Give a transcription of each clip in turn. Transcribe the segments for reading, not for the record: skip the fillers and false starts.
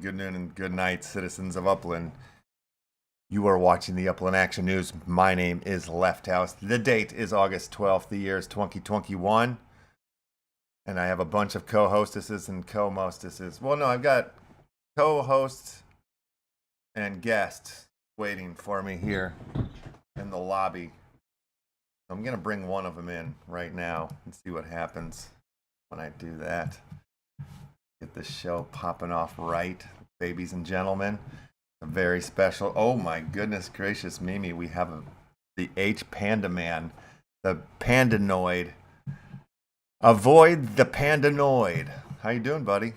morning, good noon, and good night, citizens of Upland. You are watching the Upland Action News. My name is LEFTHOUSE. The date is August 12th. The year is 2021. And I have a bunch of co-hostesses and co-mostesses. Well, no, I've got co-hosts and guests waiting for me here in the lobby. I'm going to bring one of them in right now and see what happens when I do that. Get this show popping off right, babies and gentlemen. A very special, oh my goodness gracious Mimi, we have the H Panda Man, the Pandanoid. Avoid the Pandanoid. How you doing, buddy?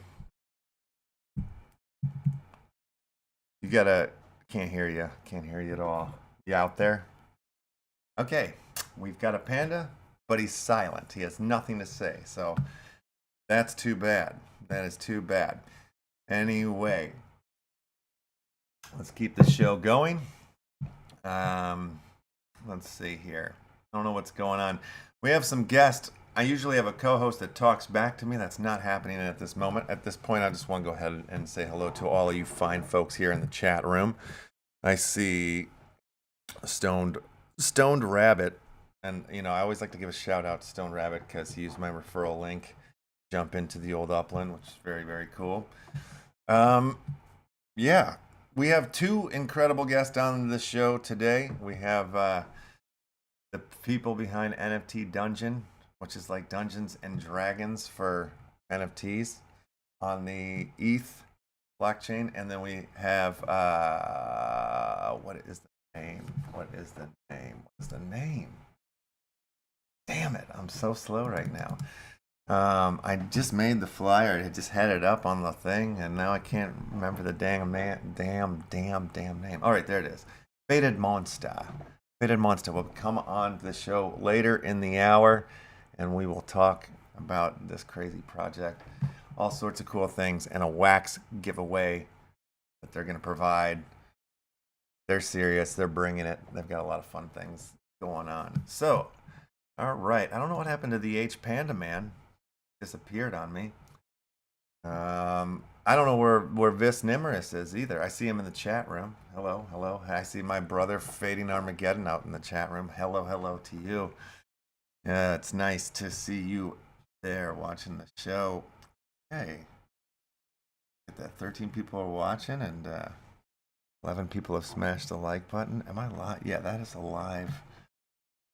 You gotta, can't hear you at all. You out there? Okay, we've got a panda, but he's silent. He has nothing to say, so that's too bad. That is too bad. Anyway, let's keep the show going. Let's see here. I don't know what's going on. We have some guests. I usually have a co-host that talks back to me. That's not happening at this moment. At this point, I just want to go ahead and say hello to all of you fine folks here in the chat room. I see Stoned Rabbit, and you know, I always like to give a shout out to Stoned Rabbit because he used my referral link. Jump into the old Upland, which is very, very cool. Yeah, we have two incredible guests on the show today. We have the people behind NFT Dungeon, which is like Dungeons and Dragons for NFTs on the ETH blockchain. And then we have, what is the name? What is the name? Damn it, I'm so slow right now. I just made the flyer. I just had it up on the thing, and now I can't remember the damn name. All right, there it is. Faded Monster will come on the show later in the hour, and we will talk about this crazy project, all sorts of cool things, and a wax giveaway that they're going to provide. They're serious. They're bringing it. They've got a lot of fun things going on. So, all right. I don't know what happened to the H Panda Man. Disappeared on me. I don't know where Vis Nimmerus is either. I see him in the chat room. Hello. I see my brother Fading Armageddon out in the chat room. Hello to you. Yeah, it's nice to see you there watching the show. Hey, get that. 13 people are watching, and 11 people have smashed the like button. Am I live? Yeah, that is a live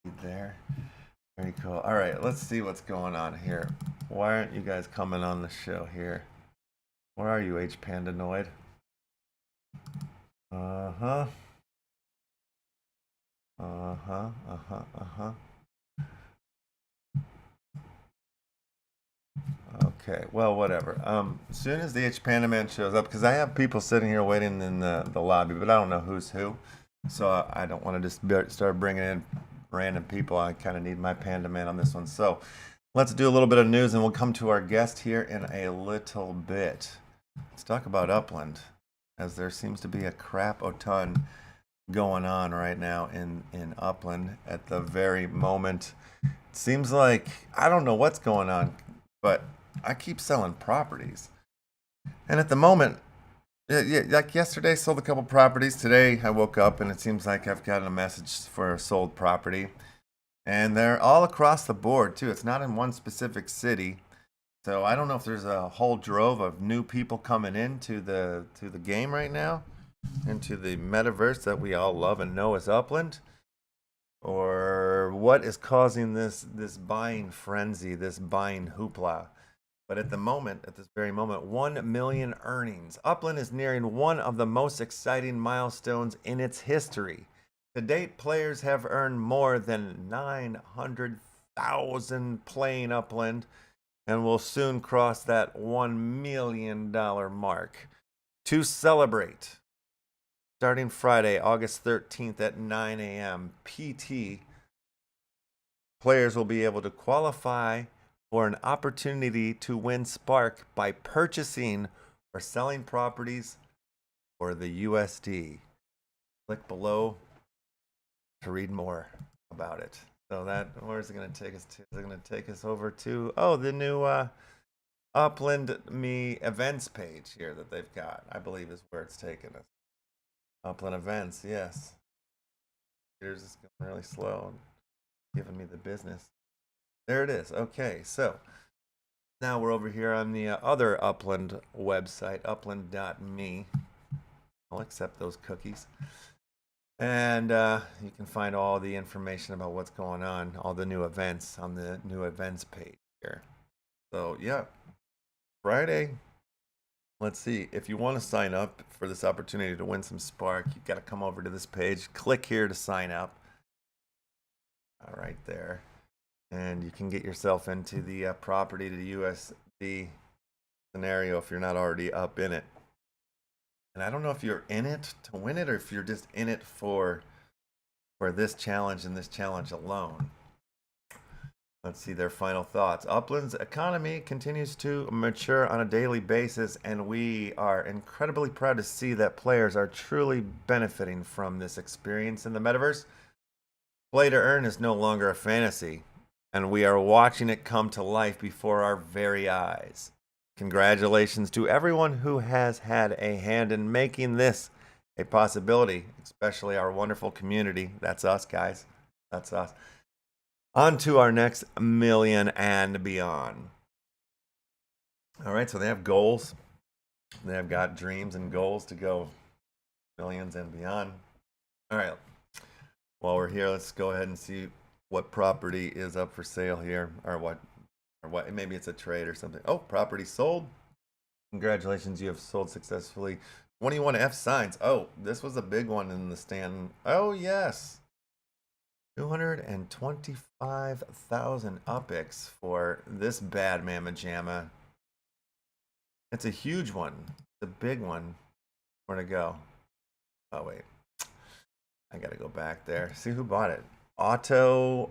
feed there. Very cool. All right, let's see what's going on here. Why aren't you guys coming on the show here? Where are you, H Pandanoid? Uh-huh. Okay, well, whatever. As soon as the H Panda Man shows up, because I have people sitting here waiting in the lobby, but I don't know who's who. So I don't want to just start bringing in random people. I kind of need my Panda Man on this one. So let's do a little bit of news, and we'll come to our guest here in a little bit. Let's talk about Upland, as there seems to be a crap-o-ton going on right now in Upland at the very moment. It seems like, I don't know what's going on, but I keep selling properties. And at the moment, yeah, like yesterday, sold a couple properties. Today, I woke up and it seems like I've gotten a message for a sold property. And they're all across the board, too. It's not in one specific city. So I don't know if there's a whole drove of new people coming into the game right now, into the metaverse that we all love and know as Upland, or what is causing this buying frenzy, this buying hoopla. But at the moment, at this very moment, 1 million earnings. Upland is nearing one of the most exciting milestones in its history. To date, players have earned more than 900,000 playing Upland, and will soon cross that $1 million mark. To celebrate, starting Friday, August 13th at 9 a.m. PT, players will be able to qualify for an opportunity to win Spark by purchasing or selling properties for the USD. Click below to read more about it. So that, where is it going to take us to? Is it going to take us over to, the new Upland Me events page here that they've got, I believe is where it's taken us. Upland events, yes. Here's just going really slow, giving me the business. There it is. Okay, so now we're over here on the other Upland website, upland.me. I'll accept those cookies. And you can find all the information about what's going on, all the new events on the new events page here. So, yeah, Friday. Let's see. If you want to sign up for this opportunity to win some Spark, you've got to come over to this page. Click here to sign up. All right, there. And you can get yourself into the property to the USD scenario if you're not already up in it. And I don't know if you're in it to win it or if you're just in it for this challenge and this challenge alone. Let's see their final thoughts. Upland's economy continues to mature on a daily basis, and we are incredibly proud to see that players are truly benefiting from this experience in the metaverse. Play to earn is no longer a fantasy, and we are watching it come to life before our very eyes. Congratulations to everyone who has had a hand in making this a possibility, especially our wonderful community. That's us, guys. That's us. On to our next million and beyond. All right, so they have goals. They've got dreams and goals to go millions and beyond. All right, while we're here, let's go ahead and see what property is up for sale here, or what, maybe it's a trade or something. Oh, property sold. Congratulations, you have sold successfully 21 F signs. Oh, this was a big one in the stand. Oh, yes. 225,000 UPX for this bad mamma jamma. It's a huge one. It's a big one. Where to go? Oh, wait. I gotta go back there. See who bought it. Autobot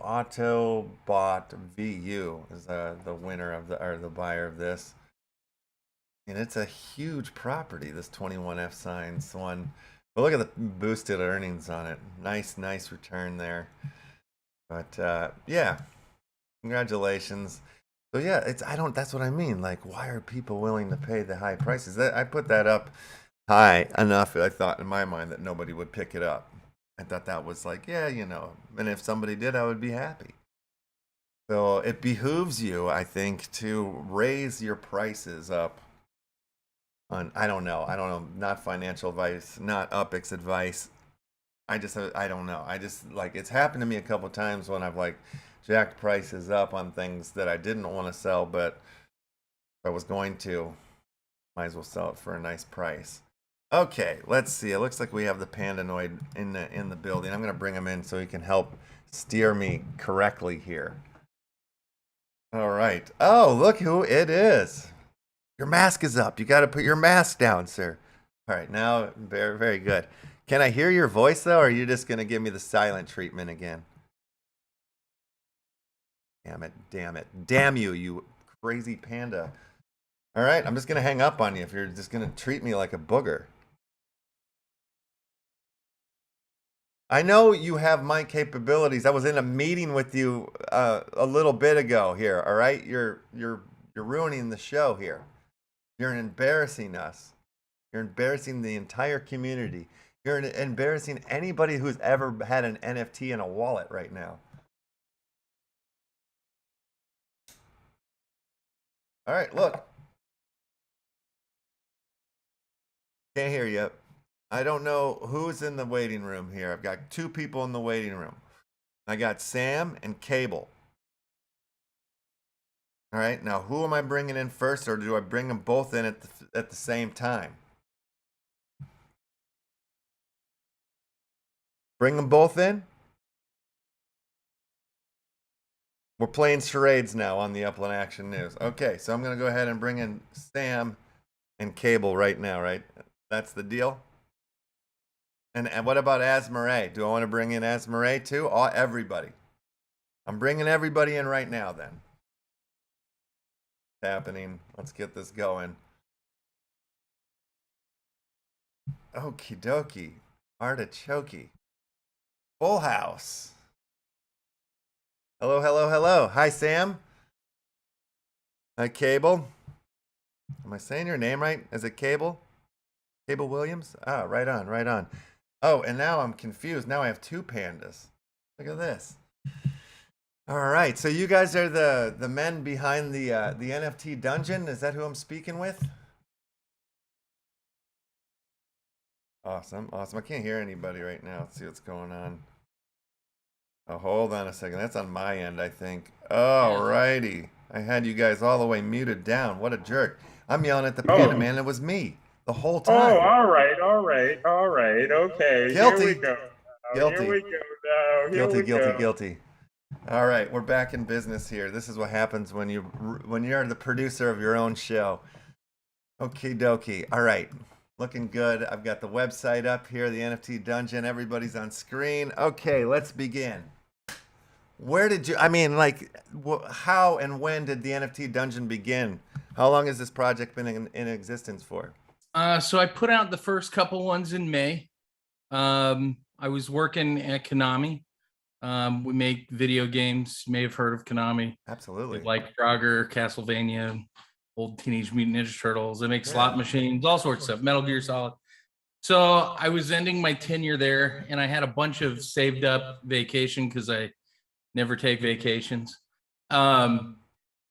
VU is the winner of the buyer of this. And it's a huge property, this 21 F signs one. But look at the boosted earnings on it. Nice return there. But yeah, congratulations. So yeah, that's what I mean. Like, why are people willing to pay the high prices? I put that up high enough, I thought in my mind, that nobody would pick it up. I thought that was like, yeah, and if somebody did, I would be happy. So it behooves you, I think, to raise your prices up. I don't know, not financial advice, not UPX advice. I don't know. Like, it's happened to me a couple of times when I've like jacked prices up on things that I didn't want to sell, but if I was going to, might as well sell it for a nice price. Okay, let's see. It looks like we have the Pandanoid in the building. I'm going to bring him in so he can help steer me correctly here. All right. Oh, look who it is. Your mask is up. You got to put your mask down, sir. All right, now, very, very good. Can I hear your voice, though, or are you just going to give me the silent treatment again? Damn it. Damn you, you crazy panda. All right, I'm just going to hang up on you if you're just going to treat me like a booger. I know you have my capabilities. I was in a meeting with you a little bit ago here, all right? You're ruining the show here. You're embarrassing us. You're embarrassing the entire community. You're embarrassing anybody who's ever had an NFT in a wallet right now. All right, look. Can't hear you. I don't know who's in the waiting room here. I've got two people in the waiting room. I got Sam and Cable. All right, now who am I bringing in first, or do I bring them both in at the same time? Bring them both in? We're playing charades now on the Upland Action News. Okay, so I'm going to go ahead and bring in Sam and Cable right now, right? That's the deal? And what about Asmarae? Do I want to bring in Asmarae too? Everybody. I'm bringing everybody in right now then. It's happening. Let's get this going. Okie dokie. Artichoke. Full house. Hello. Hi, Sam. Hi, Cable. Am I saying your name right? Is it Cable? Cable Williams? Ah, right on, right on. Oh, and now I'm confused. Now I have two pandas. Look at this. All right, so you guys are the men behind the NFT dungeon. Is that who I'm speaking with? Awesome, awesome. I can't hear anybody right now. Let's see what's going on. Oh, hold on a second. That's on my end, I think. All righty. I had you guys all the way muted down. What a jerk. I'm yelling at the panda man. It was me the whole Oh, time. all right, all right, all right. Okay, here we Guilty. go. Here Guilty. we go now. Here Guilty, we guilty, go. guilty. All right, we're back in business here. This is what happens when you're the producer of your own show. Okie dokie. All right. Looking good. I've got the website up here, the NFT Dungeon. Everybody's on screen. Okay, let's begin. Where did you, I mean, like, how and when did the NFT Dungeon begin? How long has this project been in existence for? So I put out the first couple ones in May. I was working at Konami. We make video games. You may have heard of Konami. Absolutely. Like Frogger, Castlevania, old Teenage Mutant Ninja Turtles. They make slot machines, all sorts of stuff, Metal Gear Solid. So I was ending my tenure there, and I had a bunch of saved up vacation because I never take vacations. And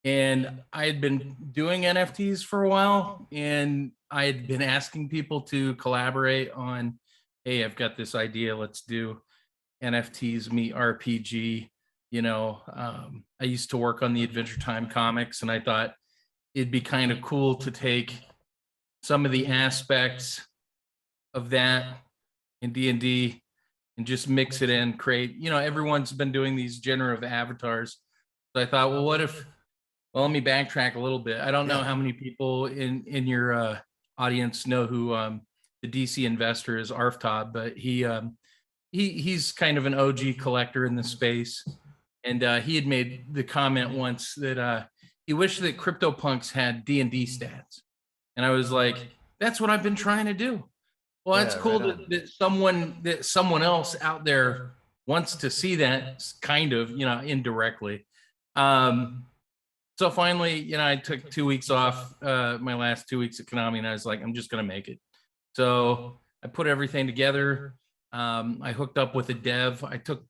I had been doing NFTs for a while, and I had been asking people to collaborate on, hey, I've got this idea, let's do NFTs meet RPG. You know, I used to work on the Adventure Time comics, and I thought it'd be kind of cool to take some of the aspects of that in D&D and just mix it in, create, you know, everyone's been doing these generative avatars. So I thought, well, what if, well, let me backtrack a little bit. I don't know how many people in your audience know who the DC investor is, Arftob, but he's kind of an OG collector in the space. And he had made the comment once that he wished that CryptoPunks had D&D stats. And I was like, that's what I've been trying to do. Well, that's cool that someone else out there wants to see that, kind of, you know, indirectly. So finally, you know, I took 2 weeks off, my last 2 weeks at Konami, and I was like, I'm just going to make it. So I put everything together. I hooked up with a dev. I took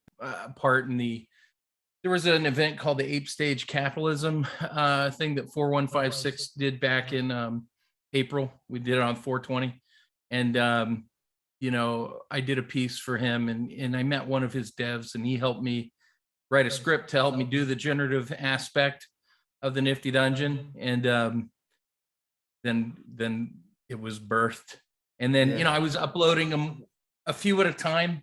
part in there was an event called the Ape Stage Capitalism thing that 4156 did back in April. We did it on 420. And, you know, I did a piece for him, and I met one of his devs, and he helped me write a script to help me do the generative aspect of the Nifty Dungeon. And then it was birthed. And then, you know, I was uploading them a few at a time.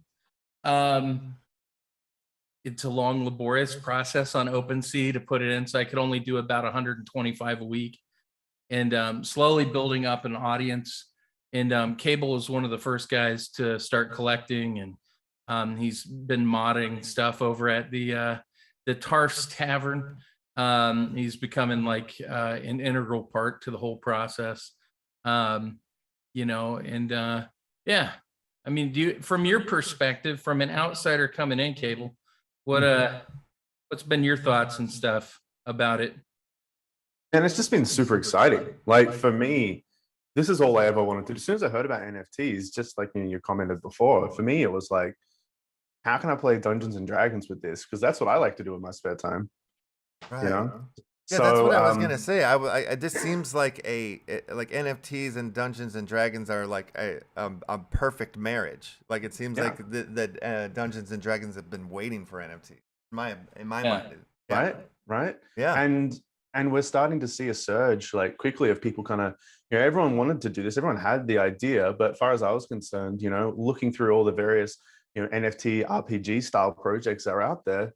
It's a long, laborious process on OpenSea to put it in. So I could only do about 125 a week, and slowly building up an audience. And Cable is one of the first guys to start collecting, and he's been modding stuff over at the Tarf's Tavern. He's becoming like an integral part to the whole process. You know, and yeah, I mean, from your perspective, from an outsider coming in, Cable, what's been your thoughts and stuff about it? And it's just been super exciting. Like for me, this is all I ever wanted to do. As soon as I heard about NFTs, just like you commented before, for me, it was like, how can I play Dungeons and Dragons with this? Because that's what I like to do in my spare time. Right. You know? Yeah, so, that's what I was gonna say. This seems like like NFTs and Dungeons and Dragons are like a perfect marriage. Like it seems like that Dungeons and Dragons have been waiting for NFTs. In my mind. Yeah. Right. Yeah. And we're starting to see a surge like quickly of people kind of, you know, everyone wanted to do this. Everyone had the idea, but as far as I was concerned, you know, looking through all the various, you know, NFT RPG style projects that are out there,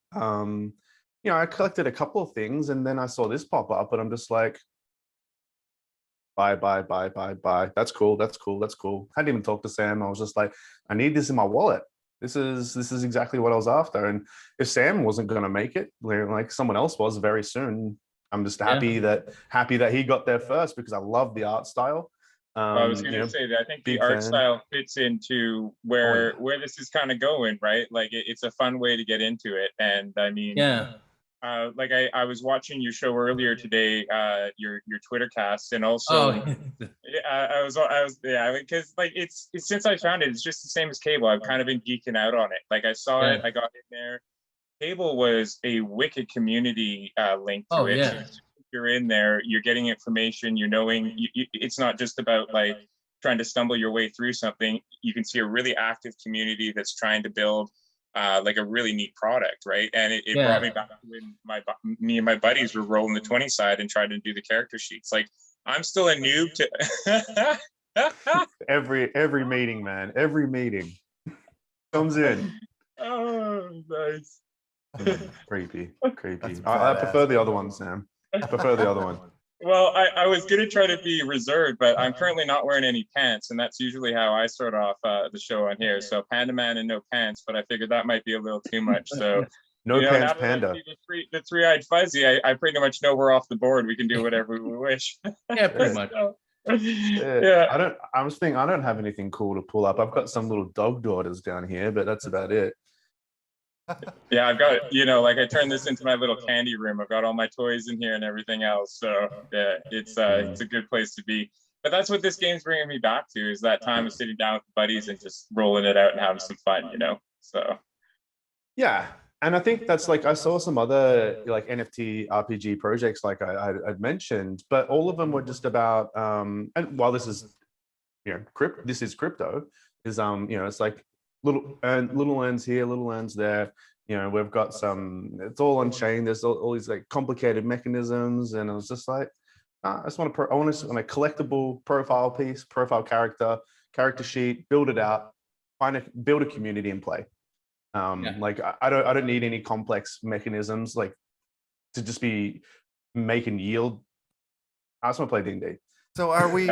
you know, I collected a couple of things, and then I saw this pop up, and I'm just like, buy. That's cool. I didn't even talk to Sam. I was just like, I need this in my wallet. This is exactly what I was after. And if Sam wasn't going to make it, like someone else was very soon, I'm just happy that he got there first, because I love the art style. I was going to say that I think the art style fits into where this is kind of going, right? Like it's a fun way to get into it, and I mean, like I was watching your show earlier today, your Twitter cast, and also I was yeah, because like it's since I found it, it's just the same as cable. I've kind of been geeking out on it. Like I saw it, I got in there. Cable was a wicked community link to it. Yeah. So you're in there, you're getting information, you're knowing it's not just about like trying to stumble your way through something. You can see a really active community that's trying to build like a really neat product, right? And it brought me back to when me and my buddies were rolling the 20 side and trying to do the character sheets. Like I'm still a noob to every meeting, man. Every meeting comes in. Oh, nice. Creepy. I prefer the other one, Sam. I prefer the other one. Well, I was going to try to be reserved, but I'm currently not wearing any pants, and that's usually how I start off the show on here. So Panda Man and no pants, but I figured that might be a little too much. So no pants Panda. The three-eyed fuzzy, I pretty much know we're off the board. We can do whatever we wish. Yeah, pretty much. Yeah. I was thinking I don't have anything cool to pull up. I've got some little dog daughters down here, but that's about it. Yeah, I've got, like I turned this into my little candy room. I've got all my toys in here and everything else. So yeah, it's a good place to be. But that's what this game's bringing me back to, is that time of sitting down with buddies and just rolling it out and having some fun, So yeah. And I think that's like, I saw some other like NFT RPG projects like I'd mentioned, but all of them were just about and while this is crypto, is it's like little ends here, little ends there. We've got it's all on chain. There's all these like complicated mechanisms, and I was just like, I want a collectible profile piece, profile character sheet, build it out, build a community and play. Like I don't need any complex mechanisms like to just be making yield. I just want to play D&D. So are we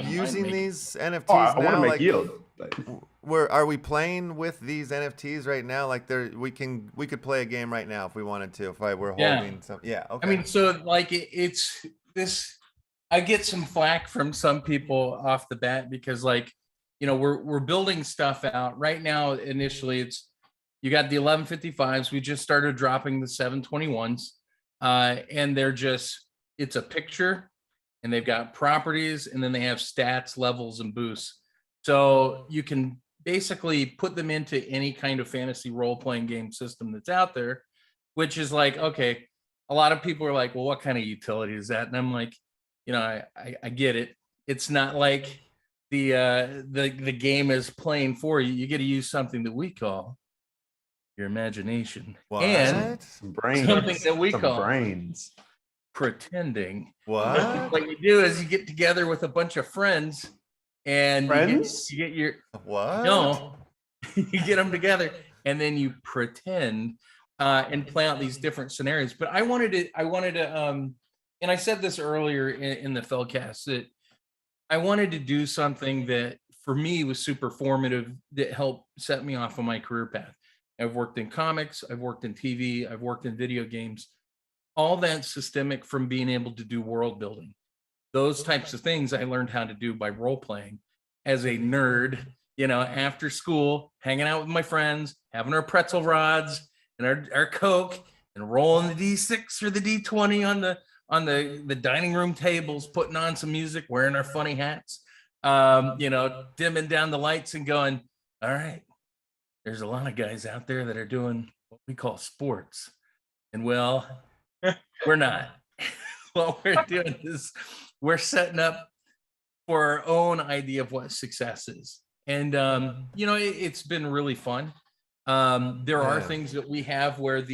using these NFTs I want now? to make yield. Are we playing with these NFTs right now? Like we could play a game right now if we wanted to. If we're holding some, okay. I mean, so like it's this. I get some flack from some people off the bat because like, we're building stuff out right now. Initially, you got the 1155s. We just started dropping the 721s, and it's a picture, and they've got properties, and then they have stats, levels, and boosts. So you can basically put them into any kind of fantasy role-playing game system that's out there, which is like, okay, a lot of people are like, well, what kind of utility is that? And I'm like, I get it. It's not like the game is playing for you. You get to use something that we call your imagination. What? And some brains. Something that we call brains. Pretending. What? What you do is you get together with a bunch of friends, and you get your what? No, you get them together, and then you pretend and play out these different scenarios. But I wanted to, and I said this earlier in the Felcast, that I wanted to do something that for me was super formative, that helped set me off on my career path. I've worked in comics, I've worked in TV, I've worked in video games. All that systemic from being able to do world building. Those types of things I learned how to do by role playing as a nerd, after school, hanging out with my friends, having our pretzel rods and our Coke, and rolling the D6 or the D20 on the dining room tables, putting on some music, wearing our funny hats, dimming down the lights and going, all right, there's a lot of guys out there that are doing what we call sports. And well, we're not. What we're doing is we're setting up for our own idea of what success is. And, it's been really fun. There are things that we have where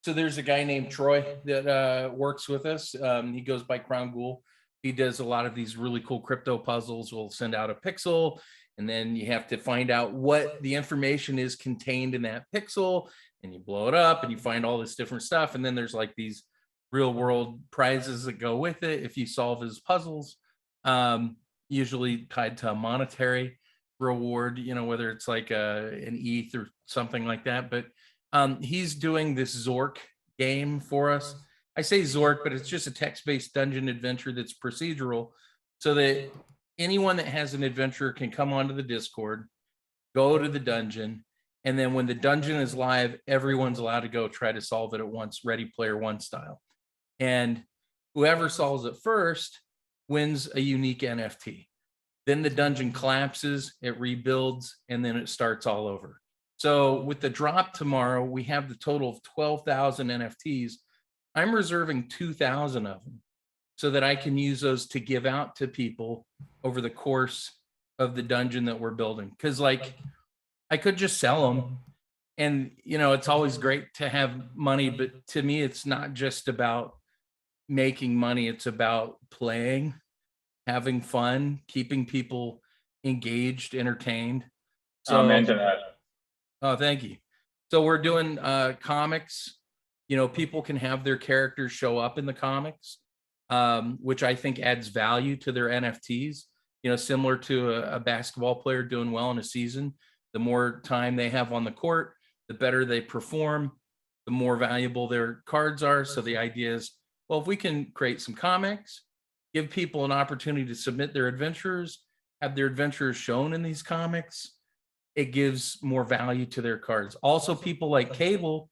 so there's a guy named Troy that works with us. He goes by Crown Ghoul. He does a lot of these really cool crypto puzzles. We'll send out a pixel, and then you have to find out what the information is contained in that pixel, and you blow it up and you find all this different stuff. And then there's like these real world prizes that go with it if you solve his puzzles, usually tied to a monetary reward, whether it's like an ETH or something like that. But he's doing this Zork game for us. I say Zork, but it's just a text-based dungeon adventure that's procedural, so that anyone that has an adventure can come onto the Discord, go to the dungeon, And then when the dungeon is live, everyone's allowed to go try to solve it at once, Ready Player One style. And whoever solves it first wins a unique NFT. Then the dungeon collapses, it rebuilds, and then it starts all over. So with the drop tomorrow, we have the total of 12,000 NFTs. I'm reserving 2,000 of them so that I can use those to give out to people over the course of the dungeon that we're building. Because like, I could just sell them, and you know, it's always great to have money, but to me, it's not just about making money. It's about playing, having fun, keeping people engaged, entertained. So I'm into that. Oh, thank you. So we're doing comics. You know, people can have their characters show up in the comics, which I think adds value to their NFTs. You know, similar to a basketball player doing well in a season. The more time they have on the court, the better they perform, the more valuable their cards are. So the idea is, well, if we can create some comics, give people an opportunity to submit their adventures, have their adventures shown in these comics, it gives more value to their cards. Also, people like Cable,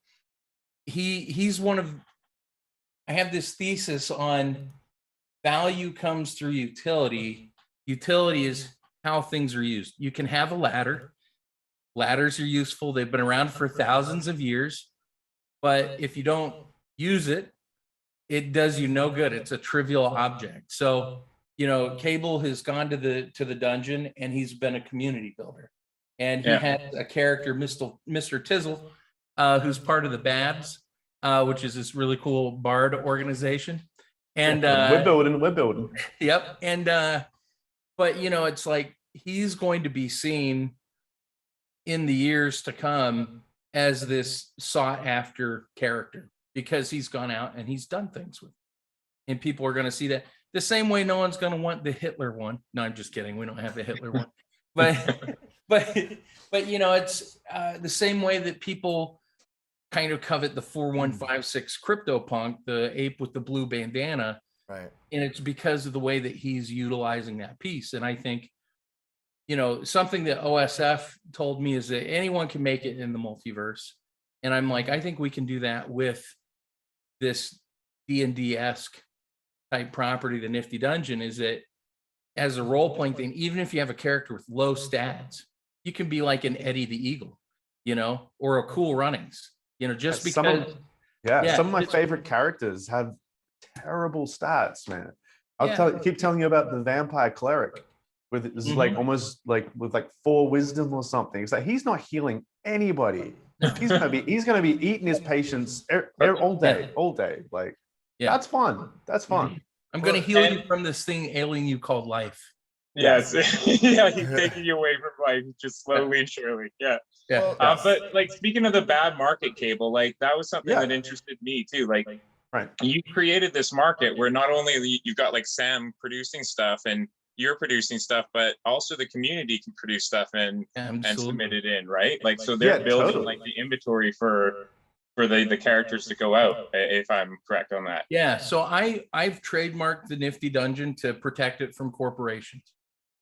he's one of, I have this thesis on value comes through utility. Utility is how things are used. You can have a ladder. Ladders are useful. They've been around for thousands of years, but if you don't use it, it does you no good. It's a trivial object. So, you know, Cable has gone to the dungeon, and he's been a community builder. And he has a character, Mr. Tizzle, who's part of the Babs, which is this really cool bard organization. And we're building. Yep. And but you know, it's like he's going to be seen in the years to come as this sought after character because he's gone out and he's done things with it. And people are going to see that the same way no one's going to want the Hitler one. No, I'm just kidding. We don't have the Hitler one. But you know, it's the same way that people kind of covet the 4156 CryptoPunk, the ape with the blue bandana. Right. And it's because of the way that he's utilizing that piece. And I think, you know, something that OSF told me is that anyone can make it in the multiverse. And I'm like, I think we can do that with this D&D-esque type property, the Nifty Dungeon, is that as a role-playing thing, even if you have a character with low stats, you can be like an Eddie the Eagle, you know, or a Cool Runnings, you know, just because. Some of my favorite characters have terrible stats, man. Keep telling you about the vampire cleric with it's like almost like with like 4 wisdom or something. It's like he's not healing anybody. He's gonna be eating his patients all day. Like that's fun. That's fun. I'm gonna heal you from this thing ailing you called life. Yes. Yeah, he's taking you away from life just slowly and surely. Yeah. But like speaking of the bad market, Cable, like that was something that interested me too. Like you created this market where not only you've got like Sam producing stuff and you're producing stuff, but also the community can produce stuff and submit it in, right? Like so they're building like the inventory for the characters to go out, if I'm correct on that. Yeah, so I've trademarked the Nifty Dungeon to protect it from corporations,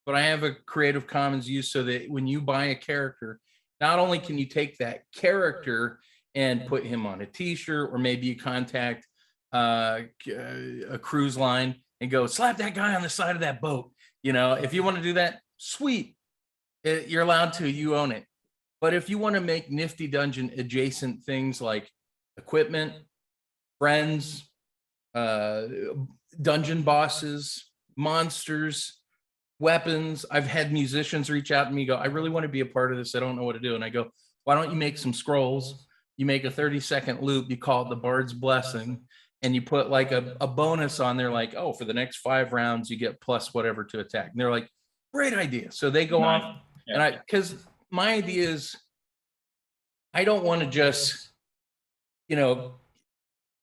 but I have a Creative Commons use so that when you buy a character, not only can you take that character and put him on a t-shirt, or maybe you contact a cruise line and go slap that guy on the side of that boat. You know, if you want to do that, sweet, you're allowed to, you own it. But if you want to make Nifty Dungeon adjacent things like equipment, friends, dungeon bosses, monsters, weapons, I've had musicians reach out to me, go, I really want to be a part of this. I don't know what to do. And I go, why don't you make some scrolls? You make a 30-second loop, you call it the Bard's Blessing, and you put like a bonus on there, like, oh, for the next 5 rounds, you get plus whatever to attack. And they're like, great idea. So they go off, and because my idea is, I don't want to just, you know,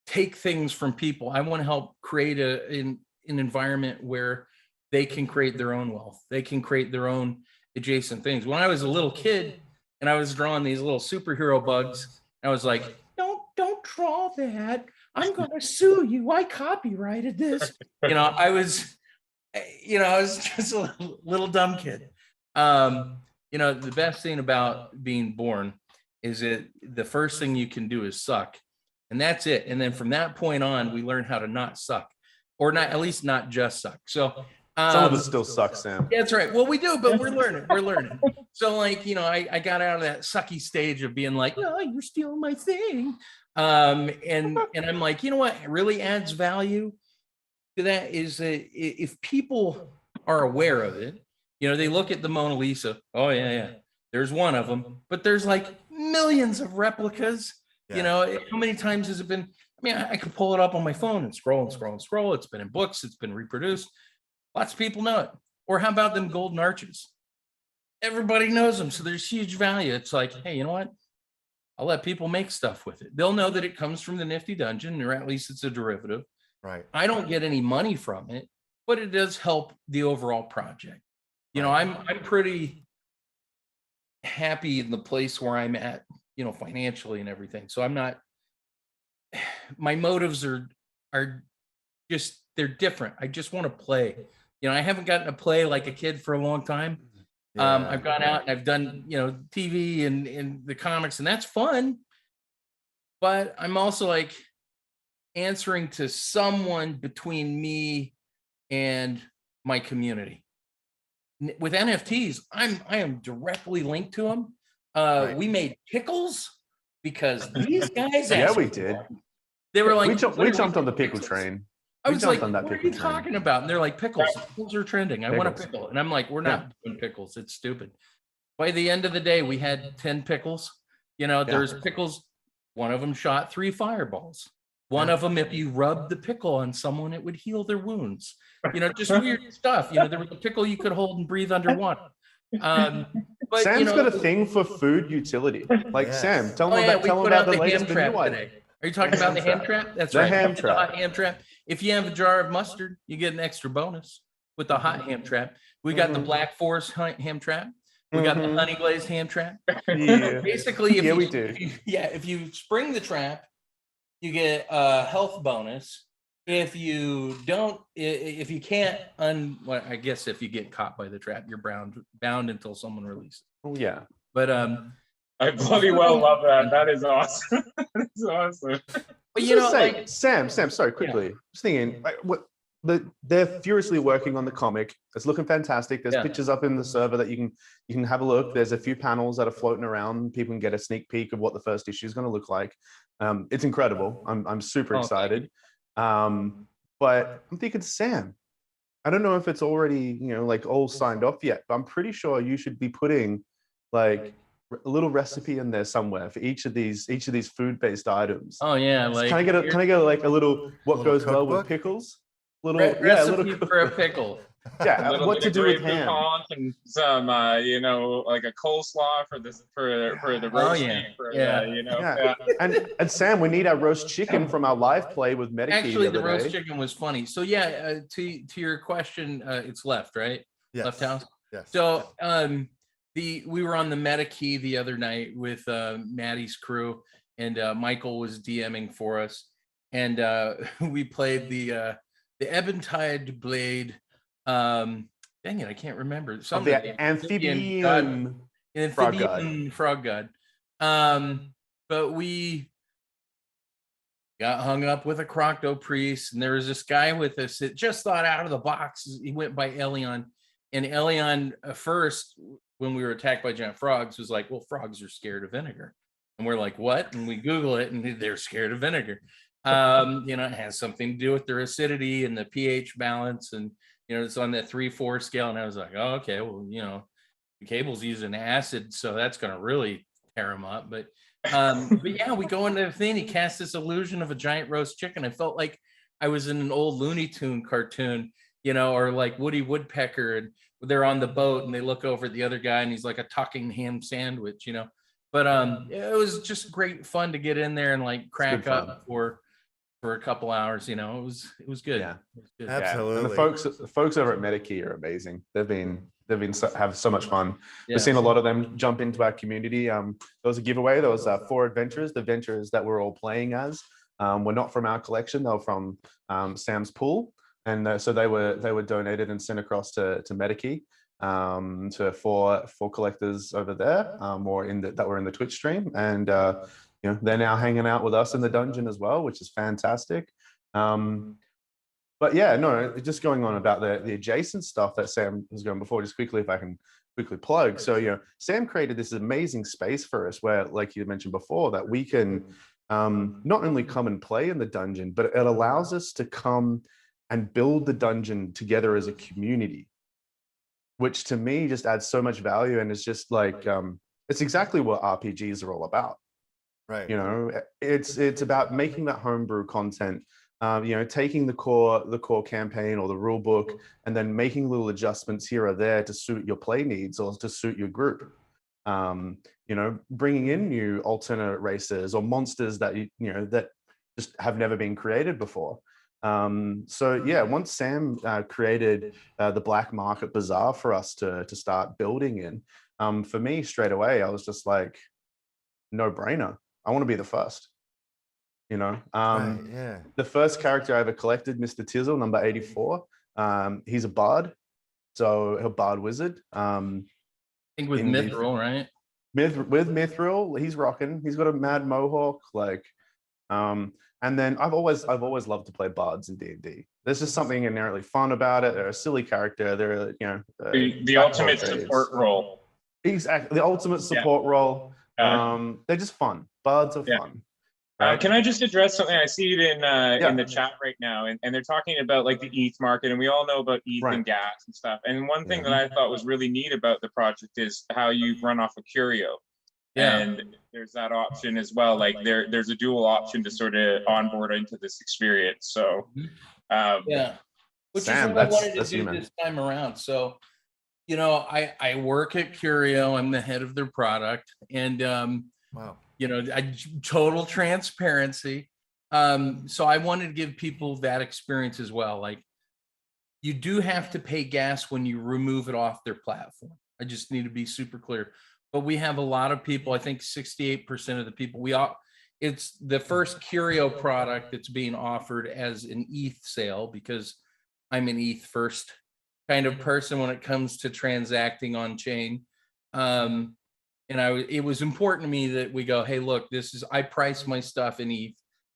take things from people. I want to help create an environment where they can create their own wealth. They can create their own adjacent things. When I was a little kid and I was drawing these little superhero bugs, I was like, don't draw that. I'm going to sue you. I copyrighted this. You know, I was just a little dumb kid. You know, the best thing about being born is that the first thing you can do is suck, and that's it. And then from that point on, we learn how to not suck, or not, at least not just suck. So Some of us still suck, Sam. that's right. Well, we do, but we're learning. We're learning. So, like, you know, I got out of that sucky stage of being like, no, you're stealing my thing. And I'm like, you know what really adds value to that is that if people are aware of it, you know, they look at the Mona Lisa. Oh, yeah. There's one of them, but there's like millions of replicas. Yeah. You know, how many times has it been? I mean, I could pull it up on my phone and scroll and scroll and scroll. It's been in books. It's been reproduced. Lots of people know it. Or how about them golden arches? Everybody knows them. So there's huge value. It's like, hey, you know what? I'll let people make stuff with it. They'll know that it comes from the Nifty Dungeon, or at least it's a derivative. Right. I don't get any money from it, but it does help the overall project. You know, I'm pretty happy in the place where I'm at, you know, financially and everything. So I'm not, my motives are just, they're different. I just want to play. You know, I haven't gotten to play like a kid for a long time. Yeah. I've gone out and I've done, you know, TV and the comics, and that's fun. But I'm also like answering to someone between me and my community. With NFTs, I am directly linked to them. Right. We made pickles because these guys. Yeah, asked we for did. them. They were like, We "What are jumped on the pickles?" pickle train. I We was jumped like, on that what are pickle you train. talking about? And they're like, pickles. Pickles are trending. I want a Pickles. pickle. And I'm like, we're not doing pickles. It's stupid. By the end of the day, we had 10 pickles. You know, there's pickles. One of them shot 3 fireballs. One of them, if you rubbed the pickle on someone, it would heal their wounds. You know, just weird stuff. You know, there was a pickle you could hold and breathe underwater. But Sam's you know, got a thing for food utility. Like Yes. Sam, tell oh him yeah, about, we tell him put about out the the latest, ham the new trap one. today. Are you talking about the ham trap? That's The right. ham We did trap. The hot ham trap. If you have a jar of mustard, you get an extra bonus with the hot ham trap. We got the Black Forest ham trap. We got the honey glazed ham trap. Yeah. Basically, if Yeah, you, we do. if you spring the trap, you get a health bonus. If you don't, if you can't well, I guess if you get caught by the trap, you're bound until someone releases. Oh, yeah. But I bloody well love that. That is awesome. That's awesome. but you know, say, like Sam, sorry, quickly. Just thinking, like, they're furiously working on the comic. It's looking fantastic. There's pictures up in the server that you can have a look. There's a few panels that are floating around. People can get a sneak peek of what the first issue is going to look like. It's incredible. I'm super excited. But I'm thinking, Sam, I don't know if it's already, you know, like all signed off yet, but I'm pretty sure you should be putting like a little recipe in there somewhere for each of these food-based items. oh yeah, like Can I get like a little what Little goes well with cookbook? pickles? Little recipe little for a cookbook. pickle. Yeah, Little what bit to of do with gravy ham. honk and some, you know, like a coleslaw for the roast yeah. beef. For Yeah. you know, Yeah. And Sam, we need our roast chicken from our live play with Medikey. Actually, the other roast day. chicken was funny. So yeah, to your question, it's left, right? Yes. Left house. Yes. So we were on the Medikey the other night with Maddie's crew, and Michael was DMing for us, and we played the Ebentide Blade. Dang it, I can't remember. Of the amphibian frog god. Frog god. But we got hung up with a Crocto priest, and there was this guy with us that just thought out of the box. He went by Elion, and Elion first, when we were attacked by giant frogs, was like, well, frogs are scared of vinegar. And we're like, what? And we Google it, and they're scared of vinegar. You know, it has something to do with the acidity and the pH balance, and you know, it's on that 3-4 scale. And I was like, oh, okay, well, you know, the cable's using acid, so that's gonna really tear him up. But yeah, we go into the thing. He casts this illusion of a giant roast chicken. I felt like I was in an old Looney Tune cartoon, you know, or like Woody Woodpecker, and they're on the boat and they look over at the other guy and he's like a talking ham sandwich, you know. But it was just great fun to get in there and like crack up for a couple hours, you know. It was good. Yeah. It was good. Absolutely. And the folks over at Medikey are amazing. They've been have so much fun. Yeah. We've seen a lot of them jump into our community. There was a giveaway. There was 4 adventurers. The adventurers that we're all playing as were not from our collection. They were from Sam's pool, and so they were donated and sent across to Medikey. to four collectors over there, or that were in the Twitch stream, and you know, they're now hanging out with us in the dungeon as well, which is fantastic. But yeah, no, just going on about the adjacent stuff that Sam was going before, just quickly, if I can quickly plug. So, you know, Sam created this amazing space for us where, like you mentioned before, that we can not only come and play in the dungeon, but it allows us to come and build the dungeon together as a community, which to me just adds so much value. And it's just like, it's exactly what RPGs are all about. Right. You know, it's about making that homebrew content, you know, taking the core campaign or the rule book and then making little adjustments here or there to suit your play needs or to suit your group. You know, bringing in new alternate races or monsters that you know that just have never been created before. So yeah, once Sam created the Black Market Bazaar for us to start building in, for me straight away, I was just like, no brainer. I want to be the first. You know, Right, yeah. the first character I ever collected, Mr. Tizzle, number 84. He's a bard, so a bard wizard. I think with Mithril, right? With Mithril, he's rocking. He's got a mad mohawk, like. And then I've always loved to play bards in D&D. There's just something inherently fun about it. They're a silly character. They're, you know, the ultimate support role. Exactly, the ultimate support role. They're just fun. Bards are fun. Right? Can I just address something? I see it in the chat right now, and they're talking about like the ETH market, and we all know about ETH and gas and stuff. And one thing that I thought was really neat about the project is how you run off a curio. Yeah. And there's that option as well. Like there's a dual option to sort of onboard into this experience. So yeah, which Sam, is what I wanted to do this time around. So, you know, I work at Curio. I'm the head of their product, and wow. You know, total transparency. So I wanted to give people that experience as well. Like, you do have to pay gas when you remove it off their platform. I just need to be super clear. But we have a lot of people, I think 68% of the people, it's the first Curio product that's being offered as an ETH sale, because I'm an ETH first kind of person when it comes to transacting on chain. And it was important to me that we go, hey, look, I price my stuff in ETH.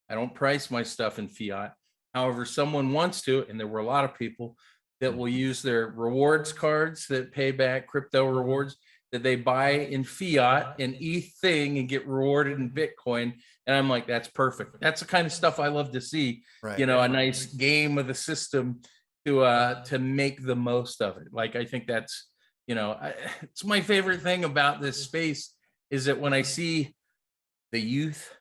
I don't price my stuff in fiat. However, someone wants to, and there were a lot of people that will use their rewards cards that pay back crypto rewards that they buy in fiat, an ETH thing, and get rewarded in Bitcoin. And I'm like, that's perfect. That's the kind of stuff I love to see. Right. You know, a nice game of the system to make the most of it. Like, I think that's, you know, it's my favorite thing about this space is that when I see the youth,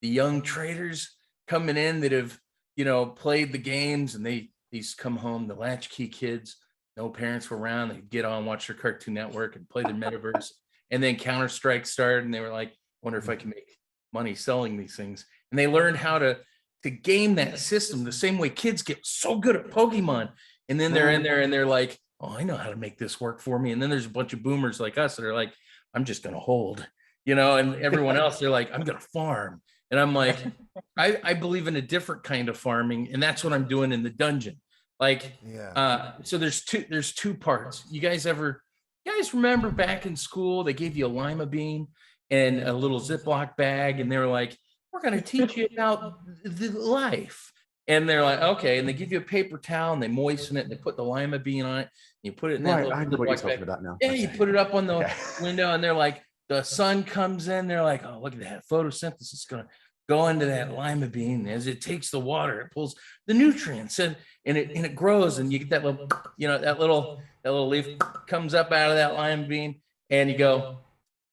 the young traders coming in that have, you know, played the games, and these come home, the latchkey kids, no parents were around, they get on, watch their Cartoon Network and play their metaverse. And then Counter-Strike started, and they were like, wonder if I can make money selling these things. And they learned how to game that system the same way kids get so good at Pokemon. And then they're in there and they're like, oh, I know how to make this work for me. And then there's a bunch of boomers like us that are like, I'm just going to hold, you know, and everyone else, they're like, I'm going to farm. And I'm like, I believe in a different kind of farming. And that's what I'm doing in the dungeon. Like, so there's two parts. You guys remember back in school, they gave you a lima bean and a little Ziploc bag, and they were like, we're going to teach you about the life. And they're like, okay. And they give you a paper towel and they moisten it and they put the lima bean on it. And you put it in that little, I know what you're talking about now. Yeah, you put it up on the window, and they're like, the sun comes in. They're like, oh, look at that. Photosynthesis is going to go into that lima bean. As it takes the water, it pulls the nutrients and it grows, and you get that little, you know, that little leaf comes up out of that lima bean, and you go,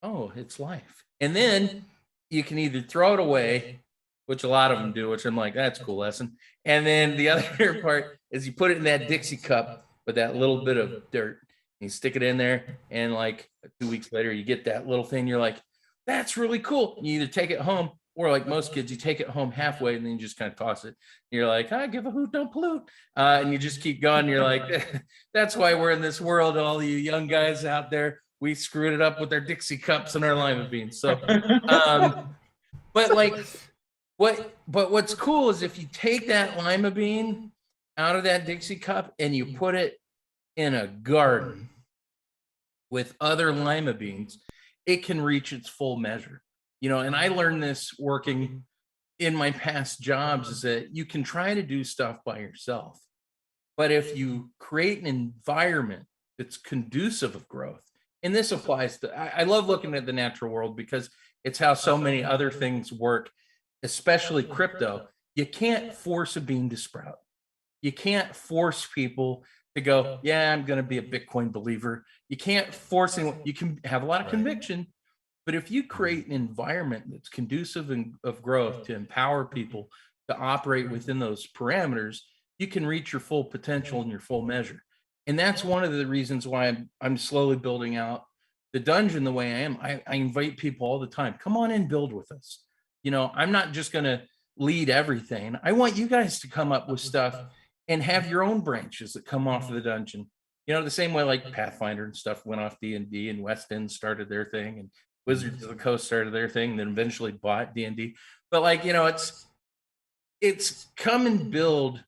oh, it's life. And then you can either throw it away, which a lot of them do, which I'm like, that's a cool lesson. And then the other part is you put it in that Dixie cup with that little bit of dirt, and you stick it in there, and like 2 weeks later, you get that little thing. You're like, that's really cool. You either take it home, or like most kids, you take it home halfway and then you just kind of toss it. You're like, I give a hoot, don't pollute. And you just keep going. You're like, that's why we're in this world. All you young guys out there, we screwed it up with our Dixie cups and our lima beans. So, but like, what's cool is if you take that lima bean out of that Dixie cup and you put it in a garden, with other lima beans, it can reach its full measure. You know, and I learned this working in my past jobs, is that you can try to do stuff by yourself, but if you create an environment that's conducive of growth, and this applies to, I love looking at the natural world because it's how so many other things work, especially crypto. You can't force a bean to sprout. You can't force people to go, yeah, I'm going to be a Bitcoin believer. You can't force anyone. You can have a lot of conviction, but if you create an environment that's conducive of growth to empower people to operate within those parameters, you can reach your full potential and your full measure. And that's one of the reasons why I'm slowly building out the dungeon the way I am. I invite people all the time. Come on in, build with us. You know, I'm not just going to lead everything. I want you guys to come up with stuff and have your own branches that come off of the dungeon. You know, the same way like Pathfinder and stuff went off D&D, and West End started their thing, and Wizards of the Coast started their thing, and then eventually bought D&D. But like, you know, it's come and build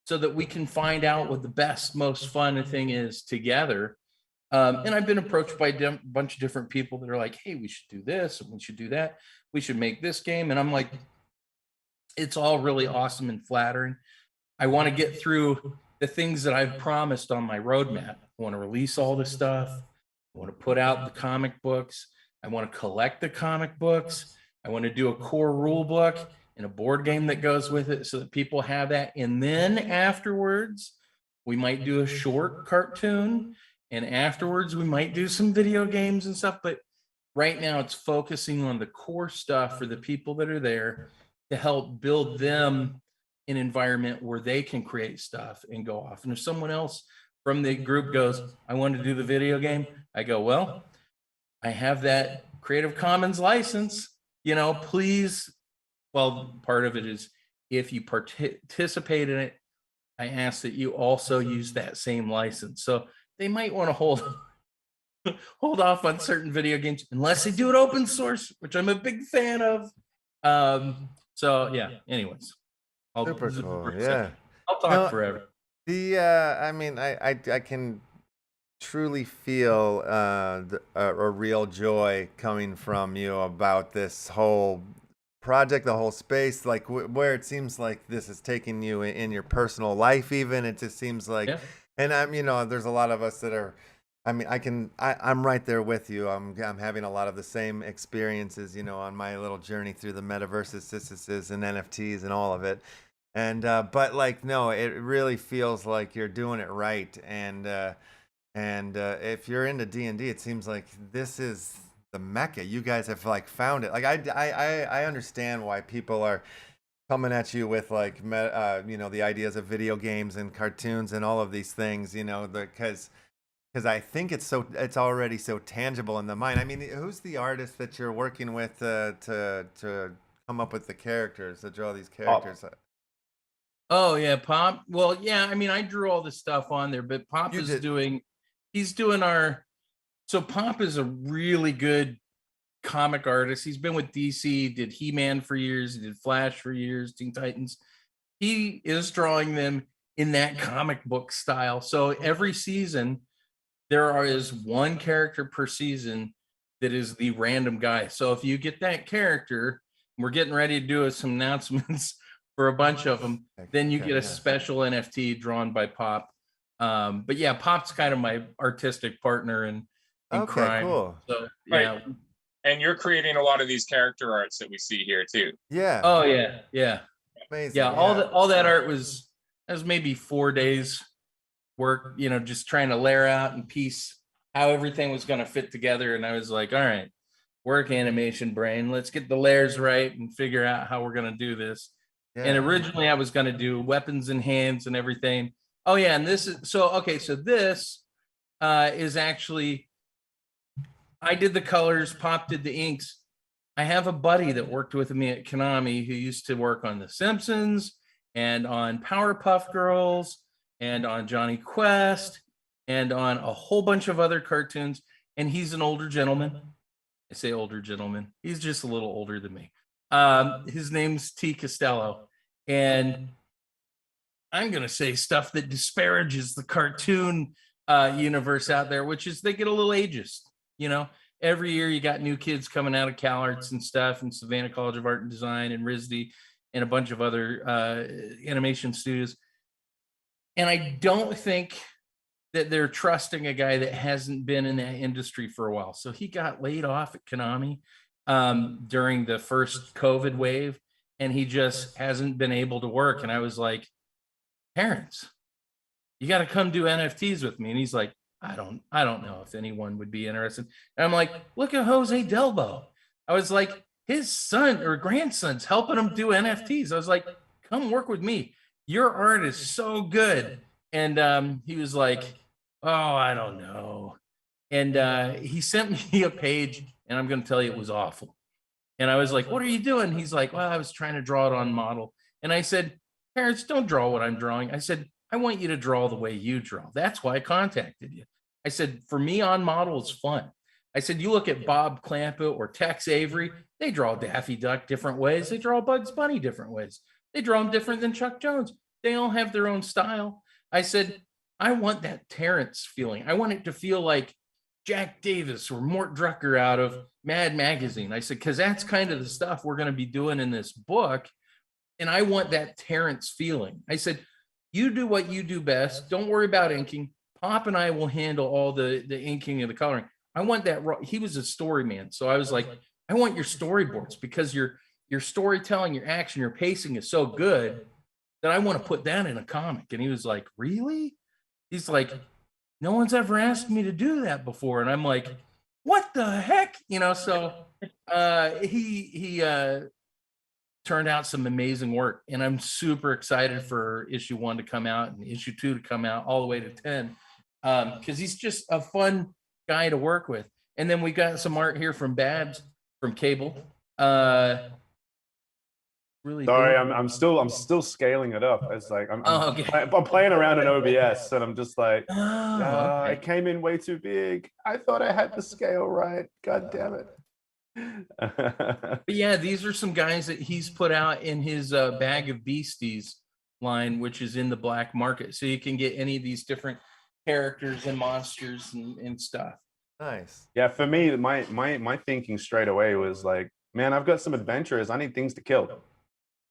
so that we can find out what the best, most fun thing is together. And I've been approached by a bunch of different people that are like, hey, we should do this and we should do that. We should make this game. And I'm like, it's all really awesome and flattering. I want to get through the things that I've promised on my roadmap. I want to release all this stuff. I want to put out the comic books. I want to collect the comic books. I want to do a core rule book and a board game that goes with it so that people have that. And then afterwards, we might do a short cartoon. And afterwards, we might do some video games and stuff. But right now, it's focusing on the core stuff for the people that are there to help build them an environment where they can create stuff and go off. And if someone else from the group goes, I want to do the video game, I go, well, I have that Creative Commons license, you know, please. Well, part of it is if you participate in it, I ask that you also use that same license. So they might want to hold off on certain video games unless they do it open source, which I'm a big fan of. So yeah, anyways. Super cool. Yeah. I'll talk forever. I mean, I can truly feel a real joy coming from you about this whole project, the whole space, like where it seems like this is taking you in your personal life. Even it just seems like, yeah. And I'm, you know, there's a lot of us that are. I mean, I'm right there with you. I'm having a lot of the same experiences, you know, on my little journey through the metaverses, systems, and NFTs and all of it. And but like, no, it really feels like you're doing it right. And if you're into D&D, it seems like this is the mecca. You guys have like found it. Like I understand why people are coming at you with like you know, the ideas of video games and cartoons and all of these things, you know, because I think it's already so tangible in the mind. I mean, who's the artist that you're working with to come up with the characters, to draw these characters? Oh yeah, Pop. Well, yeah, I mean, I drew all this stuff on there, but Pop he's doing our. So Pop is a really good comic artist. He's been with DC, did He-Man for years, he did Flash for years, Teen Titans. He is drawing them in that comic book style. So every season, there is one character per season that is the random guy. So if you get that character, we're getting ready to do some announcements for a bunch of them, then you get a special NFT drawn by Pop. But yeah, Pop's kind of my artistic partner in crime. Cool. So yeah. Right. And you're creating a lot of these character arts that we see here too. Yeah. Oh yeah, yeah. Amazing. Yeah, all that art was maybe 4 days work, you know, just trying to layer out and piece how everything was going to fit together. And I was like, all right, work animation brain, let's get the layers right and figure out how we're going to do this. Yeah. And originally I was going to do weapons and hands and everything. Oh yeah. And this is, so, okay. So this is actually, I did the colors, Pop did the inks. I have a buddy that worked with me at Konami who used to work on The Simpsons and on Powerpuff Girls and on Johnny Quest and on a whole bunch of other cartoons. And he's an older gentleman. I say older gentleman. He's just a little older than me. His name's T. Costello. And I'm going to say stuff that disparages the cartoon universe out there, which is they get a little ageist. You know, every year you got new kids coming out of CalArts and stuff, and Savannah College of Art and Design, and RISD, and a bunch of other animation studios. And I don't think that they're trusting a guy that hasn't been in that industry for a while. So he got laid off at Konami during the first COVID wave, and he just hasn't been able to work. And I was like, Terrence, you got to come do NFTs with me. And he's like, I don't know if anyone would be interested. And I'm like, look at Jose Delbo. I was like, his son or grandson's helping him do NFTs. I was like, come work with me. Your art is so good. And he was like, oh, I don't know. And he sent me a page, and I'm going to tell you it was awful. And I was like, what are you doing? He's like, well, I was trying to draw it on model. And I said, Terrence, don't draw what I'm drawing. I said, I want you to draw the way you draw. That's why I contacted you. I said, for me, on model is fun. I said, you look at Bob Clampa or Tex Avery, they draw Daffy Duck different ways. They draw Bugs Bunny different ways. They draw them different than Chuck Jones. They all have their own style. I said, I want that Terrence feeling. I want it to feel like Jack Davis or Mort Drucker out of Mad Magazine. I said, because that's kind of the stuff we're going to be doing in this book. And I want that Terrence feeling. I said, you do what you do best. Don't worry about inking. Pop and I will handle all the inking and the coloring. I want that. He was a story man. So I was like, I want your storyboards, because your storytelling, your action, your pacing is so good that I want to put that in a comic. And he was like, really? He's like, no one's ever asked me to do that before. And I'm like, what the heck? You know, so he turned out some amazing work. And I'm super excited for issue 1 to come out and issue 2 to come out all the way to 10. Because he's just a fun guy to work with. And then we got some art here from Babs from Cable. Really Sorry, I'm still scaling it up. It's like I'm playing around in OBS, and I'm just like, okay. it came in way too big. I thought I had the scale right. God damn it. But yeah, these are some guys that he's put out in his Bag of Beasties line, which is in the black market. So you can get any of these different characters and monsters and stuff. Nice. Yeah, for me, my thinking straight away was like, man, I've got some adventurers. I need things to kill.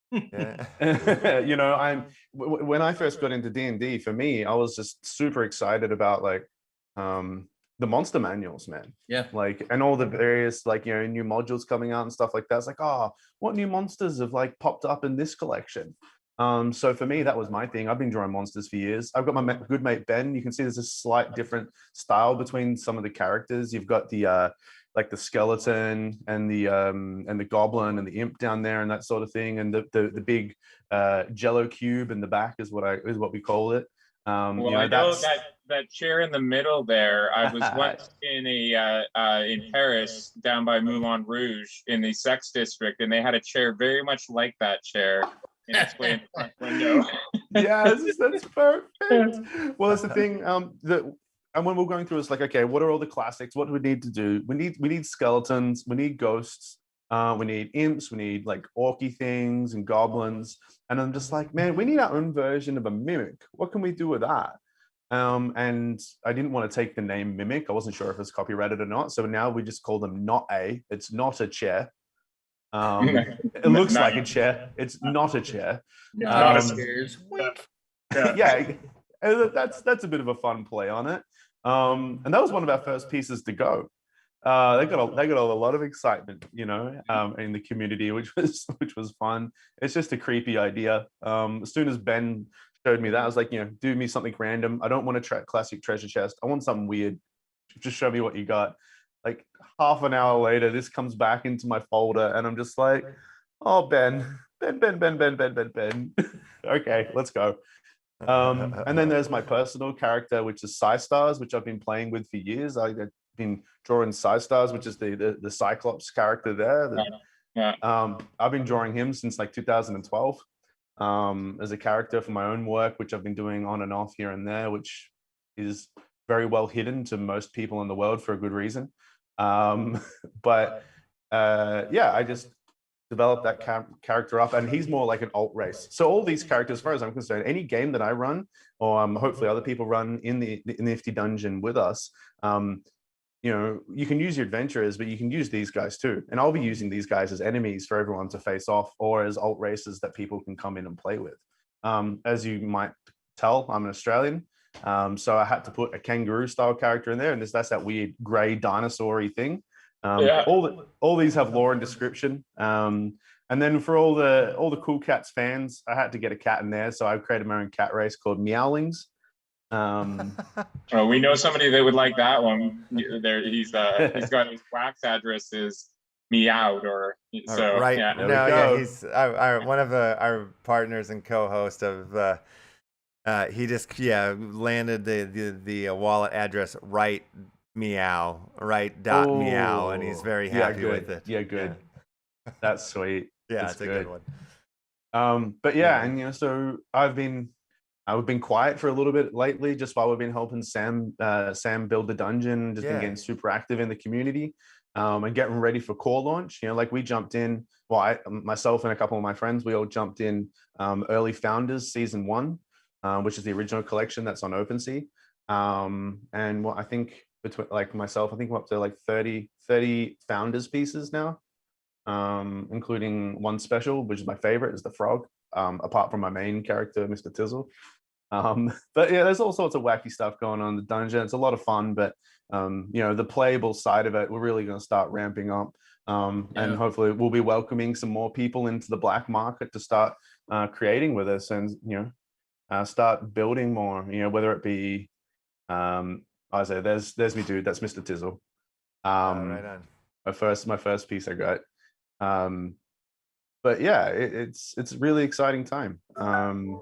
Yeah. You know, when I first got into D&D, for me, I was just super excited about like the monster manuals, man. Yeah. Like, and all the various like, you know, new modules coming out and stuff like that. It's like, oh, what new monsters have like popped up in this collection? So for me, that was my thing. I've been drawing monsters for years. I've got my good mate Ben. You can see there's a slight different style between some of the characters. You've got the like the skeleton and the goblin and the imp down there and that sort of thing, and the big jello cube in the back is what we call it. Well, you know, I know that chair in the middle there. I was once in Paris, down by Moulin Rouge in the Sex District, and they had a chair very much like that chair in its way in the front window. Yes, that's perfect. Well, that's the thing. And when we're going through, it's like, okay, what are all the classics? What do we need to do? We need skeletons. We need ghosts. We need imps. We need like orky things and goblins. And I'm just like, man, we need our own version of a mimic. What can we do with that? And I didn't want to take the name mimic. I wasn't sure if it's copyrighted or not. So now we just call them It's not a chair. It looks like a chair. It's not a chair. Not a chairs. Yeah, that's a bit of a fun play on it. And that was one of our first pieces to go. They got a lot of excitement, you know, in the community, which was fun. It's just a creepy idea. As soon as Ben showed me that, I was like, you know, do me something random. I don't want a classic treasure chest. I want something weird. Just show me what you got. Like half an hour later, this comes back into my folder, and I'm just like, oh, Ben. Okay, let's go. And then there's my personal character, which is Psystars, which I've been playing with for years. I've been drawing Psystars, which is the Cyclops character there. I've been drawing him since like 2012 as a character for my own work, which I've been doing on and off here and there, which is very well hidden to most people in the world for a good reason. Yeah, develop that character up, and he's more like an alt race. So all these characters, as far as I'm concerned, any game that I run, or hopefully other people run in the NFT dungeon with us, you know, you can use your adventurers, but you can use these guys too. And I'll be using these guys as enemies for everyone to face off, or as alt races that people can come in and play with. As you might tell, I'm an Australian. So I had to put a kangaroo style character in there, and that's that weird gray dinosaur-y thing. All these have lore and description. And then for all the Cool Cats fans, I had to get a cat in there, so I created my own cat race called Meowlings. Oh, we know somebody that would like that one. There, he's got his wax address is Meowed, or so right. yeah. No, he's one of our partners and co-host of. He just landed the wallet address right meow meow, and he's very happy with it. Yeah, good. Yeah. That's sweet. Yeah, That's it's a good one. But yeah, and you know, so I've been quiet for a little bit lately, just while we've been helping Sam build the dungeon, just been getting super active in the community, and getting ready for core launch. You know, like we jumped in. Well, myself and a couple of my friends, we all jumped in early Founders Season 1, which is the original collection that's on OpenSea. And what I think between like myself, I think we're up to like 30 Founders pieces now, including one special, which is my favorite, is the frog. Apart from my main character, Mr. Tizzle. But yeah, there's all sorts of wacky stuff going on in the dungeon. It's a lot of fun, but you know, the playable side of it, we're really going to start ramping up. And hopefully we'll be welcoming some more people into the black market to start creating with us, and you know, start building more. You know, whether it be I say there's me dude, that's Mr. Tizzle. Right on. My first piece I got. But yeah, it's a really exciting time. You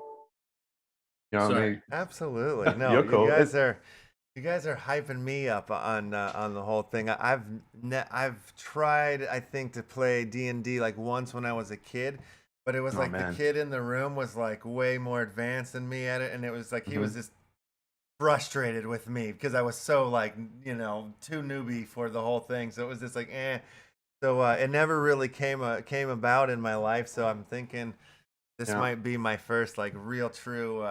know, Sorry. Absolutely. No, You're cool. You guys are hyping me up on the whole thing. I've tried, I think, to play D&D like once when I was a kid, but it was the kid in the room was like way more advanced than me at it, and it was like he was just frustrated with me because I was so like, you know, too newbie for the whole thing. So it was just like So it never really came about in my life. So I'm thinking this might be my first like real true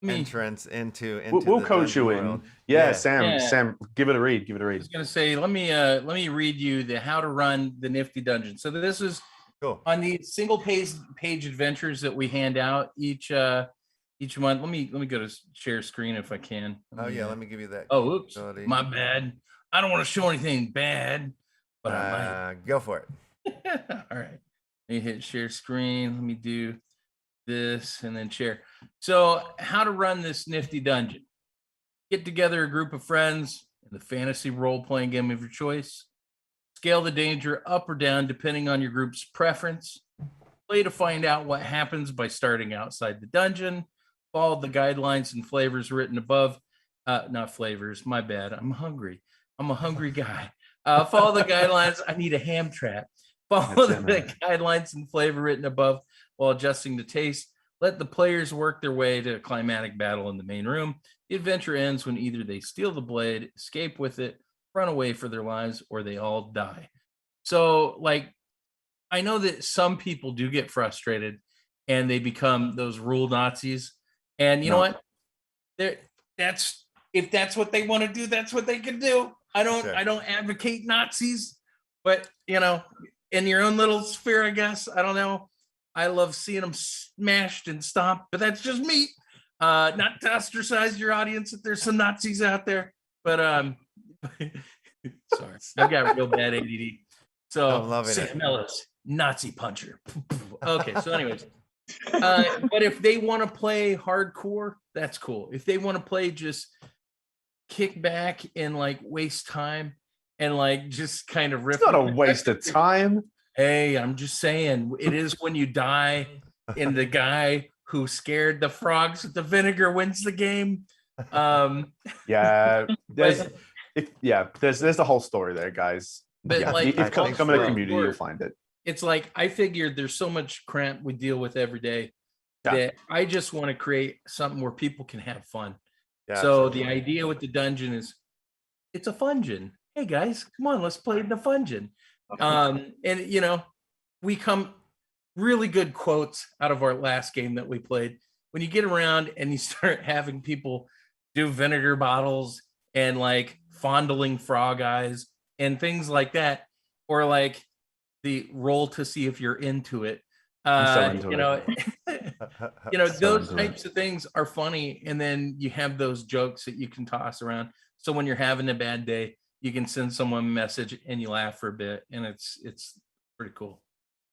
entrance into we'll coach you in. Yeah, Sam, give it a read. I was gonna say, let me read you the how to run the Nifty Dungeon. So this is cool on the single page adventures that we hand out each month. Let me go to share screen if I can. Oh yeah, let me give you that. Oh, oops, my bad. I don't want to show anything bad. But go for it. All right. Let me hit share screen. Let me do this and then share. So how to run this nifty dungeon. Get together a group of friends in the fantasy role-playing game of your choice. Scale the danger up or down depending on your group's preference. Play to find out what happens by starting outside the dungeon. Follow the guidelines and flavors written above. Not flavors, my bad. I'm hungry. I'm a hungry guy. Follow the guidelines. I need a ham trap. Follow the guidelines and flavor written above while adjusting the taste. Let the players work their way to a climatic battle in the main room. The adventure ends when either they steal the blade, escape with it, run away for their lives, or they all die. So, like, I know that some people do get frustrated and they become those rule Nazis. And you know what? If that's what they want to do, that's what they can do. I don't advocate Nazis, but you know, in your own little sphere, I guess. I don't know. I love seeing them smashed and stomped, but that's just me. Not to ostracize your audience if there's some Nazis out there, but sorry, I've got real bad ADD. So I'm loving Sam it. Ellis, Nazi puncher. Okay, so anyways, but if they want to play hardcore, that's cool. If they want to play just kick back and like waste time and like just kind of rip. It's not a waste of time. Hey, I'm just saying it is when you die and the guy who scared the frogs with the vinegar wins the game. Yeah, there's the whole story there, guys. But yeah, like, if you come in the community, you'll find it. It's like I figured there's so much crap we deal with every day that I just want to create something where people can have fun. Yeah, so the idea with the dungeon is it's a fungeon. Hey guys, come on, let's play in the fungeon. And you know, we come really good quotes out of our last game that we played. When you get around and you start having people do vinegar bottles and like fondling frog eyes and things like that, or like the roll to see if you're into it. I'm so into You know, you know, So those into it. types of things are funny. And then you have those jokes that you can toss around. So when you're having a bad day, you can send someone a message and you laugh for a bit, and it's pretty cool.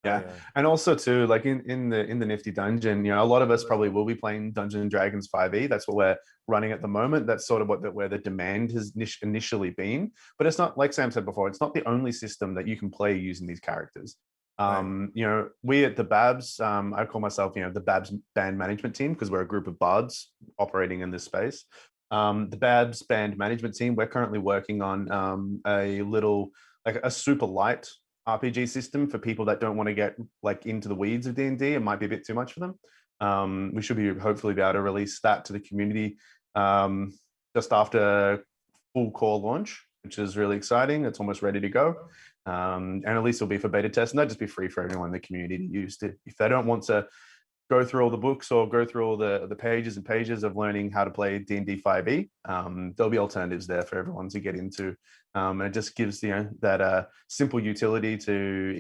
Yeah. yeah. And also too, like in the Nifty Dungeon, you know, a lot of us probably will be playing Dungeons and Dragons 5e. That's what we're running at the moment. That's sort of where the demand has initially been. But it's not, like Sam said before, it's not the only system that you can play using these characters. You know, we at the Babs, I call myself, you know, the Babs band management team, because we're a group of bards operating in this space. The Babs band management team, we're currently working on a little, like a super light RPG system for people that don't want to get like into the weeds of D&D. It might be a bit too much for them. We should be hopefully be able to release that to the community just after full core launch, which is really exciting. It's almost ready to go. And at least it'll be for beta test, and that'll just be free for everyone in the community to use. If they don't want to go through all the books or go through all the pages and pages of learning how to play D&D 5e, there'll be alternatives there for everyone to get into. And it just gives, you know, that simple utility to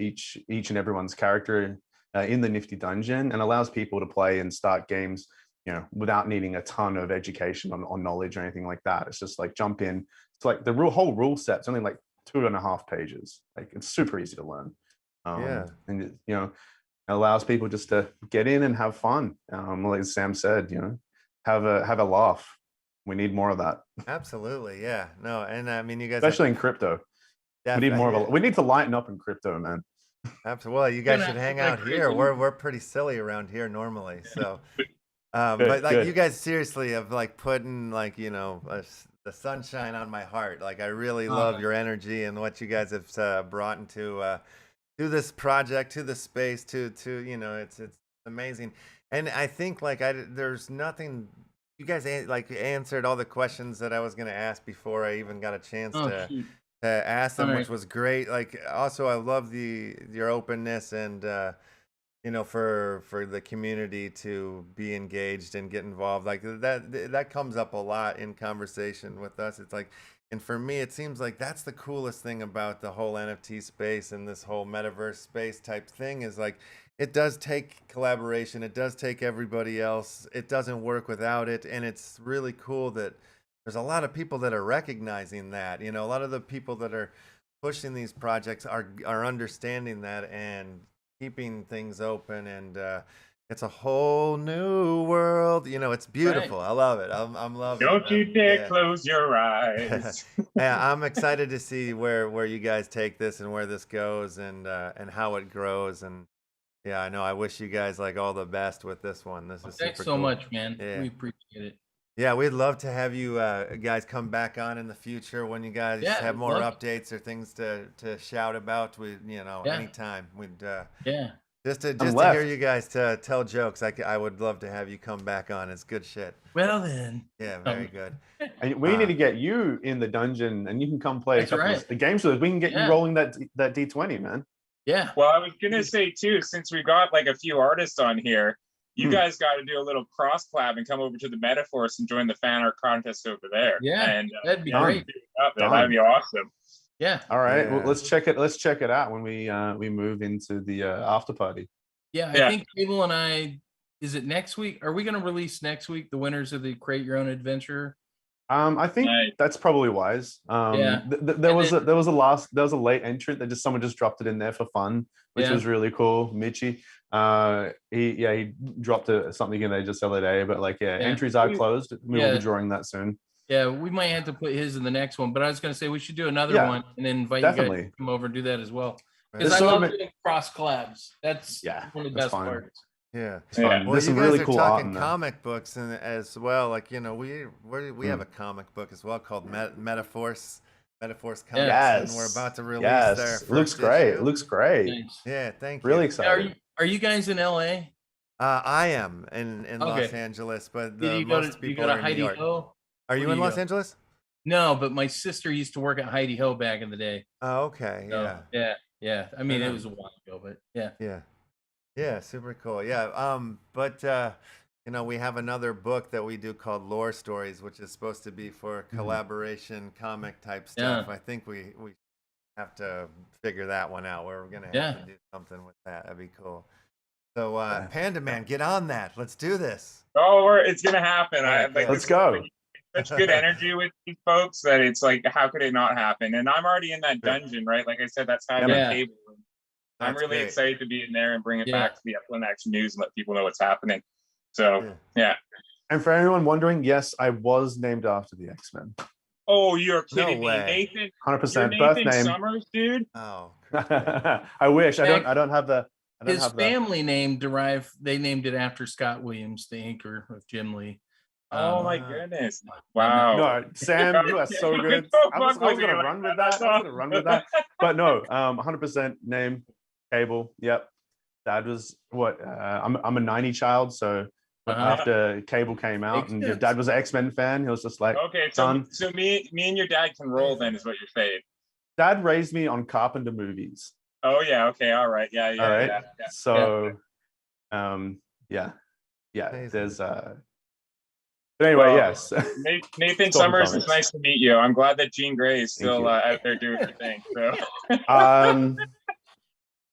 each and everyone's character in the Nifty Dungeon, and allows people to play and start games, you know, without needing a ton of education on knowledge or anything like that. It's just like jump in. It's like the whole rule set's only like 2.5 pages. Like it's super easy to learn. Yeah. And you know, it allows people just to get in and have fun. Like Sam said, you know, have a laugh. We need more of that. Absolutely, yeah. No, and I mean, you guys, Especially in crypto. We need more of a. We need to lighten up in crypto, man. Absolutely. Well, you guys should hang out here. We're pretty silly around here normally. So, but like you guys seriously have like putting like, you know, the sunshine on my heart. Like I really love your energy and what you guys have brought into to this project, to the space, to you know, it's amazing. And I think like there's nothing. You guys like answered all the questions that I was gonna ask before I even got a chance to ask them, which was great. Like also I love your openness and you know, for the community to be engaged and get involved. Like that comes up a lot in conversation with us. It's like, and for me, it seems like that's the coolest thing about the whole NFT space and this whole metaverse space type thing is like, it does take collaboration. It does take everybody else. It doesn't work without it. And it's really cool that there's a lot of people that are recognizing that. You know, a lot of the people that are pushing these projects are understanding that and keeping things open. And it's a whole new world. You know, it's beautiful. Right. I love it. I'm loving it. Don't you dare close your eyes. Yeah, I'm excited to see where you guys take this and where this goes and how it grows. And yeah, I know. I wish you guys like all the best with this one. This is thanks super so cool. much, man. Yeah. We appreciate it. Yeah, we'd love to have you guys come back on in the future when you guys have more updates or things to shout about. We, you know, anytime we'd just to hear you guys to tell jokes. I would love to have you come back on. It's good shit. Well then. Yeah, very good. And we need to get you in the dungeon, and you can come play a couple of the games with us. We can get you rolling that D20, man. Yeah. Well, I was gonna say too, since we got like a few artists on here, you guys got to do a little cross collab and come over to the METAFORCE and join the fan art contest over there. Yeah, and that'd be great. That'd be awesome. Yeah. All right. Well, let's check it out when we move into the after party. Yeah, I think Cable and I. Is it next week? Are we going to release next week the winners of the Create Your Own Adventure? I think that's probably wise. There was a late entrant that someone just dropped it in there for fun, which was really cool. Mitchie, he dropped something in there just the other day, but entries are closed. We'll be drawing that soon. Yeah, we might have to put his in the next one, but I was going to say we should do another one and then invite you guys to come over and do that as well. Because I love doing cross collabs. That's one of the best parts. Yeah, well, there's some really cool talking comic books and as well. Like, you know, we have a comic book as well called METAFORCE Comics, and we're about to release their first looks great. issue. Looks great. Thanks. Yeah, thank you. Really excited. Are you guys in LA? I am in Los Angeles, but most people are in New York. Ho? Are you in Los Angeles? No, but my sister used to work at Heidi Ho back in the day. Oh, okay. So, yeah. Yeah, I mean, Right it on. was a while ago, but yeah. Yeah, super cool. Yeah, but you know, we have another book that we do called Lore Stories, which is supposed to be for collaboration comic type stuff. Yeah. I think we have to figure that one out where we're gonna have Yeah. to do something with that. That'd be cool. So Yeah. Panda Man, get on that. Let's do this. Oh, it's gonna happen. All right, Like, good. Let's go. such good energy with these folks that it's like, how could it not happen? And I'm already in that Sure. dungeon, right? Like I said, that's how I Yeah, got man. cable. I'm That's really great. excited to be in there and bring it Yeah. back to the Upland Action News and let people know what's happening. So Yeah. yeah. And for anyone wondering, yes, I was named after the X-Men. Oh, you're No kidding me, way. Nathan. 100% You're birth Nathan name. Summers, dude. Oh, I wish. Heck, I don't have the. I don't His have the. family name derived. They named it after Scott Williams, the anchor of Jim Lee. Oh my wow. goodness. Wow. No, Sam, you are so good. I was gonna run with that. I was gonna run with that. But no, 100% name, cable. Yep. Dad was what? I'm a 90 child, so after cable came out Makes and your sense. dad was an X-Men fan, he was just like, Okay, son. so me and your dad can roll then, is what you're saying. Dad raised me on Carpenter movies. Oh yeah, okay, all right. Yeah. All right. Yeah. So, yeah. Amazing. There's But anyway, Well, yes. Nathan Talking Summers, comics. it's nice to meet you. I'm glad that Jean Grey is Thank still you. out there doing her thing. So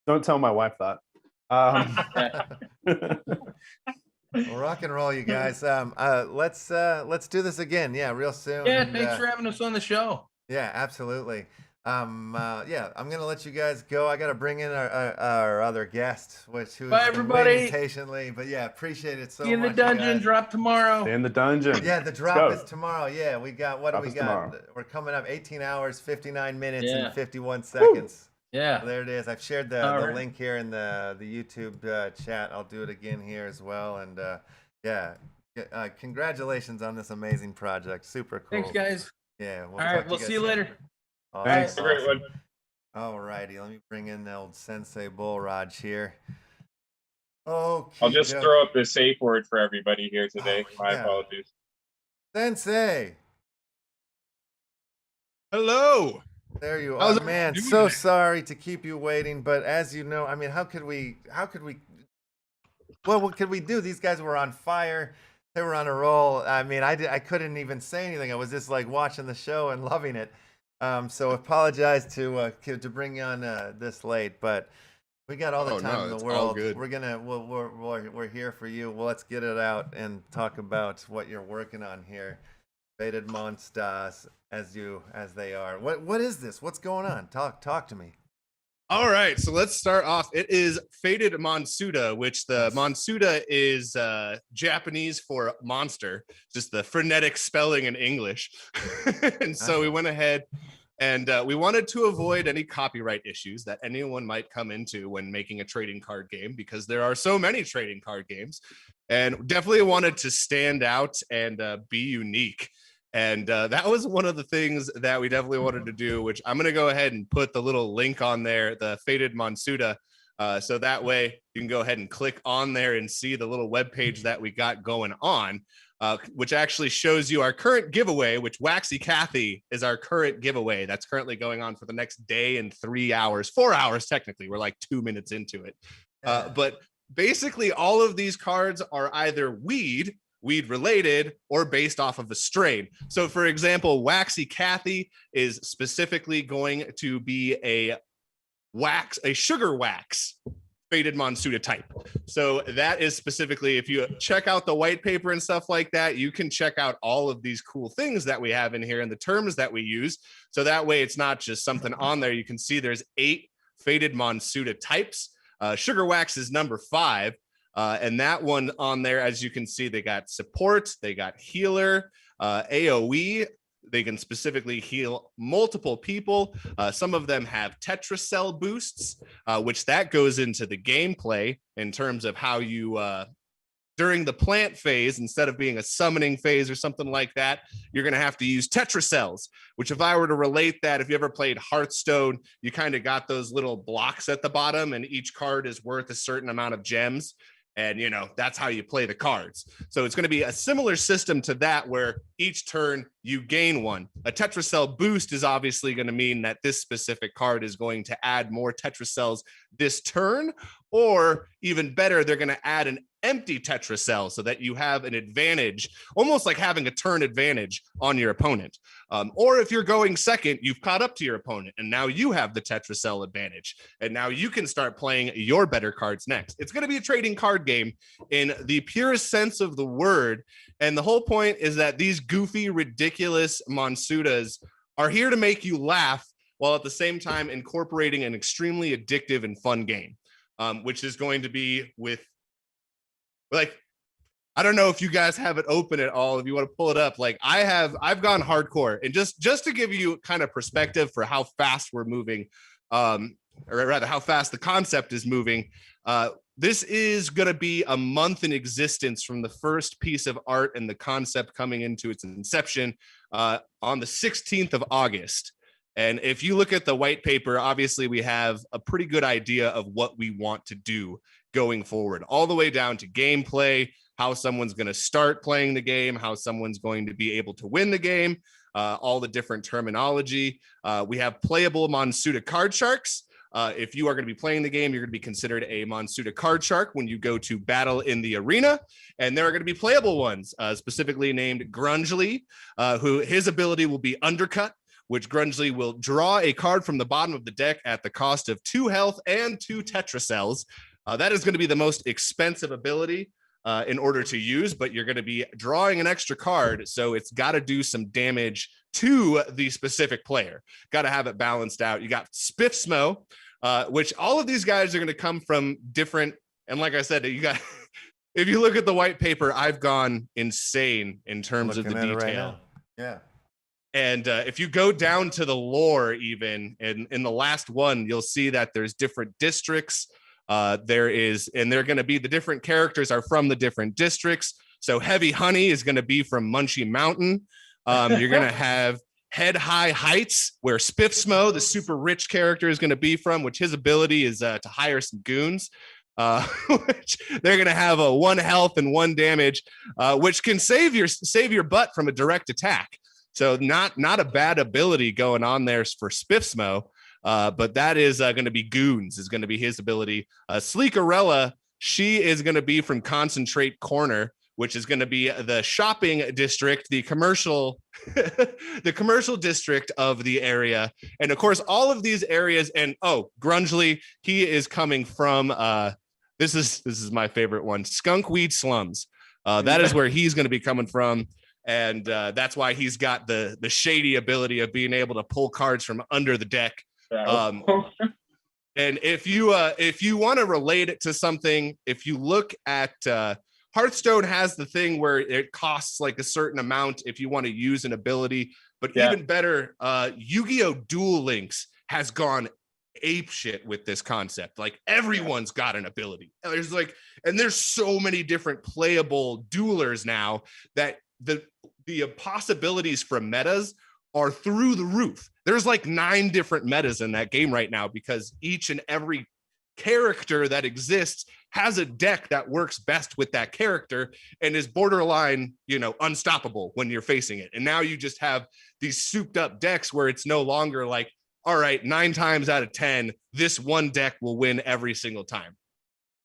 Don't tell my wife that. Well, rock and roll, you guys. Let's do this again. Yeah, real soon. Yeah, and, thanks for having us on the show. Yeah, absolutely. Yeah, I'm gonna let you guys go. I gotta bring in our other guest, who's Bye, been everybody. waiting patiently. But yeah, appreciate it so See you in the much. you dungeon. guys. Drop tomorrow. In the dungeon. Yeah, the Let's drop go. is tomorrow. Yeah, we got what Drop do we is got? tomorrow. We're coming up 18 hours, 59 minutes, Yeah. and 51 seconds. Yeah. There it is. I've shared the All right. link here in the YouTube chat. I'll do it again here as well. And yeah, congratulations on this amazing project. Super cool. Thanks, guys. Yeah. All right, we'll see you later. Awesome, Thanks. Have a great one. All righty, let me bring in the old Sensei Bull Raj here. Okay. I'll just throw up the safe word for everybody here today. Oh, My yeah. apologies. Sensei. Hello. There you How's are, everyone man. doing So today? sorry to keep you waiting, but as you know, I mean, how could we? Well, what could we do? These guys were on fire. They were on a roll. I mean, I couldn't even say anything. I was just like watching the show and loving it. So apologize to bring you on this late, but we got all the Oh, time no, in the it's all world. good. We're here for you. Well, let's get it out and talk about what you're working on here. Faded Monsters as they are. What is this? What's going on? Talk to me. All right, so let's start off. It is Faded Monsuta, which the Monsuta is Japanese for monster, just the frenetic spelling in English. And so we went ahead and we wanted to avoid any copyright issues that anyone might come into when making a trading card game, because there are so many trading card games, and definitely wanted to stand out and be unique. And that was one of the things that we definitely wanted to do, which I'm going to go ahead and put the little link on there, the Faded Monsuta. So that way you can go ahead and click on there and see the little web page that we got going on, which actually shows you our current giveaway, which Waxy Cathy is our current giveaway. That's currently going on for the next day and 3 hours, 4 hours, technically. We're like 2 minutes into it. But basically all of these cards are either weed related or based off of a strain. So for example, Waxy Cathy is specifically going to be a sugar wax Faded Monsuta type. So that is specifically, if you check out the white paper and stuff like that, you can check out all of these cool things that we have in here and the terms that we use. So that way it's not just something on there. You can see there's 8 Faded Monsuta types. Sugar wax is number 5. And that one on there, as you can see, they got support, they got healer, AoE. They can specifically heal multiple people. Some of them have tetracell boosts, which that goes into the gameplay in terms of how you, during the plant phase, instead of being a summoning phase or something like that, you're going to have to use tetracells, which if I were to relate that, if you ever played Hearthstone, you kind of got those little blocks at the bottom and each card is worth a certain amount of gems. And, that's how you play the cards. So it's going to be a similar system to that, where each turn you gain one. A Tetracell boost is obviously going to mean that this specific card is going to add more Tetracells this turn, or even better, they're going to add an empty Tetracell so that you have an advantage, almost like having a turn advantage on your opponent. Or if you're going second, you've caught up to your opponent and now you have the Tetracell advantage. And now you can start playing your better cards next. It's going to be a trading card game in the purest sense of the word. And the whole point is that these goofy, ridiculous Monsutas are here to make you laugh while at the same time incorporating an extremely addictive and fun game, which is going to be with, like, I don't know if you guys have it open at all. If you want to pull it up, like I've gone hardcore, and just to give you kind of perspective for how fast we're moving, or rather how fast the concept is moving. This is going to be a month in existence from the first piece of art and the concept coming into its inception on the 16th of August. And if you look at the white paper, obviously we have a pretty good idea of what we want to do going forward, all the way down to gameplay, how someone's going to start playing the game, how someone's going to be able to win the game, all the different terminology. We have playable Monsuta card sharks. If you are going to be playing the game, you're going to be considered a Monsuta card shark when you go to battle in the arena. And there are going to be playable ones, specifically named Grungely, who his ability will be Undercut, which Grungely will draw a card from the bottom of the deck at the cost of 2 health and 2 Tetracells. That is going to be the most expensive ability in order to use, but you're going to be drawing an extra card, so it's got to do some damage to the specific player. Got to have it balanced out. You got Spiffsmo, which all of these guys are going to come from different, and like I said, you got, if you look at the white paper, I've gone insane in terms of the detail. Right, yeah. And if you go down to the lore, even in the last one, you'll see that there's different districts. They're going to be, the different characters are from the different districts. So Heavy Honey is going to be from Munchie Mountain. You're going to have Head High Heights, where Spiffsmo, the super rich character, is going to be from, which his ability is to hire some goons. Which they're going to have a 1 health and 1 damage, which can save your butt from a direct attack. So not a bad ability going on there for Spiffsmo. But that is going to be Goons, is going to be his ability. Sleekerella, she is going to be from Concentrate Corner, which is going to be the shopping district, the commercial, the commercial district of the area. And of course, all of these areas, and Grungely, he is coming from, this is my favorite one, Skunkweed Slums. That is where he's going to be coming from. And that's why he's got the shady ability of being able to pull cards from under the deck. And if you want to relate it to something, if you look at Hearthstone has the thing where it costs like a certain amount if you want to use an ability, but even better, Yu-Gi-Oh! Duel Links has gone ape shit with this concept. Like everyone's got an ability. There's so many different playable duelers now that the possibilities for metas are through the roof. There's like 9 different metas in that game right now, because each and every character that exists has a deck that works best with that character and is borderline, unstoppable when you're facing it. And now you just have these souped up decks where it's no longer like, all right, 9 times out of 10, this one deck will win every single time.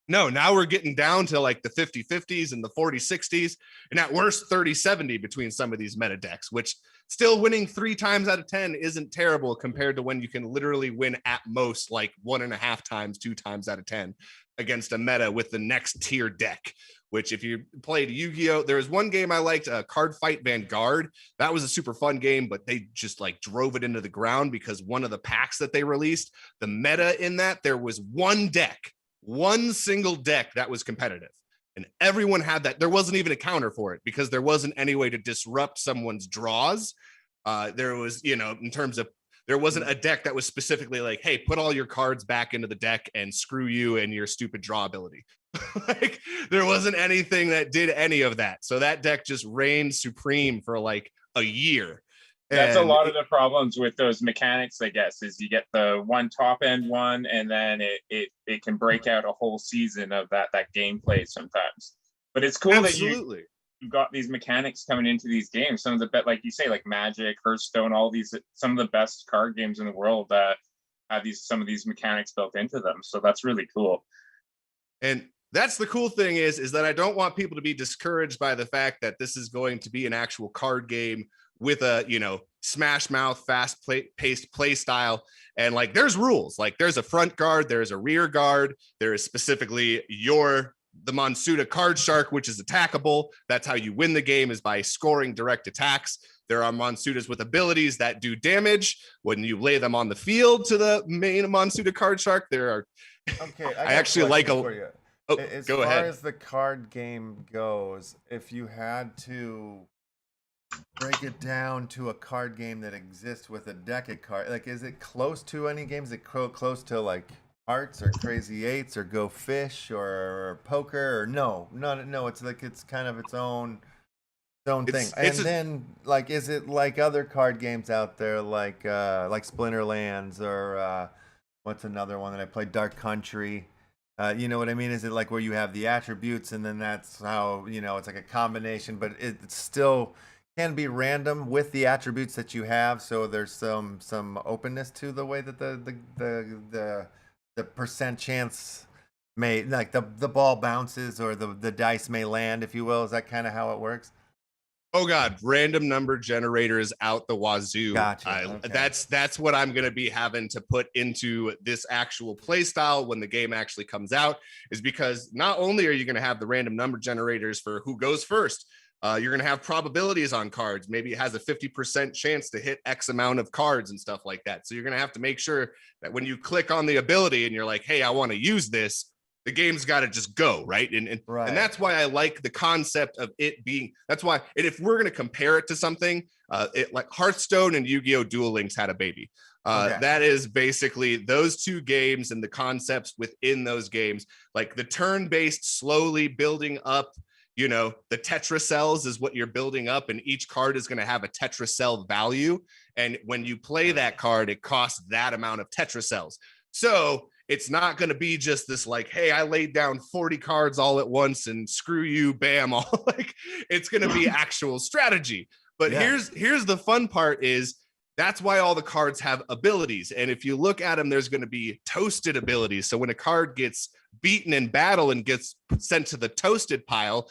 No, now we're getting down to like the 50-50s and the 40-60s, and at worst 30-70 between some of these meta decks, which still winning 3 times out of 10 isn't terrible compared to when you can literally win at most like 1.5 times, 2 times out of 10 against a meta with the next tier deck. Which if you played Yu-Gi-Oh, there was one game I liked, Card Fight Vanguard. That was a super fun game, but they just like drove it into the ground because one of the packs that they released, the meta in that, there was one single deck that was competitive, and everyone had that. There wasn't even a counter for it because there wasn't any way to disrupt someone's draws. There was, in terms of, there wasn't a deck that was specifically like, hey, put all your cards back into the deck and screw you and your stupid draw ability. Like there wasn't anything that did any of that. So that deck just reigned supreme for like a year. That's a And lot of the problems with those mechanics, I guess, is you get the one top end one, and then it can break out a whole season of that gameplay sometimes. But it's cool that absolutely. you've got these mechanics coming into these games. Some of the like you say, like Magic, Hearthstone, all these, some of the best card games in the world that have some of these mechanics built into them. So that's really cool. And that's the cool thing is that I don't want people to be discouraged by the fact that this is going to be an actual card game with a, smash mouth, fast paced play style. And like, there's rules, like there's a front guard, there's a rear guard. There is specifically the Monsuta card shark, which is attackable. That's how you win the game, is by scoring direct attacks. There are Monsutas with abilities that do damage when you lay them on the field to the main Monsuta card shark. There are, Okay, I actually like for you. Oh, as go far ahead. as the card game goes, if you had to break it down to a card game that exists with a deck of cards, like, is it close to any games? Is it close to like Hearts or Crazy Eights or Go Fish or Poker? Or no, it's like, it's kind of its own thing. And then, like, is it like other card games out there, like Splinterlands or what's another one that I played, Dark Country? You know what I mean? Is it like where you have the attributes and then that's how, it's like a combination, but it still can be random with the attributes that you have. So there's some openness to the way that the percent chance may, like the ball bounces or the dice may land, if you will. Is that kind of how it works? Oh God, random number generators out the wazoo. Gotcha. Okay. That's what I'm going to be having to put into this actual play style when the game actually comes out, is because not only are you going to have the random number generators for who goes first, you're going to have probabilities on cards. Maybe it has a 50% chance to hit X amount of cards and stuff like that. So you're going to have to make sure that when you click on the ability and you're like, hey, I want to use this, the game's got to just go, right? And that's why I like the concept of it being, that's why, and if we're going to compare it to something, like Hearthstone and Yu-Gi-Oh! Duel Links had a baby. That is basically those two games and the concepts within those games, like the turn-based slowly building up, the tetra cells is what you're building up, and each card is going to have a tetra cell value. And when you play that card, it costs that amount of tetra cells. So it's not going to be just this like, hey, I laid down 40 cards all at once and screw you, bam, all like, it's going to be actual strategy. But here's the fun part is that's why all the cards have abilities. And if you look at them, there's going to be toasted abilities. So when a card gets beaten in battle and gets sent to the toasted pile,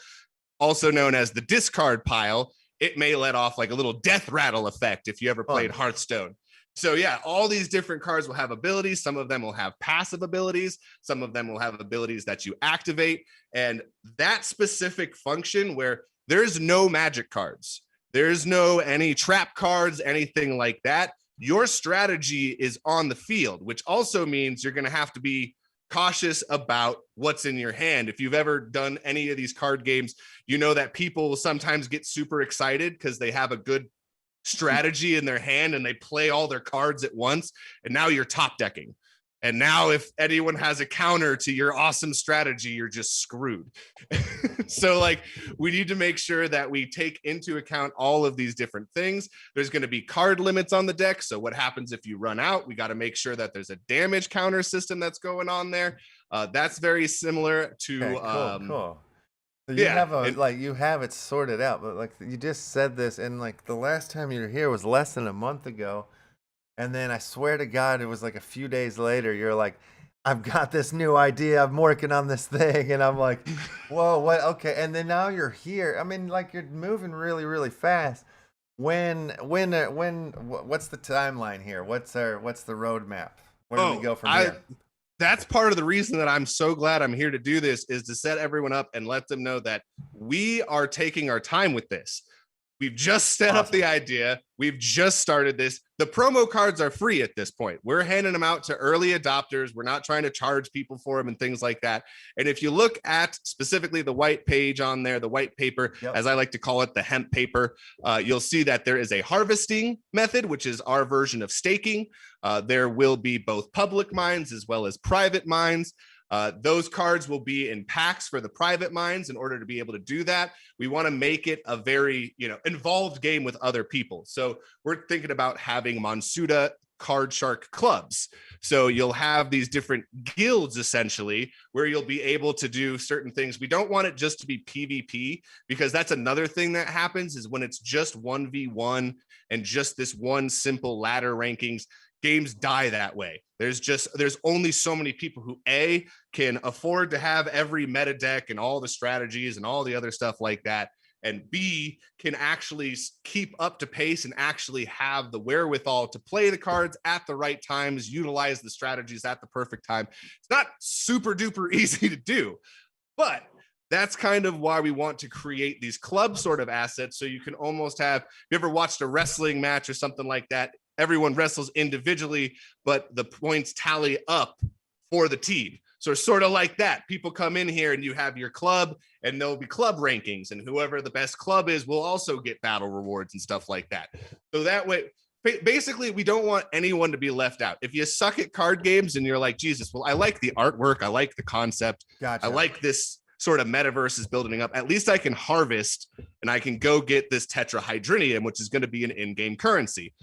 also known as the discard pile, it may let off like a little death rattle effect if you ever played Hearthstone. So yeah, all these different cards will have abilities. Some of them will have passive abilities. Some of them will have abilities that you activate. And that specific function where there's no magic cards, there's no any trap cards, anything like that. Your strategy is on the field, which also means you're going to have to be cautious about what's in your hand. If you've ever done any of these card games, you know that people will sometimes get super excited because they have a good strategy in their hand and they play all their cards at once, and now you're top decking, and now if anyone has a counter to your awesome strategy, you're just screwed. So like, we need to make sure that we take into account all of these different things. There's going to be card limits on the deck, so what happens if you run out? We got to make sure that there's a damage counter system that's going on there. That's very similar to cool. So you you have it sorted out, but like you just said this, and like the last time you were here was less than a month ago, and then I swear to God, it was like a few days later, you're like, I've got this new idea, I'm working on this thing, and I'm like, whoa, what? Okay, and then now you're here. I mean, like you're moving really, really fast. When? What's the timeline here? What's the roadmap? Where do we go from here? That's part of the reason that I'm so glad I'm here to do this, is to set everyone up and let them know that we are taking our time with this. We've just set up the idea. We've just started this. The promo cards are free at this point. We're handing them out to early adopters. We're not trying to charge people for them and things like that. And if you look at specifically the white page on there, the white paper, as I like to call it, the hemp paper, you'll see that there is a harvesting method, which is our version of staking. There will be both public mines as well as private mines. Those cards will be in packs for the private minds. In order to be able to do that, we want to make it a very, involved game with other people. So we're thinking about having Monsuta card shark clubs. So you'll have these different guilds essentially where you'll be able to do certain things. We don't want it just to be PvP, because that's another thing that happens is when it's just 1v1 and just this one simple ladder rankings, games die that way. There's only so many people who A, can afford to have every meta deck and all the strategies and all the other stuff like that, and B, can actually keep up to pace and actually have the wherewithal to play the cards at the right times, utilize the strategies at the perfect time. It's not super duper easy to do, but that's kind of why we want to create these club sort of assets. So you can almost have, you ever watched a wrestling match or something like that? Everyone wrestles individually, but the points tally up for the team. So sort of like that. People come in here and you have your club and there'll be club rankings, and whoever the best club is will also get battle rewards and stuff like that. So that way, basically, we don't want anyone to be left out. If you suck at card games and you're like, Jesus, well, I like the artwork, I like the concept, Gotcha. I like this sort of metaverse is building up, at least I can harvest and I can go get this tetrahydrinium, which is going to be an in-game currency.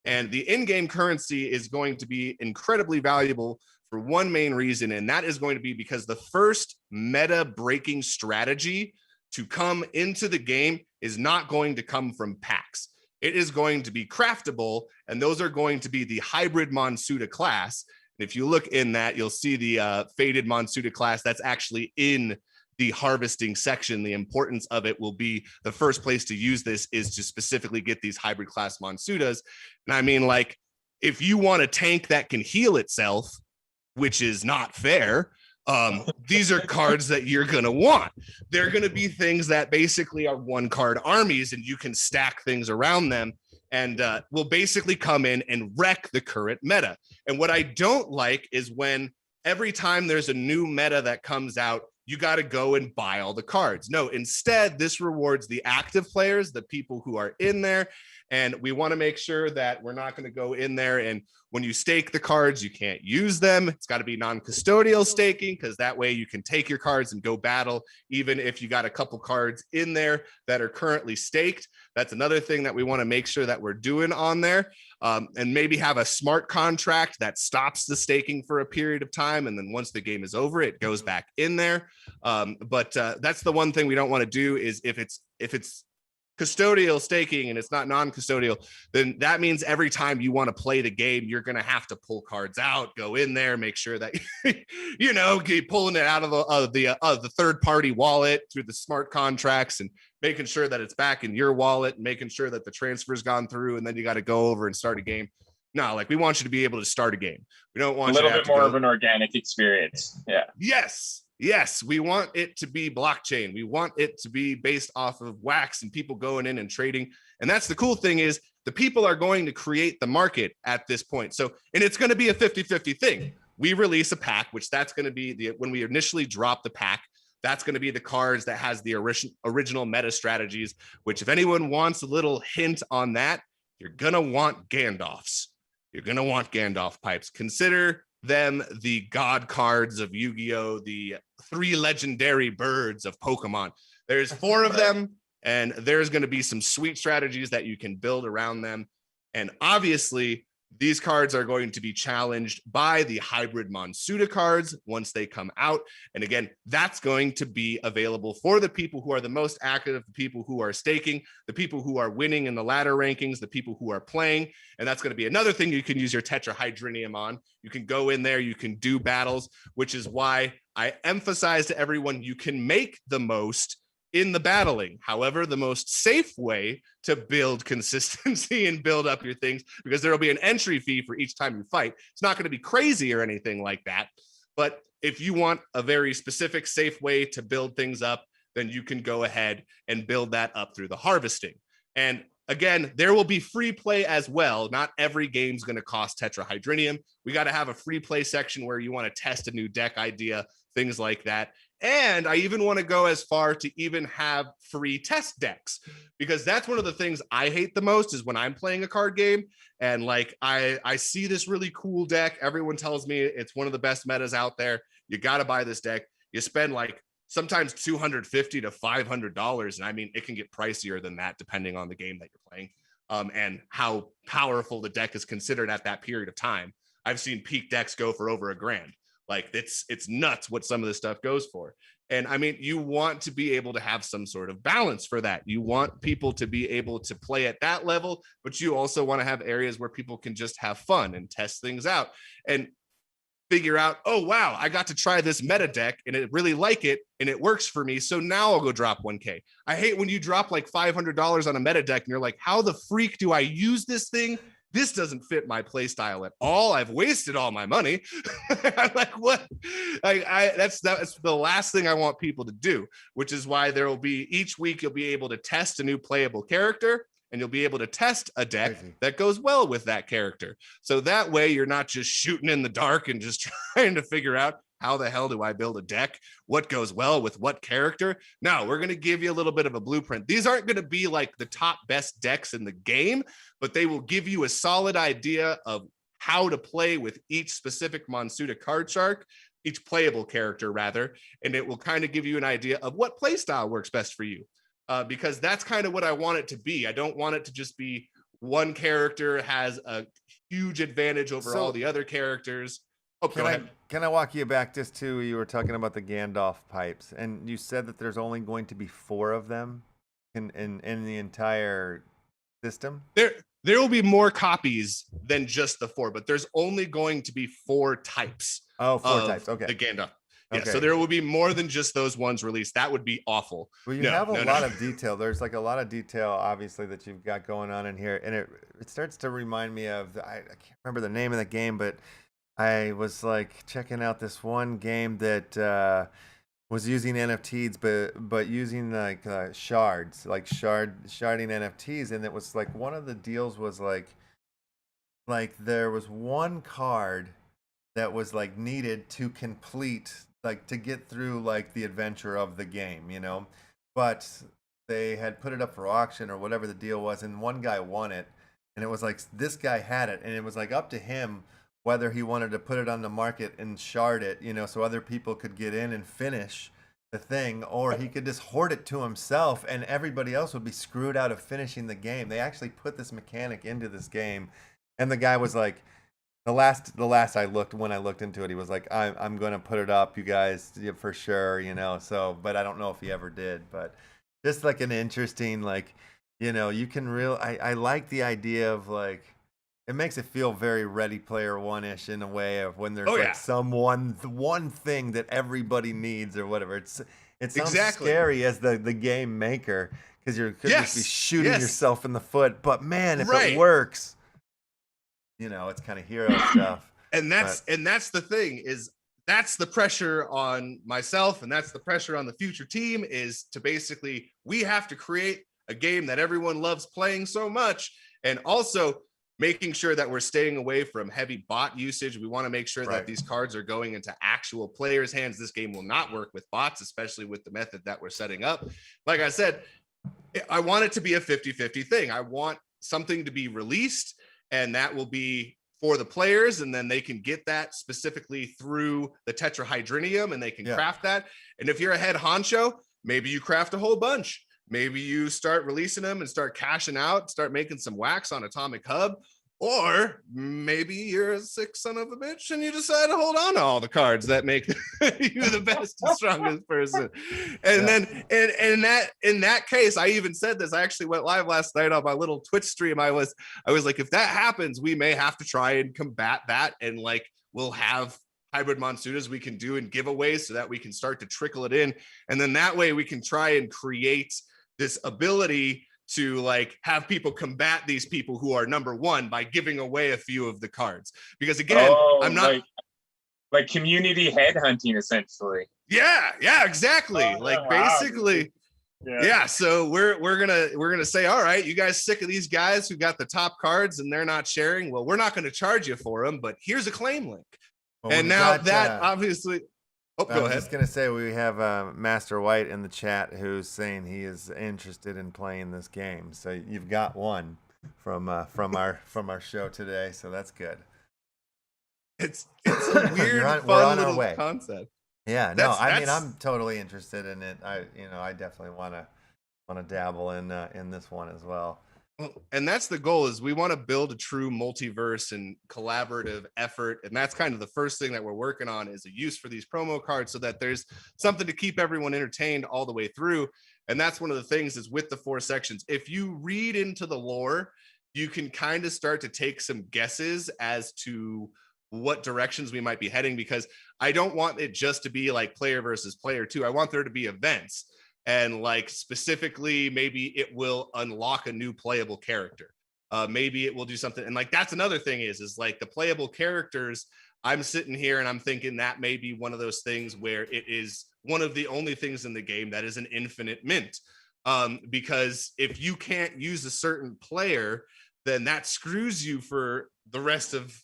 And the in-game currency is going to be incredibly valuable for one main reason, and that is going to be because the first meta breaking strategy to come into the game is not going to come from packs. It is going to be craftable, and those are going to be the hybrid Monsuta class. And if you look in that, you'll see the faded Monsuta class that's actually in the harvesting section. The importance of it will be the first place to use this is to specifically get these hybrid class Monsutas. And I mean, like, if you want a tank that can heal itself, which is not fair, these are cards that you're going to want. They're going to be things that basically are one card armies, and you can stack things around them and will basically come in and wreck the current meta. And what I don't like is when every time there's a new meta that comes out, you got to go and buy all the cards. No, instead, this rewards the active players, the people who are in there. And we want to make sure that we're not going to go in there and when you stake the cards, you can't use them. It's got to be non-custodial staking, because that way you can take your cards and go battle, even if you got a couple cards in there that are currently staked. That's another thing that we want to make sure that we're doing on there, and maybe have a smart contract that stops the staking for a period of time. And then once the game is over, it goes back in there. But that's the one thing we don't want to do is if it's custodial staking and it's not non-custodial, then that means every time you want to play the game, you're going to have to pull cards out, go in there, make sure that keep pulling it out of the third-party wallet through the smart contracts and making sure that it's back in your wallet and making sure that the transfer's gone through, and then you got to go over and start a game. No, like, we want you to be able to start a game. We don't want a little bit more of an organic experience. Yeah. Yes, we want it to be blockchain. We want it to be based off of wax and people going in and trading. And that's the cool thing, is the people are going to create the market at this point. So, and it's going to be a 50-50 thing. We release a pack, which that's going to be when we initially drop the pack, that's going to be the cards that has the original meta strategies, which if anyone wants a little hint on that, you're going to want Gandalfs. You're going to want Gandalf pipes. Consider them the god cards of Yu-Gi-Oh!, the 3 legendary birds of Pokemon. There's 4 of them, and there's going to be some sweet strategies that you can build around them. And obviously, these cards are going to be challenged by the hybrid Monsuta cards once they come out. And again, that's going to be available for the people who are the most active, the people who are staking, the people who are winning in the ladder rankings, the people who are playing. And that's going to be another thing you can use your tetrahydrinium on. You can go in there, you can do battles, which is why I emphasize to everyone, you can make the most in the battling. However, the most safe way to build consistency and build up your things, because there will be an entry fee for each time you fight. It's not going to be crazy or anything like that. But if you want a very specific, safe way to build things up, then you can go ahead and build that up through the harvesting. And again, there will be free play as well. Not every game's going to cost tetrahydrinium. We got to have a free play section where you want to test a new deck idea, things like that. And I even want to go as far to even have free test decks, because that's one of the things I hate the most is when I'm playing a card game and like I see this really cool deck. Everyone tells me it's one of the best metas out there. you got to buy this deck. You spend like sometimes $250 to $500. And I mean, it can get pricier than that depending on the game that you're playing and how powerful the deck is considered at that period of time. I've seen peak decks go for over $1,000. Like it's nuts what some of this stuff goes for. And I mean, you want to be able to have some sort of balance for that. You want people to be able to play at that level, but you also want to have areas where people can just have fun and test things out and figure out, oh, wow, I got to try this meta deck and it really like it and it works for me. So now I'll go drop 1K. I hate when you drop like $500 on a meta deck and you're like, how the freak do I use this thing? This doesn't fit my play style at all. I've wasted all my money. I'm like, what? That's the last thing I want people to do, which is why there will be each week you'll be able to test a new playable character and you'll be able to test a deck that goes well with that character. So that way you're not just shooting in the dark and just trying to figure out how the hell do I build a deck? What goes well with what character? No, we're going to give you a little bit of a blueprint. These aren't going to be like the top best decks in the game, but they will give you a solid idea of how to play with each specific Monsuta card shark, each playable character rather, and it will kind of give you an idea of what play style works best for you. Because that's kind of what I want it to be. I don't want it to just be one character has a huge advantage over all the other characters. Oh, go ahead. Can I walk you back just to, you were talking about the Gandalf pipes, and you said that there's only going to be 4 of them in the entire system? There will be more copies than just the 4, but there's only going to be 4 types. Oh, 4 types. Okay. The Gandalf. Yeah, okay. so there will be more than just those ones released. That would be awful. Well, you have a lot of detail. There's like a lot of detail, obviously, that you've got going on in here, and it starts to remind me of, I can't remember the name of the game, but I was like checking out this one game that was using NFTs, but using like shards, like sharding NFTs, and it was like one of the deals was like there was one card that was like needed to complete, like to get through like the adventure of the game, you know, but they had put it up for auction or whatever the deal was, and one guy won it, and it was like this guy had it, and it was like up to him whether he wanted to put it on the market and shard it, you know, so other people could get in and finish the thing, or he could just hoard it to himself and everybody else would be screwed out of finishing the game. They actually put this mechanic into this game, and the guy was like, the last I looked, when I looked into it, he was like, I'm going to put it up, you guys, for sure, you know, so, but I don't know if he ever did, but just like an interesting, like, you know, you can I like the idea of like, it makes it feel very Ready Player One-ish in a way of when there's some one thing that everybody needs or whatever. It sounds scary as the game maker because you could just be shooting yourself in the foot. But man, if it works, you know, it's kind of hero stuff. And that's the thing is that's the pressure on myself and that's the pressure on the future team is to basically we have to create a game that everyone loves playing so much, and also making sure that we're staying away from heavy bot usage. We want to make sure that these cards are going into actual players' hands. This game will not work with bots, especially with the method that we're setting up. Like I said, I want it to be a 50-50 thing. I want something to be released, and that will be for the players, and then they can get that specifically through the tetrahydrinium, and they can craft that. And if you're a head honcho, maybe you craft a whole bunch. Maybe you start releasing them and start cashing out, start making some wax on Atomic Hub, or maybe you're a sick son of a bitch and you decide to hold on to all the cards that make you the best and strongest person. And then in that case, I even said this, I actually went live last night on my little Twitch stream. I was like, if that happens, we may have to try and combat that. And like, we'll have hybrid Monsutas we can do in giveaways so that we can start to trickle it in. And then that way we can try and create this ability to like have people combat these people who are number one by giving away a few of the cards. Because again, I'm not like community headhunting essentially. Yeah, exactly. Basically. Yeah, so we're gonna say, all right, you guys sick of these guys who got the top cards and they're not sharing? Well, we're not going to charge you for them, but here's a claim link. Well, and now that obviously. Oh, go ahead. I was just gonna say we have Master White in the chat who's saying he is interested in playing this game. So you've got one from our show today. So that's good. It's a weird, fun little concept. Yeah, no, That's- I mean, that's- I'm totally interested in it. I definitely want to dabble in this one as well. Well, and that's the goal, is we want to build a true multiverse and collaborative effort. And that's kind of the first thing that we're working on, is a use for these promo cards, so that there's something to keep everyone entertained all the way through. And that's one of the things, is with the 4 sections, if you read into the lore, you can kind of start to take some guesses as to what directions we might be heading, because I don't want it just to be like player versus player too. I want there to be events. And like specifically, maybe it will unlock a new playable character. Maybe it will do something. And like, that's another thing is like the playable characters. I'm sitting here and I'm thinking that may be one of those things where it is one of the only things in the game that is an infinite mint. Because if you can't use a certain player, then that screws you for the rest of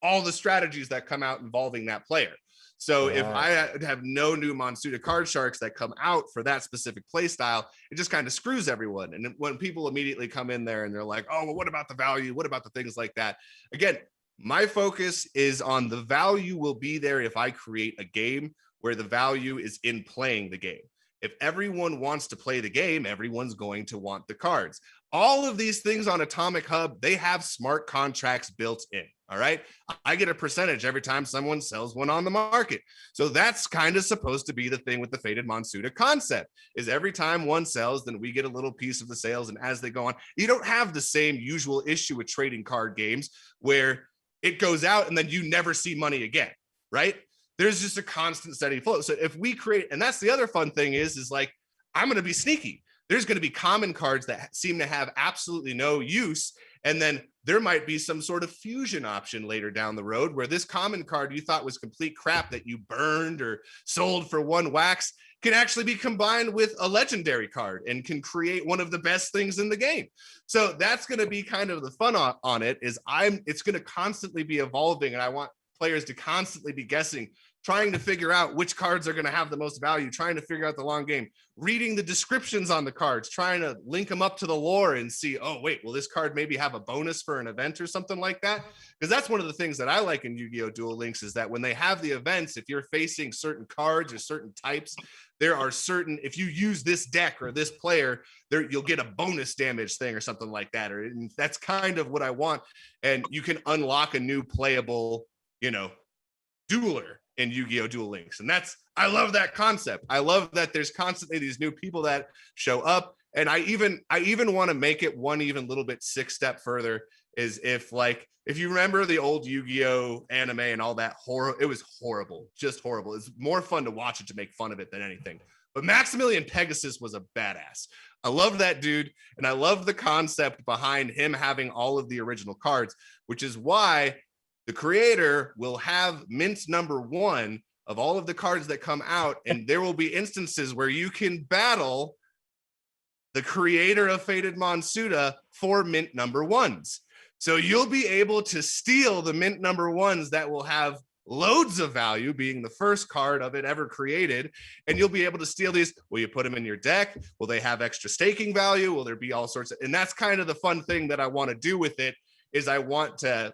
all the strategies that come out involving that player. So if I have no new Monsuta card sharks that come out for that specific play style, it just kind of screws everyone. And when people immediately come in there and they're like, oh, well, what about the value? What about the things like that? Again, my focus is on the value will be there if I create a game where the value is in playing the game. If everyone wants to play the game, everyone's going to want the cards. All of these things on Atomic Hub, they have smart contracts built in. All right. I get a percentage every time someone sells one on the market. So that's kind of supposed to be the thing with the Faded Monsuta concept, is every time one sells, then we get a little piece of the sales. And as they go on, you don't have the same usual issue with trading card games where it goes out and then you never see money again. Right. There's just a constant steady flow. So if we create, and that's the other fun thing is like, I'm going to be sneaky. There's going to be common cards that seem to have absolutely no use. And then there might be some sort of fusion option later down the road where this common card you thought was complete crap that you burned or sold for 1 wax can actually be combined with a legendary card and can create one of the best things in the game. So that's going to be kind of the fun on it, is it's going to constantly be evolving. And I want players to constantly be guessing, trying to figure out which cards are going to have the most value, trying to figure out the long game, reading the descriptions on the cards, trying to link them up to the lore and see, oh, wait, will this card maybe have a bonus for an event or something like that? Because that's one of the things that I like in Yu-Gi-Oh! Duel Links, is that when they have the events, if you're facing certain cards or certain types, there are certain, if you use this deck or this player, there you'll get a bonus damage thing or something like that. Or that's kind of what I want. And you can unlock a new playable, dueler in Yu-Gi-Oh! Duel Links. And I love that concept. I love that there's constantly these new people that show up. And I even want to make it one even little bit 6-step further, is if you remember the old Yu-Gi-Oh! Anime and all that horror, it was horrible, just horrible. It's more fun to watch it to make fun of it than anything. But Maximilian Pegasus was a badass. I love that dude. And I love the concept behind him having all of the original cards, which is why the creator will have mint number 1 of all of the cards that come out. And there will be instances where you can battle the creator of Faded Monsuta for mint number 1s. So you'll be able to steal the mint number 1s that will have loads of value, being the first card of it ever created. And you'll be able to steal these. Will you put them in your deck? Will they have extra staking value? Will there be all sorts of, and that's kind of the fun thing that I want to do with it, is I want to,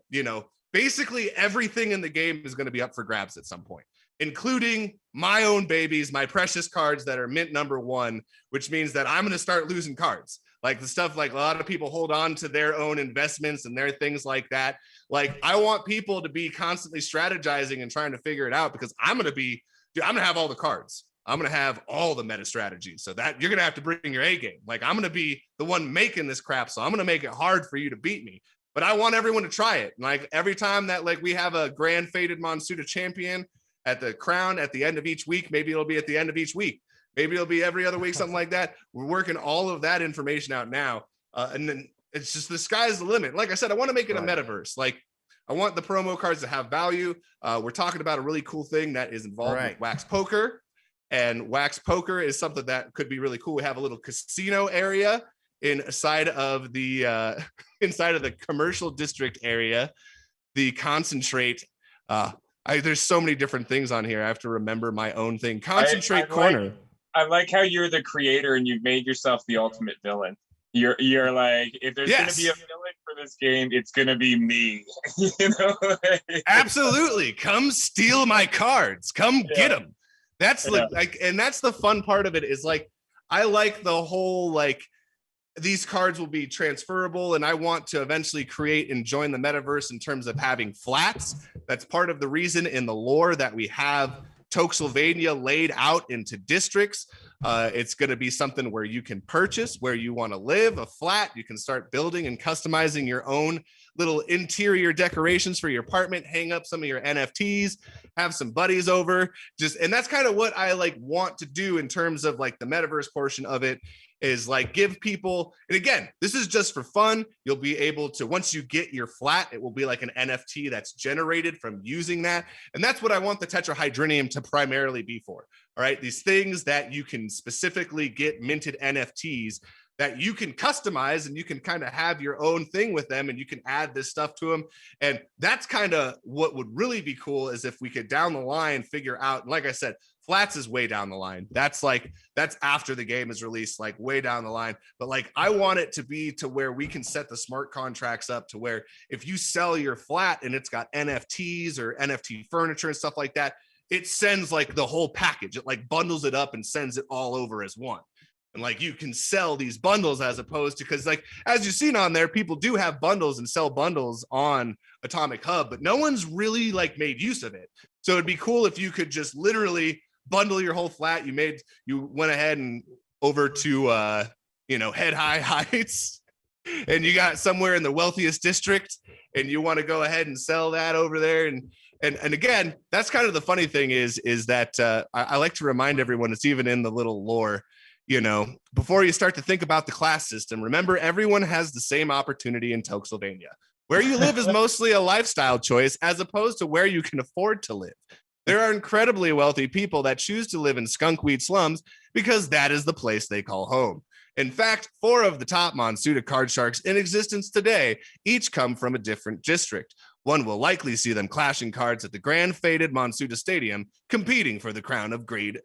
basically everything in the game is going to be up for grabs at some point, including my own babies, my precious cards that are mint number 1, which means that I'm going to start losing cards. Like the stuff, like a lot of people hold on to their own investments and their things like that. Like I want people to be constantly strategizing and trying to figure it out, because I'm going to have all the cards. I'm going to have all the meta strategies, so that you're going to have to bring your A game. Like I'm going to be the one making this crap. So I'm going to make it hard for you to beat me. But I want everyone to try it. Like every time that we have a grand Faded Monsuta champion at the crown at the end of each week, maybe it'll be at the end of each week. Maybe it'll be every other week, something like that. We're working all of that information out now. And then it's just the sky's the limit. Like I said, I want to make it a metaverse. Like I want the promo cards to have value. We're talking about a really cool thing that is involved with Wax Poker. And Wax Poker is something that could be really cool. We have a little casino area inside of the commercial district area, the concentrate. There's so many different things on here. I have to remember my own thing. Concentrate corner. I like how you're the creator and you've made yourself the ultimate villain. You're like, if there's going to be a villain for this game, it's going to be me. Absolutely. Come steal my cards. Come get them. That's Yeah. like, and that's the fun part of it is like, I like the whole, like, these cards will be transferable, and I want to eventually create and join the metaverse in terms of having flats. That's part of the reason in the lore that we have Toxylvania laid out into districts. It's going to be something where you can purchase where you want to live, a flat. You can start building and customizing your own little interior decorations for your apartment, hang up some of your NFTs, have some buddies over, just, and that's kind of what I like want to do in terms of like the metaverse portion of it, is like give people, and again, this is just for fun. You'll be able to, once you get your flat, it will be like an NFT that's generated from using that. And that's what I want the tetrahydrinium to primarily be for. All right. These things that you can specifically get minted NFTs that you can customize, and you can kind of have your own thing with them, and you can add this stuff to them. And that's kind of what would really be cool, is if we could down the line figure out, like I said, flats is way down the line. That's after the game is released, like way down the line. But like, I want it to be to where we can set the smart contracts up to where if you sell your flat and it's got NFTs or NFT furniture and stuff like that, it sends like the whole package. It like bundles it up and sends it all over as one. And like, you can sell these bundles as opposed to, because like, as you've seen on there, people do have bundles and sell bundles on Atomic Hub, but no one's really like made use of it. So it'd be cool if you could just literally bundle your whole flat. You went ahead and over to Head High Heights, and you got somewhere in the wealthiest district, and you want to go ahead and sell that over there. And again, that's kind of the funny thing is that I like to remind everyone, it's even in the little lore, before you start to think about the class system, remember everyone has the same opportunity in Toxylvania. Where you live is mostly a lifestyle choice as opposed to where you can afford to live. There are incredibly wealthy people that choose to live in skunkweed slums because that is the place they call home. In fact, 4 of the top Monsuta card sharks in existence today each come from a different district. One will likely see them clashing cards at the Grand Faded Monsuta Stadium, competing for the crown of Grand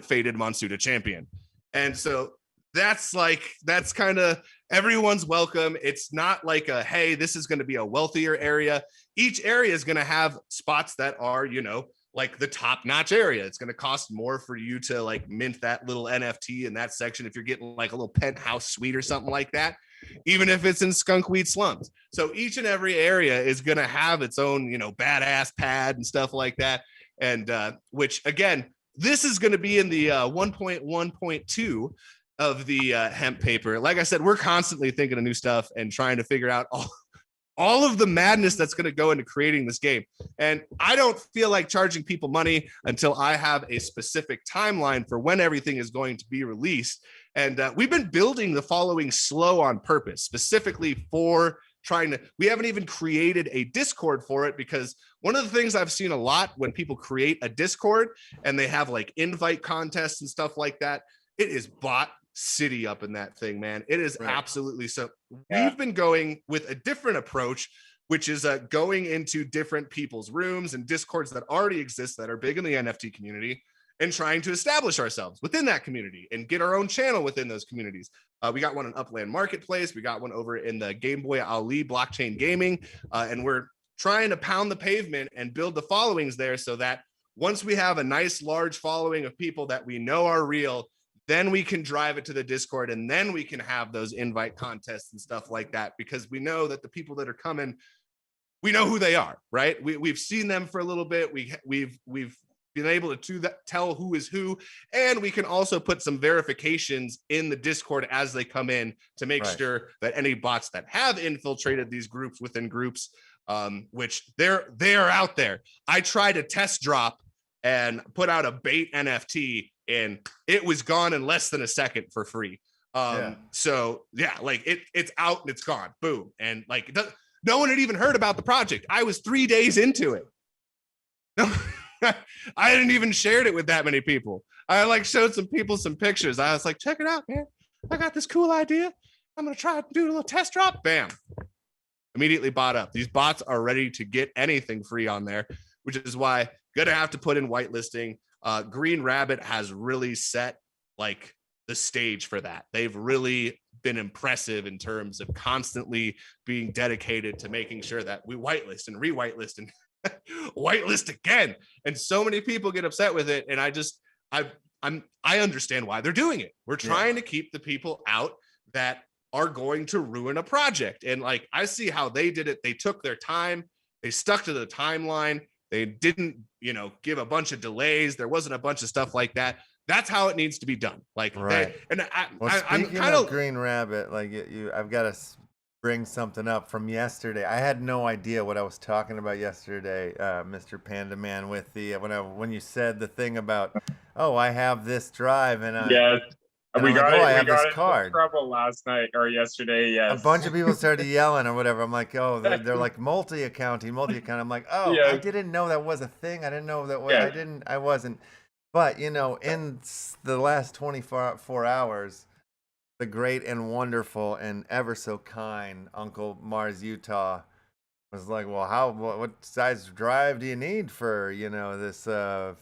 Faded Monsuta champion. And so that's kind of everyone's welcome. It's not like hey, this is going to be a wealthier area. Each area is going to have spots that are, like the top-notch area. It's going to cost more for you to like mint that little NFT in that section if you're getting like a little penthouse suite or something like that, even if it's in skunkweed slums. So each and every area is going to have its own, badass pad and stuff like that. And which again, this is going to be in the 1.1.2 of the hemp paper. Like I said, we're constantly thinking of new stuff and trying to figure out all of the madness that's going to go into creating this game. And I don't feel like charging people money until I have a specific timeline for when everything is going to be released. And we've been building the following slow on purpose, specifically for we haven't even created a Discord for it, because one of the things I've seen a lot when people create a Discord and they have like invite contests and stuff like that, it is bot city up in that thing, man. It is absolutely so. Yeah. We've been going with a different approach, which is going into different people's rooms and Discords that already exist that are big in the NFT community, and trying to establish ourselves within that community and get our own channel within those communities. We got one in Upland Marketplace. We got one over in the Game Boy Ali blockchain gaming. And we're trying to pound the pavement and build the followings there so that once we have a nice large following of people that we know are real, then we can drive it to the Discord, and then we can have those invite contests and stuff like that, because we know that the people that are coming, we know who they are, right? We've seen them for a little bit. We've been able to tell who is who, and we can also put some verifications in the Discord as they come in to make sure that any bots that have infiltrated these groups within groups, which they're out there. I tried to test drop and put out a bait NFT, and it was gone in less than a second for free. So yeah, like it's out and it's gone, boom. And like no one had even heard about the project. I was 3 days into it. No, I hadn't even shared it with that many people. I like showed some people some pictures. I was like, check it out, man. I got this cool idea. I'm going to try to do a little test drop. Bam. Immediately bought up. These bots are ready to get anything free on there, which is why going to have to put in whitelisting. Green Rabbit has really set like the stage for that. They've really been impressive in terms of constantly being dedicated to making sure that we whitelist and re-whitelist and whitelist again. And so many people get upset with it. And I understand why they're doing it. We're trying to keep the people out that are going to ruin a project. And like, I see how they did it. They took their time. They stuck to the timeline. They didn't, give a bunch of delays. There wasn't a bunch of stuff like that. That's how it needs to be done. Like, right. I'm kind of Green Rabbit. Like I've got to bring something up from yesterday. I had no idea what I was talking about yesterday, Mr. Panda Man, with the when you said the thing about, oh, I have this drive and we got I it. have We got this into card. trouble last night or yesterday. Yes, a bunch of people started yelling or whatever. I'm like, oh, they're like multi-account. I'm like, oh, I didn't know that was a thing. I didn't know that was. I wasn't. But in the last 24 hours, the great and wonderful and ever so kind Uncle Mars Utah was like, well, what size drive do you need for this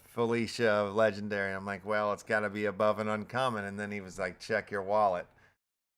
Felicia Legendary? I'm like, well, it's got to be above an uncommon. And then he was like, check your wallet.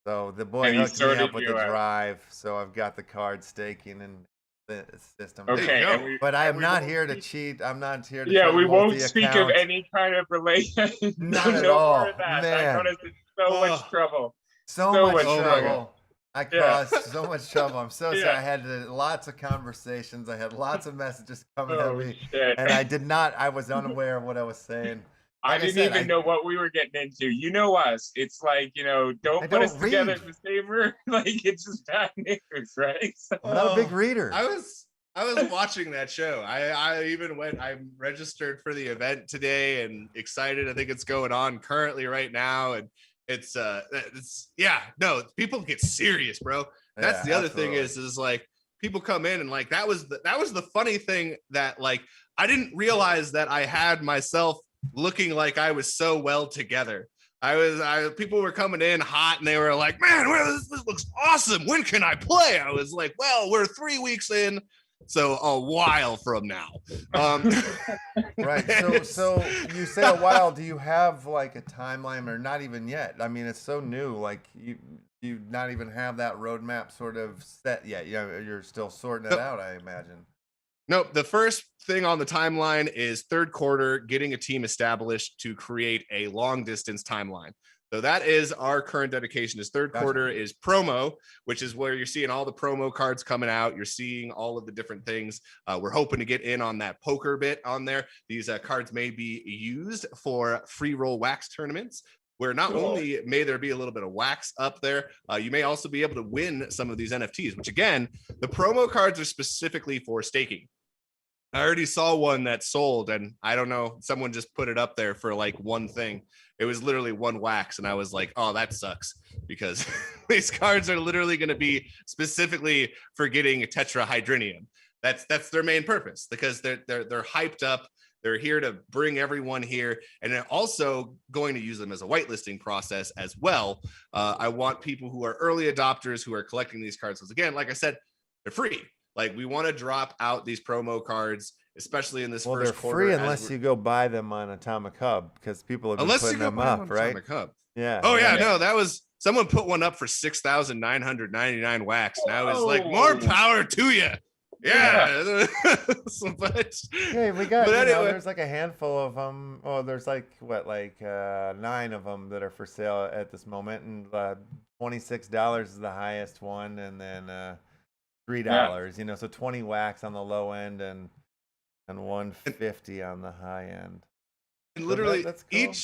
So the boy hooked me up with the drive. So I've got the card staking and the system. Okay, but I am not here to cheat. I'm not here to. Yeah, we won't speak of any kind of relation. Not at all, man. That got us in so much trouble. So much trouble. I caused so much trouble. I'm so sorry. I had lots of conversations. I had lots of messages coming at me, and I was unaware of what I was saying. I didn't even know what we were getting into. You know us. It's like, don't put us together in the same room. Like, it's just bad news, right? So, I'm not a big reader. I was watching that show. I even went, I'm registered for the event today and excited. I think it's going on currently right now. And people get serious, bro. That's the other thing is like people come in and like, that was the funny thing that like, I didn't realize that I had myself looking like I was so well together. People were coming in hot and they were like, man, this looks awesome. When can I play? I was like, well, we're 3 weeks in, so a while from now. Right. So you say a while. Do you have like a timeline or not even yet? I mean, it's so new. Like you not even have that roadmap sort of set yet. You're still sorting it out, I imagine. Nope. The first thing on the timeline is third quarter, getting a team established to create a long distance timeline. So that is our current dedication. Is third quarter is promo, which is where you're seeing all the promo cards coming out. You're seeing all of the different things. We're hoping to get in on that poker bit on there. These cards may be used for free roll wax tournaments, where not only may there be a little bit of wax up there, you may also be able to win some of these NFTs, which again, the promo cards are specifically for staking. I already saw one that sold, and I don't know, someone just put it up there for like one thing. It was literally one wax, and I was like, oh, that sucks, because these cards are literally going to be specifically for getting tetrahydrinium. That's their main purpose, because they're hyped up. They're here to bring everyone here, and they're also going to use them as a whitelisting process as well. I want people who are early adopters who are collecting these cards, because again, like I said, they're free. Like, we want to drop out these promo cards, especially in this first quarter. They're free unless you go buy them on Atomic Hub, because people have been putting them up, right? Atomic Hub. Yeah. Oh yeah, no, that was someone put one up for 6,999 wax, and I was like, more power to you. Yeah. But we got. But anyway, there's like a handful of them. Oh, there's like 9 of them that are for sale at this moment, and $26 is the highest one, and then $3. So 20 wax on the low end and 150 on the high end. And literally that's cool.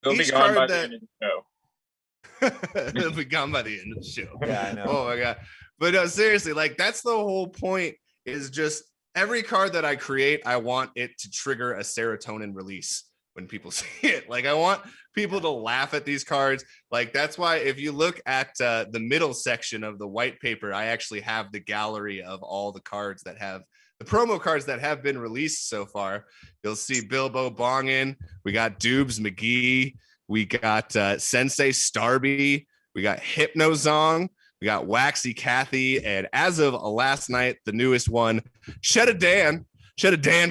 They'll be gone by the end of the show. They'll be gone by the end of the show. Yeah, I know. Oh my god. But no, seriously, like, that's the whole point, is just every card that I create, I want it to trigger a serotonin release when people see it. Like, I want people to laugh at these cards. Like, that's why if you look at the middle section of the white paper, I actually have the gallery of all the cards that have the promo cards that have been released so far. You'll see Bilbo Bongin. We got Dubes McGee. We got Sensei Starby. We got Hypnozong. We got Waxy Kathy, and as of last night, the newest one, Shed a Dan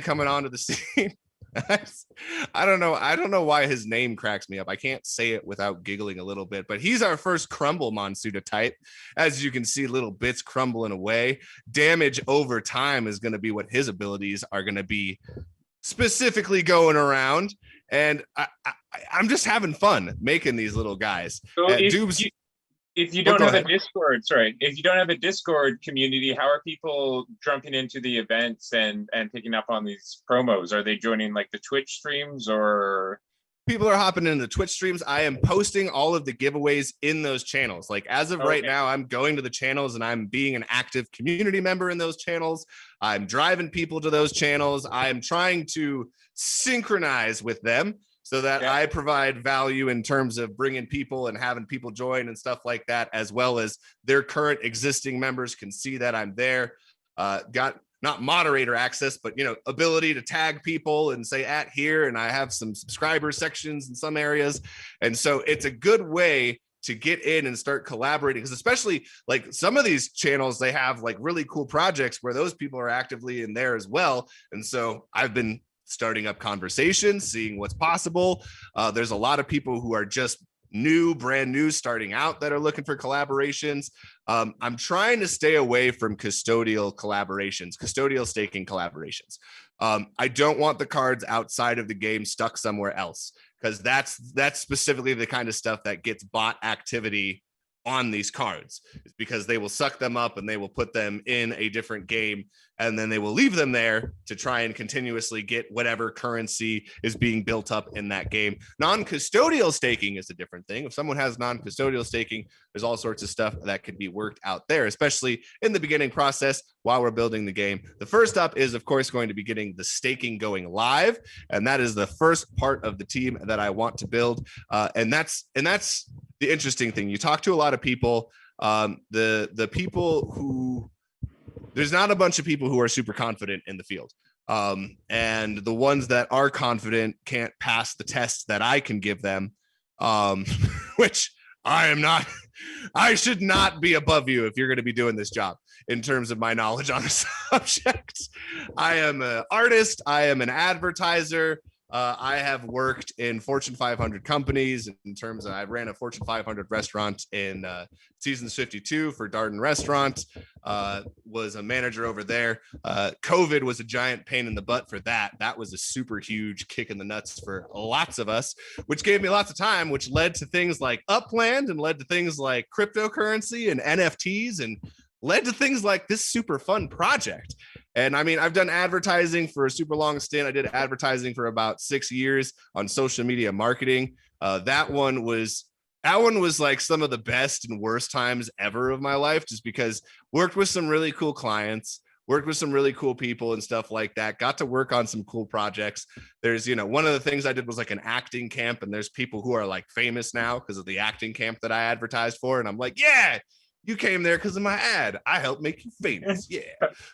coming onto the scene. I don't know. I don't know why his name cracks me up. I can't say it without giggling a little bit, but he's our first crumble Monsuta type. As you can see, little bits crumbling away. Damage over time is going to be what his abilities are going to be specifically going around. And I'm just having fun making these little guys. So if you don't have a Discord, if you don't have a Discord community, how are people jumping into the events and picking up on these promos? Are they joining like the Twitch streams, or? People are hopping into the Twitch streams. I am posting all of the giveaways in those channels. Like as of right now, I'm going to the channels and I'm being an active community member in those channels. I'm driving people to those channels. I'm trying to synchronize with them so that I provide value in terms of bringing people and having people join and stuff like that, as well as their current existing members can see that I'm there. Got not moderator access, but, you know, ability to tag people and say at here. And I have some subscriber sections in some areas. And so it's a good way to get in and start collaborating, because especially like some of these channels, they have like really cool projects where those people are actively in there as well. And so I've been starting up conversations, seeing what's possible. There's a lot of people who are just brand new, starting out, that are looking for collaborations. I'm trying to stay away from custodial staking collaborations. I don't want the cards outside of the game stuck somewhere else, because that's specifically the kind of stuff that gets bot activity on these cards, because they will suck them up and they will put them in a different game, and then they will leave them there to try and continuously get whatever currency is being built up in that game. Non-custodial staking is a different thing. If someone has non-custodial staking, there's all sorts of stuff that could be worked out there, especially in the beginning process while we're building the game. The first up is, of course, going to be getting the staking going live, and that is the first part of the team that I want to build. And that's the interesting thing. You talk to a lot of people, the people who, there's not a bunch of people who are super confident in the field. And the ones that are confident can't pass the tests that I can give them, which I am not. I should not be above you if you're going to be doing this job in terms of my knowledge on the subject. I am an artist. I am an advertiser. I have worked in Fortune 500 companies in terms of, I ran a Fortune 500 restaurant in Seasons 52 for Darden Restaurant, was a manager over there. COVID was a giant pain in the butt for that. That was a super huge kick in the nuts for lots of us, which gave me lots of time, which led to things like Upland and led to things like cryptocurrency and NFTs and led to things like this super fun project. And I mean, I've done advertising for a super long stint. I did advertising for about 6 years on social media marketing. That one was like some of the best and worst times ever of my life, just because worked with some really cool clients, worked with some really cool people and stuff like that. Got to work on some cool projects. There's, one of the things I did was like an acting camp, and there's people who are like famous now because of the acting camp that I advertised for. And I'm like, yeah, you came there because of my ad. I helped make you famous. Yeah.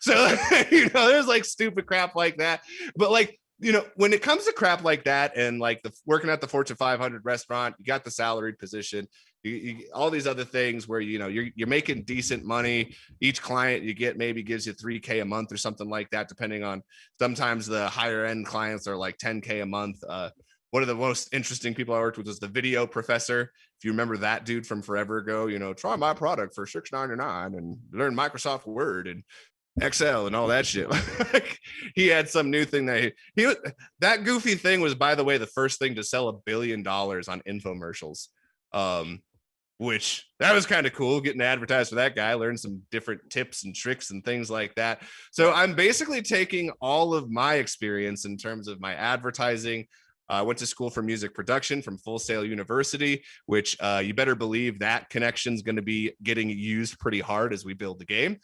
So, there's like stupid crap like that. But like, when it comes to crap like that and like working at the Fortune 500 restaurant, you got the salaried position, you all these other things where, you're making decent money. Each client you get maybe gives you $3K a month or something like that, depending on, sometimes the higher end clients are like $10K a month. One of the most interesting people I worked with was the video professor. If you remember that dude from forever ago, try my product for $6.99 and learn Microsoft Word and Excel and all that shit. He had some new thing that goofy thing was, by the way, the first thing to sell $1 billion on infomercials, which that was kind of cool, getting to advertise for that guy, learn some different tips and tricks and things like that. So I'm basically taking all of my experience in terms of my advertising. I went to school for music production from Full Sail University, which you better believe that connection is going to be getting used pretty hard as we build the game.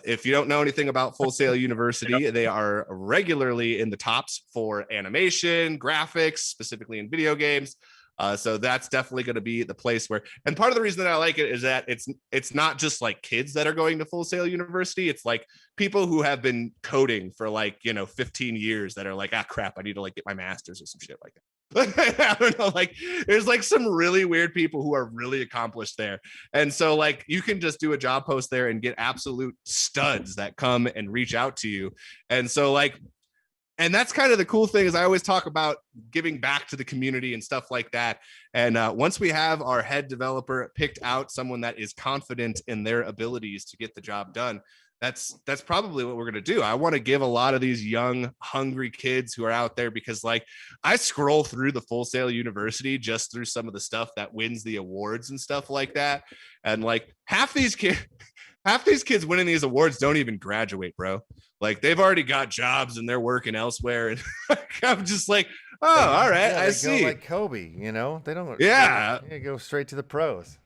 If you don't know anything about Full Sail University, they are regularly in the tops for animation, graphics, specifically in video games. So that's definitely going to be the place where, and part of the reason that I like it is that it's not just like kids that are going to Full Sail University. It's like people who have been coding for 15 years that are like, crap, I need to like get my master's or some shit like that. I don't know, like there's like some really weird people who are really accomplished there. And so like you can just do a job post there and get absolute studs that come and reach out to you. And so like And that's kind of the cool thing is I always talk about giving back to the community and stuff like that. And once we have our head developer picked out, someone that is confident in their abilities to get the job done, that's probably what we're going to do. I want to give a lot of these young, hungry kids who are out there, because like I scroll through the Full Sail University just through some of the stuff that wins the awards and stuff like that. And like half these kids winning these awards don't even graduate, bro. Like they've already got jobs and they're working elsewhere. And I'm just like, oh, all right, Yeah, I they see. go like Kobe, you know, they don't. Yeah. They go straight to the pros.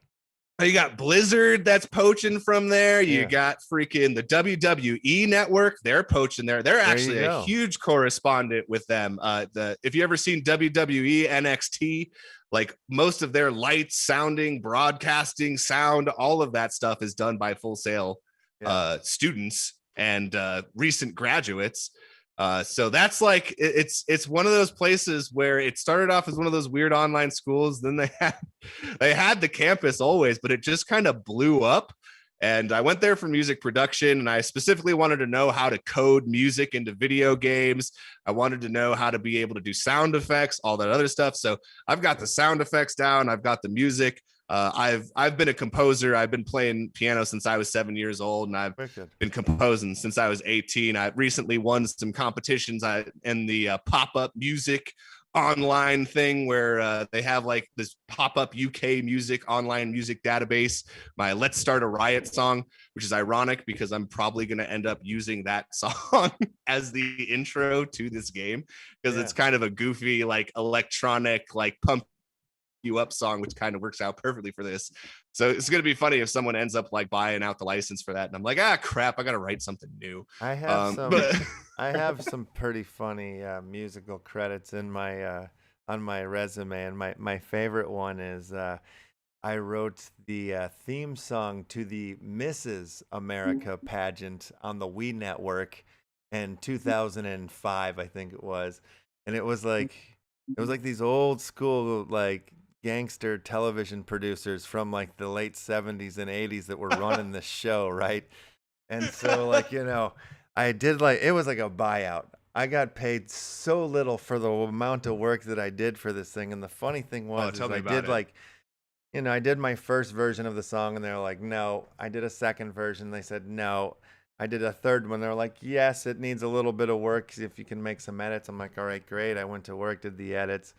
You got Blizzard that's poaching from there. You Yeah. got freaking the WWE network. They're poaching there. They're actually a huge correspondent with them. If you ever seen WWE NXT, like most of their lights, sounding, broadcasting, sound, all of that stuff is done by Full Sail students and recent graduates. So that's like it's one of those places where it started off as one of those weird online schools. Then they had the campus always, but it just kind of blew up. And I went there for music production, and I specifically wanted to know how to code music into video games. I wanted to know how to be able to do sound effects, all that other stuff. So I've got the sound effects down. I've got the music. I've been a composer. I've been playing piano since I was 7 years old, and I've been composing since I was 18. I recently won some competitions in the pop-up music online thing where they have like this pop-up UK music online music database. My Let's Start a Riot song, which is ironic because I'm probably going to end up using that song as the intro to this game, because it's kind of a goofy, like electronic, like pump you up song, which kind of works out perfectly for this. So it's going to be funny if someone ends up like buying out the license for that, and I'm like, crap, I got to write something new. I have I have some pretty funny musical credits in my on my resume, and my favorite one is I wrote the theme song to the Mrs. America pageant on the Wii Network in 2005, I think it was, and it was like these old school like gangster television producers from like the late 70s and 80s that were running this show, right? And so like, you know, I did like, it was like a buyout. I got paid so little for the amount of work that I did for this thing. And the funny thing was, I did like, you know, I did my first version of the song and they're like, no. I did a second version. They said, no. I did a third one. They're like, yes, it needs a little bit of work. If you can make some edits. I'm like, all right, great. I went to work, did the edits.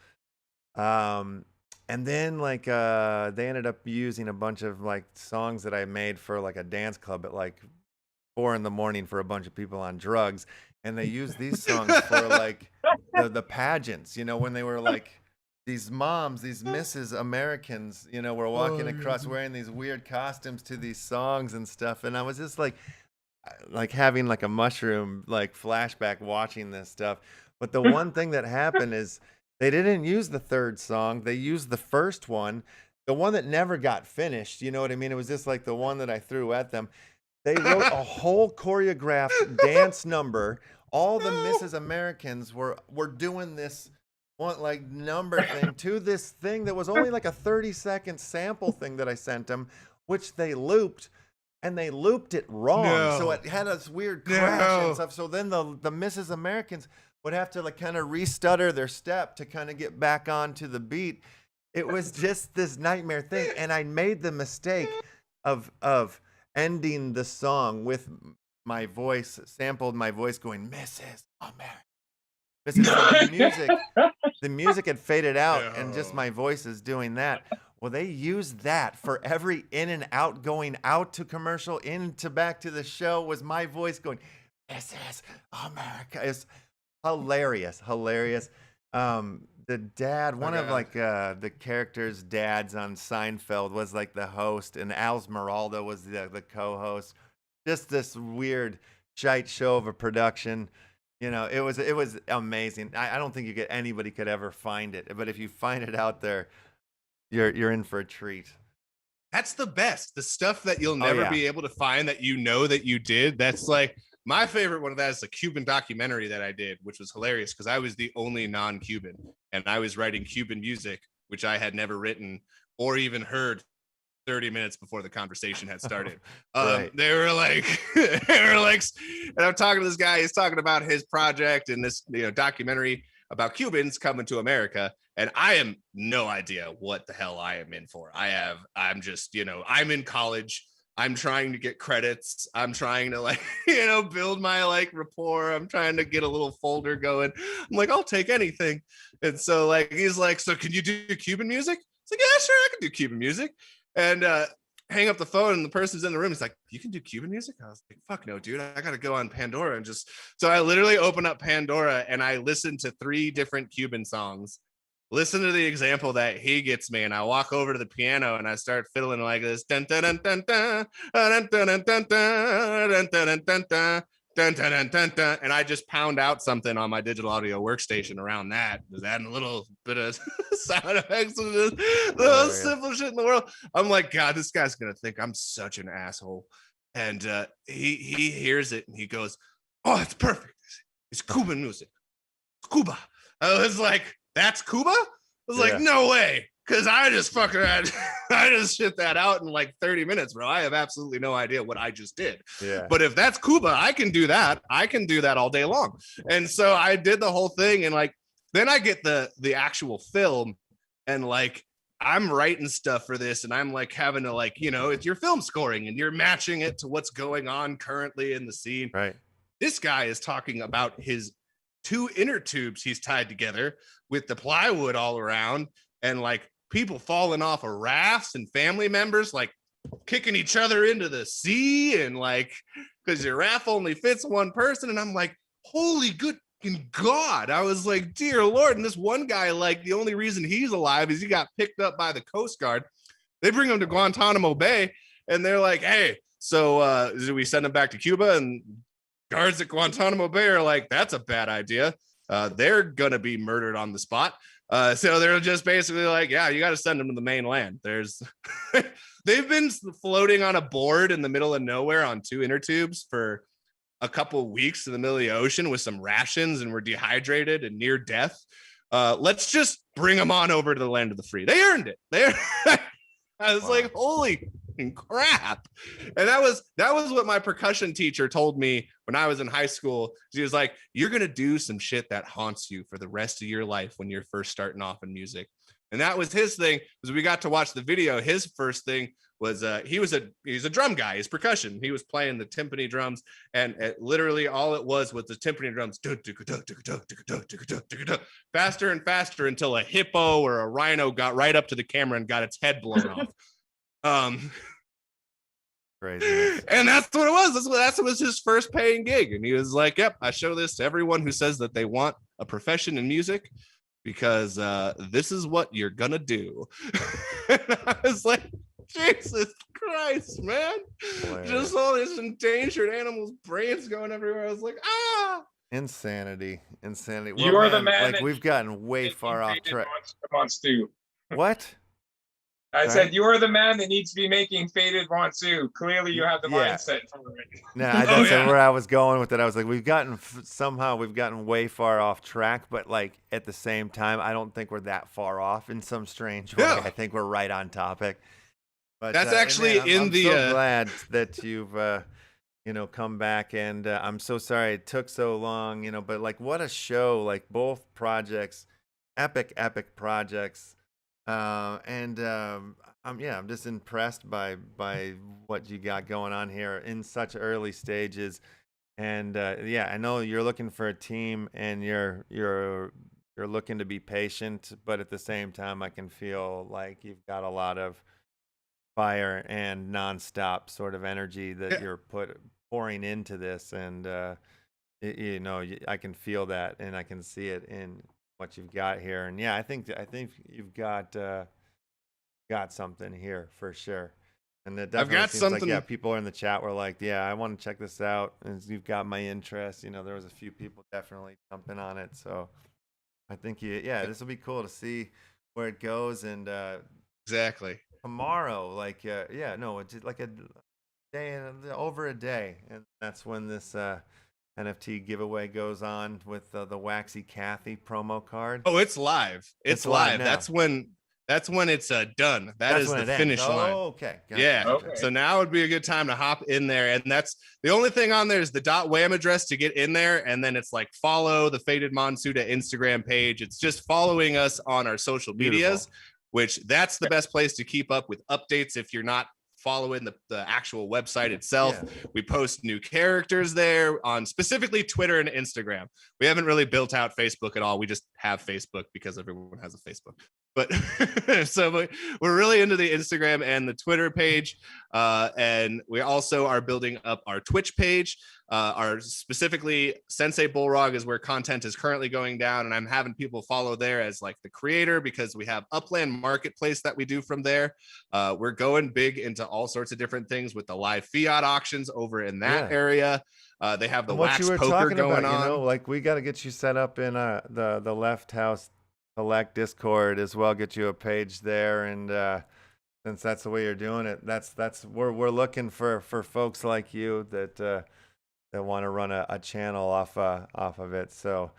And then like they ended up using a bunch of like songs that I made for like a dance club at like 4 a.m. for a bunch of people on drugs. And they used these songs for like the pageants, you know, when they were like these moms, these Mrs. Americans, you know, were walking across wearing these weird costumes to these songs and stuff. And I was just like having like a mushroom like flashback watching this stuff. But the one thing that happened is they didn't use the third song. They used the first one, the one that never got finished. You know what I mean? It was just like the one that I threw at them. They wrote a whole choreographed dance number. All the Mrs. Americans were doing this one like number thing to this thing that was only like a 30-second sample thing that I sent them, which they looped. And they looped it wrong. So it had this weird crash and stuff. So then the Mrs. Americans would have to like kind of restutter their step to kind of get back onto the beat. It was just this nightmare thing. And I made the mistake of ending the song with my voice, sampled my voice going, Mrs. America. The music had faded out and just my voice is doing that. Well, they used that for every in and out, going out to commercial, into back to the show was my voice going, Mrs. America. It's hilarious. The dad, one of like the characters' dads on Seinfeld was like the host, and Esmeralda was the co-host. Just this weird shite show of a production. You know, it was amazing. I don't think anybody could ever find it, but if you find it out there, you're in for a treat. That's the best. The stuff that you'll never be able to find that you know that you did. That's like my favorite one of that is the Cuban documentary that I did, which was hilarious because I was the only non-Cuban and I was writing Cuban music, which I had never written or even heard 30 minutes before the conversation had started. Right. They were like, and I'm talking to this guy. He's talking about his project and this documentary about Cubans coming to America. And I am no idea what the hell I am in for. I'm just, I'm in college. I'm trying to get credits. I'm trying to build my rapport. I'm trying to get a little folder going. I'm like, I'll take anything. And so he's like, so can you do Cuban music? It's like, yeah, sure, I can do Cuban music. And hang up the phone, and the person's in the room. He's like, you can do Cuban music? I was like, fuck no, dude. I got to go on Pandora and so I literally open up Pandora and I listen to 3 different Cuban songs. Listen to the example that he gets me, and I walk over to the piano and I start fiddling like this. Dun, dun, dun, dun, dun, dun, dun, dun, dun, dun, dun, dun, dun, dun. Dun, dun, dun, dun, dun, and I just pound out something on my digital audio workstation around that, just adding a little bit of sound effects, the most simple shit in the world. I'm like, God, this guy's gonna think I'm such an asshole. And he hears it and he goes, oh, it's perfect. It's Cuban music. It's Cuba. I was like, that's Cuba? I was like, no way. Because I just I just shit that out in 30 minutes, bro. I have absolutely no idea what I just did. Yeah. But if that's Cuba, I can do that. I can do that all day long. And so I did the whole thing. And then I get the actual film, and I'm writing stuff for this, and I'm having to it's your film scoring and you're matching it to what's going on currently in the scene. Right. This guy is talking about his 2 inner tubes he's tied together with the plywood all around, and people falling off of rafts, and family members kicking each other into the sea, and because your raft only fits one person. And I'm like, holy good God. I was like, dear Lord. And this one guy, the only reason he's alive is he got picked up by the Coast Guard. They bring him to Guantanamo Bay, and they're like, hey, so do we send him back to Cuba? And guards at Guantanamo Bay are like, that's a bad idea. They're gonna be murdered on the spot. So they're just basically like, yeah, you got to send them to the mainland. They've been floating on a board in the middle of nowhere on 2 inner tubes for a couple of weeks in the middle of the ocean with some rations, and were dehydrated and near death. Let's just bring them on over to the land of the free. They earned it. I was like, holy crap. And that was what my percussion teacher told me when I was in high school. She was like, you're going to do some shit that haunts you for the rest of your life when you're first starting off in music. And that was his thing, because we got to watch the video. His first thing was he's a drum guy. He's percussion. He was playing the timpani drums, and literally all it was the timpani drums faster and faster until a hippo or a rhino got right up to the camera and got its head blown off. Crazy. And that's what it was. That was his first paying gig. And he was like, yep, I show this to everyone who says that they want a profession in music, because this is what you're gonna do. And I was like, Jesus Christ, man. Hilarious. Just all this endangered animals' brains going everywhere. I was like, Insanity. You are the man. We've gotten way far off track. Monsu. What? I said, you are the man that needs to be making Faded Monsu. Clearly, you have the mindset for it. Nah, that's where I was going with it. I was like, we've gotten way far off track, but at the same time, I don't think we're that far off in some strange way. I think we're right on topic. But that's actually I'm so glad that you've come back, and I'm so sorry it took so long. But what a show! Both projects, epic projects. I'm just impressed by what you got going on here in such early stages. And I know you're looking for a team, and you're looking to be patient, but at the same time, I can feel like you've got a lot of fire and nonstop sort of energy that you're pouring into this. And I can feel that, and I can see it in what you've got here. And I think you've got something here for sure. And it definitely I've got seems something. People are in the chat were like, I want to check this out, and you've got my interest. There was a few people definitely jumping on it, so I think this will be cool to see where it goes. And exactly tomorrow, it's just a day and over a day, and that's when this NFT giveaway goes on with the Waxy Cathy promo card. Oh, it's live. It's live live. now. That's when That's when it's done. That's is when the it finish ends. line. Oh, okay. Gotcha. Yeah. Okay. So now would be a good time to hop in there. And that's the only thing on there is the .wham address to get in there. And then it's like follow the Faded Monsuta Instagram page. It's just following us on our social medias, Beautiful. which that's the best place to keep up with updates if you're not following the actual website itself. Yeah. We post new characters there on specifically Twitter and Instagram. We haven't really built out Facebook at all. We just have Facebook because everyone has a Facebook. But so we're really into the Instagram and the Twitter page. And we also are building up our Twitch page. Our specifically Sensei Bullrog is where content is currently going down. And I'm having people follow there as like the creator because we have Upland Marketplace that we do from there. We're going big into all sorts of different things with the live fiat auctions over in that area. They have the And what wax you were poker talking going about, on. you know, like we got to get you set up in the Left House Select Discord as well. Get you a page there, and since that's the way you're doing it, that's we're looking for folks like you that want to run a channel off of it. So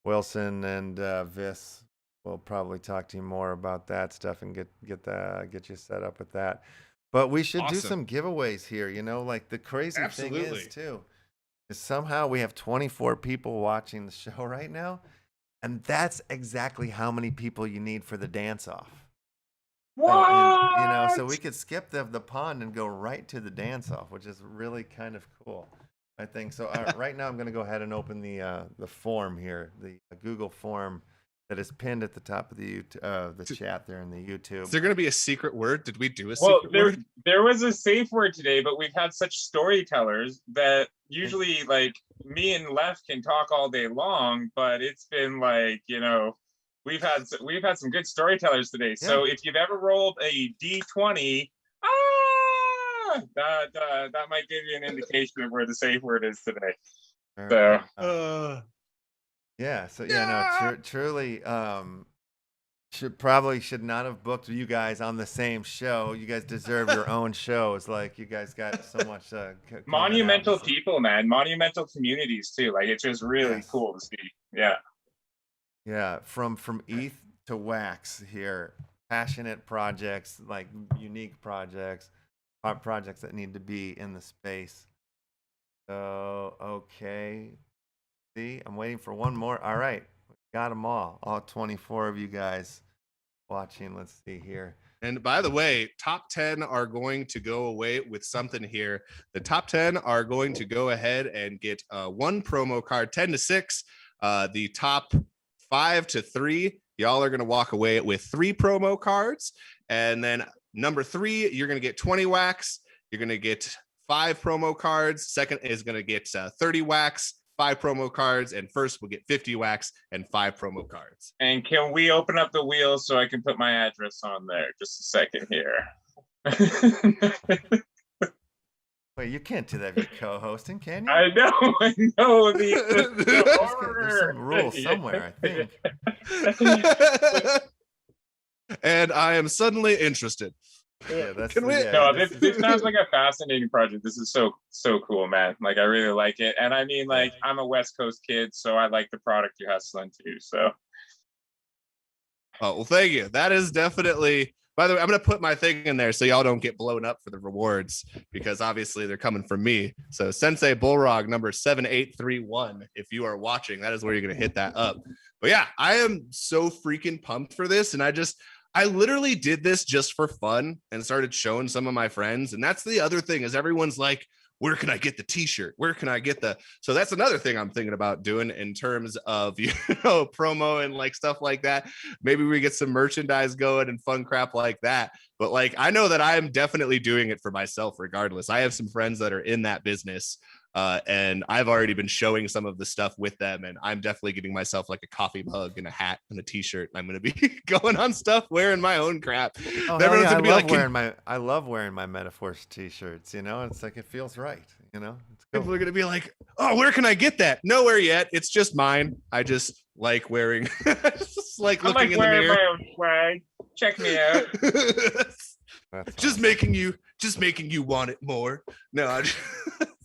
Wilson and Vis will probably talk to you more about that stuff and get you set up with that. But we should do some giveaways here. You know, like the crazy thing is too, is somehow we have 24 people watching the show right now. And that's exactly how many people you need for the dance-off. What? You know, so we could skip the pond and go right to the dance-off, which is really kind of cool, I think. So right now I'm going to go ahead and open the form here, the Google form that is pinned at the top of the chat there in the YouTube. Is there going to be a secret word? Did we do a secret word? There was a safe word today, but we've had such storytellers that usually like me and Left can talk all day long, but it's been like, you know, we've had some good storytellers today. Yeah. So if you've ever rolled a D20, that might give you an indication of where the safe word is today. So yeah, so yeah, no, truly should not have booked you guys on the same show. You guys deserve your own shows. Like you guys got so much monumental people, man, monumental communities too. Like it's just really cool to see. Yeah, from ETH to Wax here, passionate projects, like unique projects that need to be in the space. So okay. See, I'm waiting for one more. All right, got them all 24 of you guys watching. Let's see here. And by the way, top 10 are going to go away with something here. The top 10 are going to go ahead and get one promo card, 10 to 6. The top 5 to 3, y'all are going to walk away with 3 promo cards. And then number 3, you're going to get 20 wax. You're going to get 5 promo cards. Second is going to get 30 wax. 5 promo cards, and first we'll get 50 wax and 5 promo cards. And can we open up the wheel so I can put my address on there? Just a second here. Wait, you can't do that if you're co-hosting, can you? I know. The order. There's some rules somewhere, I think. And I am suddenly interested. Yeah, that's this sounds like a fascinating project. This is so cool, man. Like I really like it. And I mean, like I'm a West Coast kid, so I like the product you're hustling too. So well, thank you. That is definitely, by the way, I'm gonna put my thing in there so y'all don't get blown up for the rewards, because obviously they're coming from me. So Sensei Bullrog number 7831, if you are watching, that is where you're gonna hit that up. But yeah, I am so freaking pumped for this, and I literally did this just for fun and started showing some of my friends. And that's the other thing, is everyone's like, where can I get the t-shirt? Where can I get so that's another thing I'm thinking about doing in terms of, promo and like stuff like that. Maybe we get some merchandise going and fun crap like that. But like, I know that I'm definitely doing it for myself regardless. I have some friends that are in that business. And I've already been showing some of the stuff with them, and I'm definitely getting myself like a coffee mug and a hat and a t-shirt. I'm going to be going on stuff, wearing my own crap. Oh, everyone's gonna be like, I love wearing my METAFORCE t-shirts, it's like, it feels right, it's cool. People are going to be like, oh, where can I get that? Nowhere yet. It's just mine. I just like wearing, just like looking in the mirror. My own swag. Check me out. Just making you want it more. No,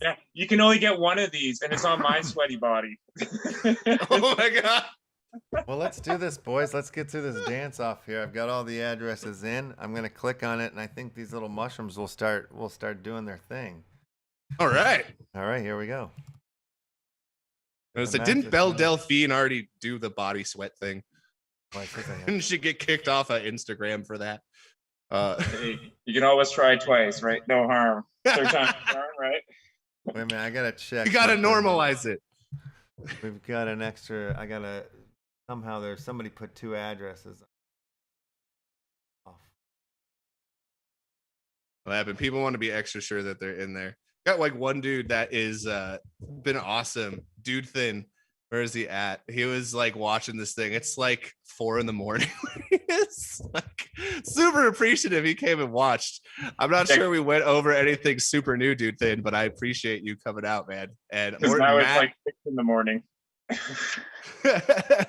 yeah, you can only get one of these, and it's on my sweaty body. Oh my god! Well, let's do this, boys. Let's get through this dance off here. I've got all the addresses in. I'm gonna click on it, and I think these little mushrooms will start doing their thing. All right. All right, here we go. So didn't Belle Delphine already do the body sweat thing? Well, I think I have. Didn't she get kicked off of Instagram for that? Hey, you can always try twice, right? No harm. Third time harm, right? Wait a minute, I gotta check. You gotta something. normalize it. We've got an extra. I gotta somehow. There's somebody put 2 addresses. Off. What happened? People want to be extra sure that they're in there. Got like one dude that is been awesome. Dude Thin. Where is he at? He was like watching this thing. It's like 4 a.m. It's like super appreciative. He came and watched. I'm not sure we went over anything super new, Dude Thin, but I appreciate you coming out, man. And Because now it's like 6 a.m.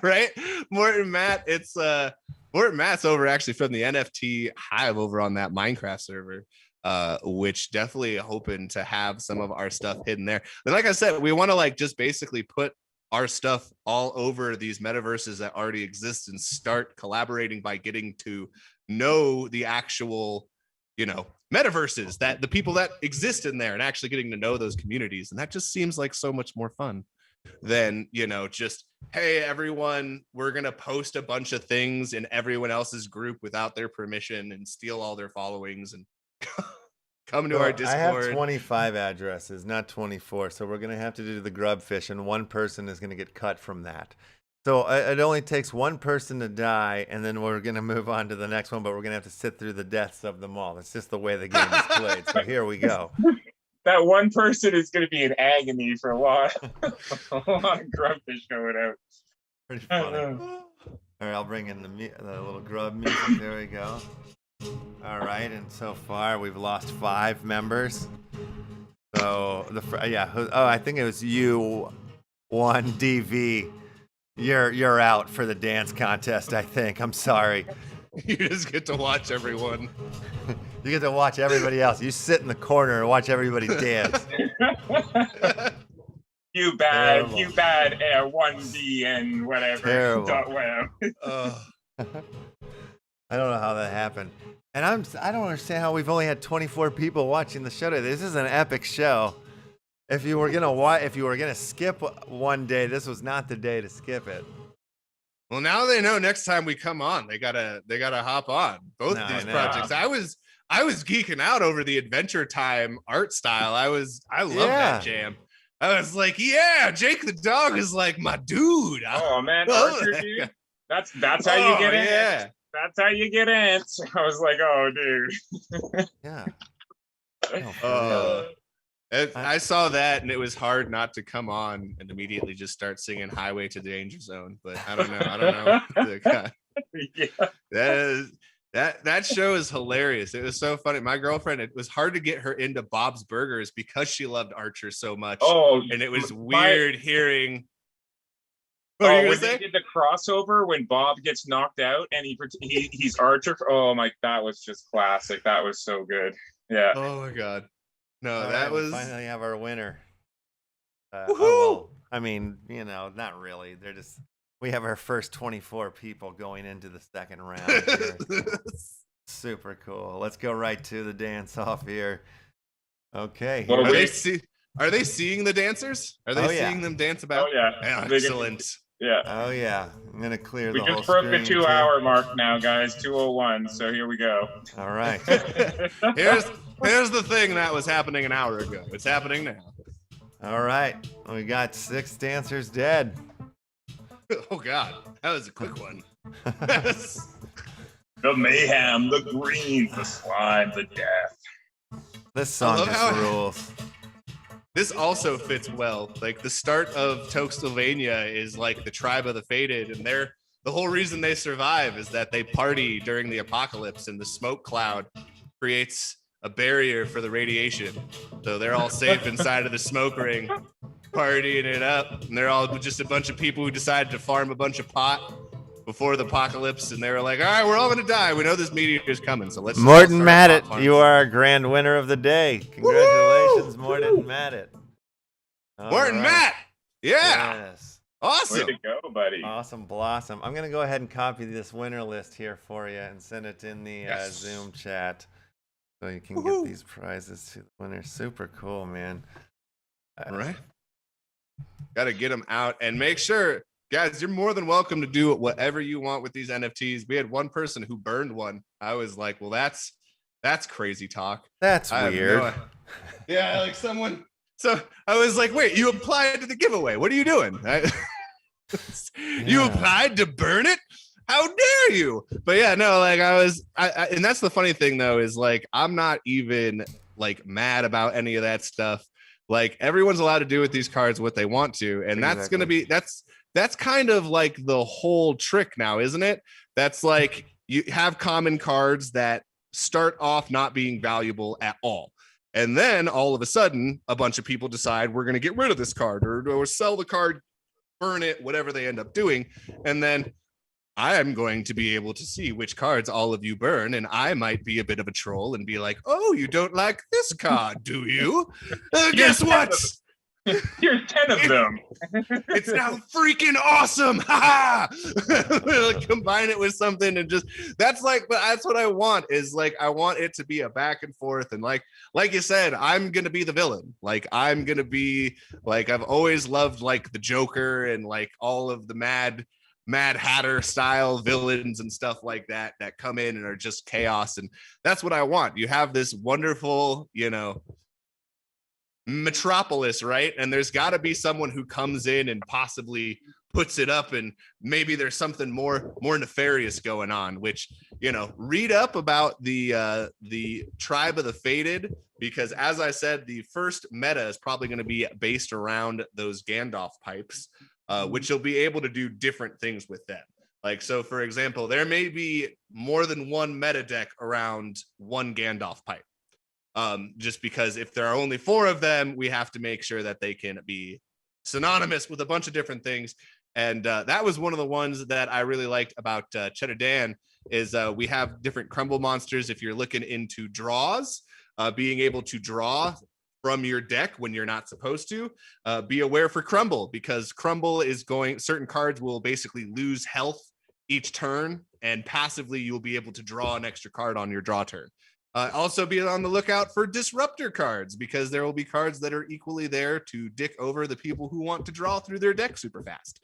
right? Morton Matt, Morton Matt's over actually from the NFT Hive over on that Minecraft server. Which definitely hoping to have some of our stuff hidden there. But like I said, we want to like just basically put our stuff all over these metaverses that already exist and start collaborating by getting to know the actual, metaverses, that the people that exist in there, and actually getting to know those communities. And that just seems like so much more fun than, just, hey, everyone, we're going to post a bunch of things in everyone else's group without their permission and steal all their followings and come to our Discord. I have 25 addresses, not 24. So we're going to have to do the grub fish, and one person is going to get cut from that. So it only takes one person to die, and then we're going to move on to the next one, but we're going to have to sit through the deaths of them all. It's just the way the game is played. So here we go. That one person is going to be in agony for a while. A lot of grub fish going out. Pretty funny. All right, I'll bring in the little grub music. There we go. All right, and so far we've lost 5 members. So I think it was U1DV. You're out for the dance contest, I think. I'm sorry. You just get to watch everyone. You get to watch everybody else. You sit in the corner and watch everybody dance. You bad 1D and whatever. Terrible. Web. I don't know how that happened. And I don't understand how we've only had 24 people watching the show today. This is an epic show. If you were gonna skip one day, this was not the day to skip it. Well, now they know next time we come on, they gotta hop on both of these projects. I was geeking out over the Adventure Time art style. I love that jam. I was like, yeah, Jake the dog is like my dude. Oh man, Archer, dude. That's how you get in. Yeah. That's how you get in. So I was like, oh, dude. Yeah. I saw that, and it was hard not to come on and immediately just start singing "Highway to Danger Zone." But I don't know. Yeah. That show is hilarious. It was so funny. My girlfriend, it was hard to get her into Bob's Burgers because she loved Archer so much. Oh, and it was weird hearing. When they did the crossover when Bob gets knocked out and he's Archer. Oh my, that was just classic. That was so good. Yeah. Oh my god. No, All that right, was. we finally have our winner. I mean, not really. We have our first 24 people going into the second round here. Super cool. Let's go right to the dance off here. Okay. Well, are they seeing the dancers? Are they seeing them dance about? Oh yeah. Excellent. Yeah. Oh yeah. I'm gonna clear we the whole just broke the screen, 2-hour mark now, guys. 2:01. So here we go. All right. Here's the thing that was happening an hour ago. It's happening now. All right. We got 6 dancers dead. Oh god, that was a quick one. The mayhem, the green, the slime, the death. This song just rules. This also fits well. Like the start of Toxylvania is like the tribe of the Fated, and the whole reason they survive is that they party during the apocalypse, and the smoke cloud creates a barrier for the radiation. So they're all safe inside of the smoke ring, partying it up, and they're all just a bunch of people who decided to farm a bunch of pot before the apocalypse, and they were like, all right, we're all gonna die. We know this meteor is coming, so let's Morton Maddett, you are our grand winner of the day. Congratulations, Woo! Morton Maddett. Morton Matt! Yeah! Yes. Way Awesome. to go, buddy. Awesome blossom. I'm gonna go ahead and copy this winner list here for you and send it in the Yes. Zoom chat so you can Woohoo. get these prizes to the winner. Super cool, man. All right. Got to get them out and make sure, guys, you're more than welcome to do whatever you want with these NFTs. We had one person who burned one. I was like, well, that's crazy talk. That's I have weird. no- yeah, like someone. So I was like, wait, you applied to the giveaway. What are you doing? You applied to burn it? How dare you? But yeah, no, like and that's the funny thing though, is like, I'm not even like mad about any of that stuff. Like everyone's allowed to do with these cards what they want to. And that's going to be, that's kind of like the whole trick now, isn't it? That's like, you have common cards that start off not being valuable at all. And then all of a sudden, a bunch of people decide we're going to get rid of this card or sell the card, burn it, whatever they end up doing. And then I am going to be able to see which cards all of you burn. And I might be a bit of a troll and be like, oh, you don't like this card, do you? Guess what? Here's 10 of them. It's now freaking awesome. Ha ha. Combine it with something and just that's what I want is like I want it to be a back and forth. And like you said, I'm gonna be the villain. Like I'm gonna be like I've always loved like the Joker and like all of the Mad Hatter style villains and stuff like that come in and are just chaos. And that's what I want. You have this wonderful, metropolis, right? And there's got to be someone who comes in and possibly puts it up, and maybe there's something more nefarious going on, which read up about the Tribe of the Fated, because as I said, the first meta is probably going to be based around those Gandalf pipes, which you'll be able to do different things with them. Like, so for example, there may be more than one meta deck around one Gandalf pipe. Just because if there are only 4 of them, we have to make sure that they can be synonymous with a bunch of different things. And that was one of the ones that I really liked about Cheddar Dan is we have different crumble monsters. If you're looking into draws, being able to draw from your deck when you're not supposed to, be aware for crumble, because crumble is certain cards will basically lose health each turn, and passively you'll be able to draw an extra card on your draw turn. Also be on the lookout for disruptor cards, because there will be cards that are equally there to dick over the people who want to draw through their deck super fast.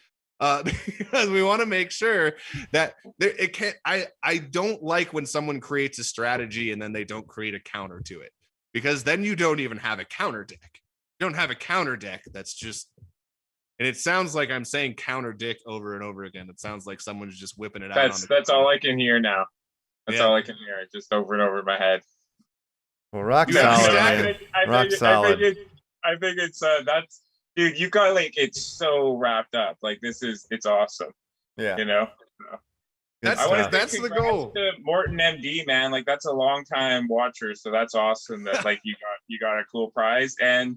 Because we want to make sure that it can't. I don't like when someone creates a strategy and then they don't create a counter to it, because then you don't even have a counter deck. You don't have a counter deck that's just. And it sounds like I'm saying counter dick over and over again. It sounds like someone's just whipping it out. That's all I can hear now. That's all I can hear, just over and over in my head. Well, rock solid, man. Rock solid. I think it's that's dude. You got like it's so wrapped up. Like it's awesome. Yeah. That's the goal. To Morton MD, man. Like that's a long time watcher, so that's awesome that like you got a cool prize. And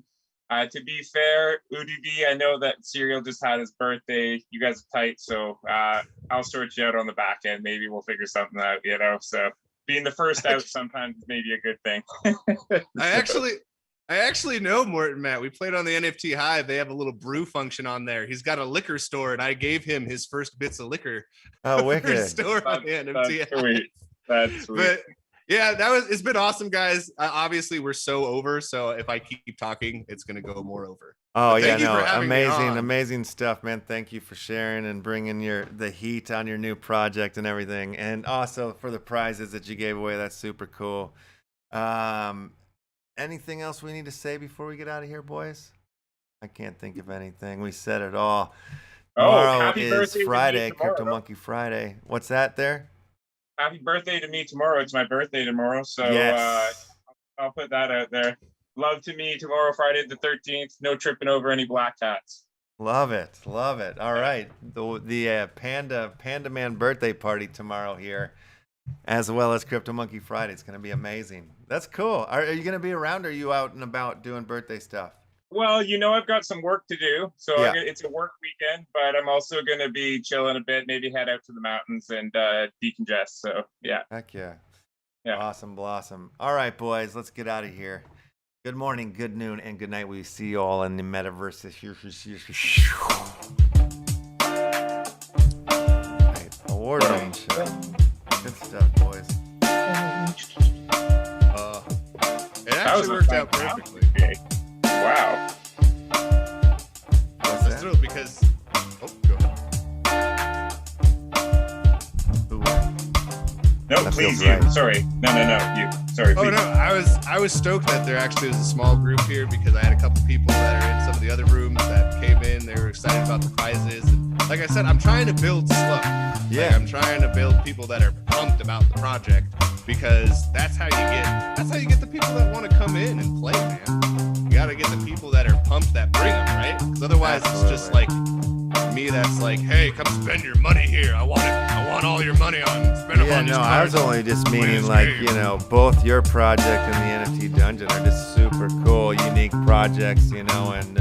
to be fair, UDB, I know that Serial just had his birthday. You guys are tight, so I'll sort you out on the back end. Maybe we'll figure something out, So being the first out sometimes may be a good thing. I actually know Morton, Matt. We played on the NFT Hive. They have a little brew function on there. He's got a liquor store, and I gave him his first bits of liquor. Oh, wicked! Store on the NFT Hive. That's sweet. But, yeah, it's been awesome, guys. Obviously, we're so over. So if I keep talking, it's going to go more over. Oh, yeah, no, amazing stuff, man. Thank you for sharing and bringing the heat on your new project and everything. And also for the prizes that you gave away. That's super cool. Anything else we need to say before we get out of here, boys? I can't think of anything. We said it all. Tomorrow happy birthday is Friday, tomorrow. Crypto Monkey Friday. What's that there? Happy birthday to me tomorrow. It's my birthday tomorrow. So yes. I'll put that out there. Love to me tomorrow, Friday the 13th. No tripping over any black cats. Love it. All right. The Panda Man birthday party tomorrow here, as well as Crypto Monkey Friday. It's going to be amazing. That's cool. Are you going to be around, or are you out and about doing birthday stuff? Well, I've got some work to do. So it's a work weekend, but I'm also going to be chilling a bit, maybe head out to the mountains and decongest. So, yeah. Heck yeah. Awesome blossom. All right, boys, let's get out of here. Good morning, good noon, and good night. We see you all in the metaverse. actually worked out perfectly. Wow. I was thrilled because. Oh, go ahead. No, That please, feels you. right. Sorry. No, you. Sorry. Oh please. no, I was stoked that there actually was a small group here because I had a couple people that are in some of the other rooms that came in. They were excited about the prizes. And like I said, I'm trying to build slow. Yeah. Like, I'm trying to build people that are pumped about the project because that's how you get the people that want to come in and play, man. You got to get the people that are pumped that bring them, right? Because otherwise it's just like me that's like, hey, come spend your money here. I want it. I want all your money on spend them Yeah, on these no, I was cards. only just Play meaning this like, game. you know, both your project and the NFT Dungeon are just super cool, unique projects, you know, and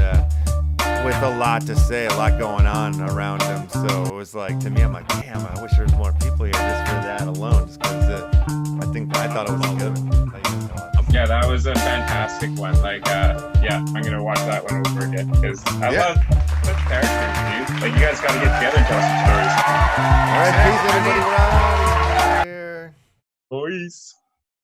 with a lot to say, a lot going on around them. So it was like, to me, I'm like, damn, I wish there was more people here just for that alone, just because I thought it was a good one. Yeah, that was a fantastic one. Like, yeah, I'm gonna watch that one over again because I love the characters, dude. Like, you guys gotta get together and tell some stories. All right, peace, everybody. We're out of here. Boys.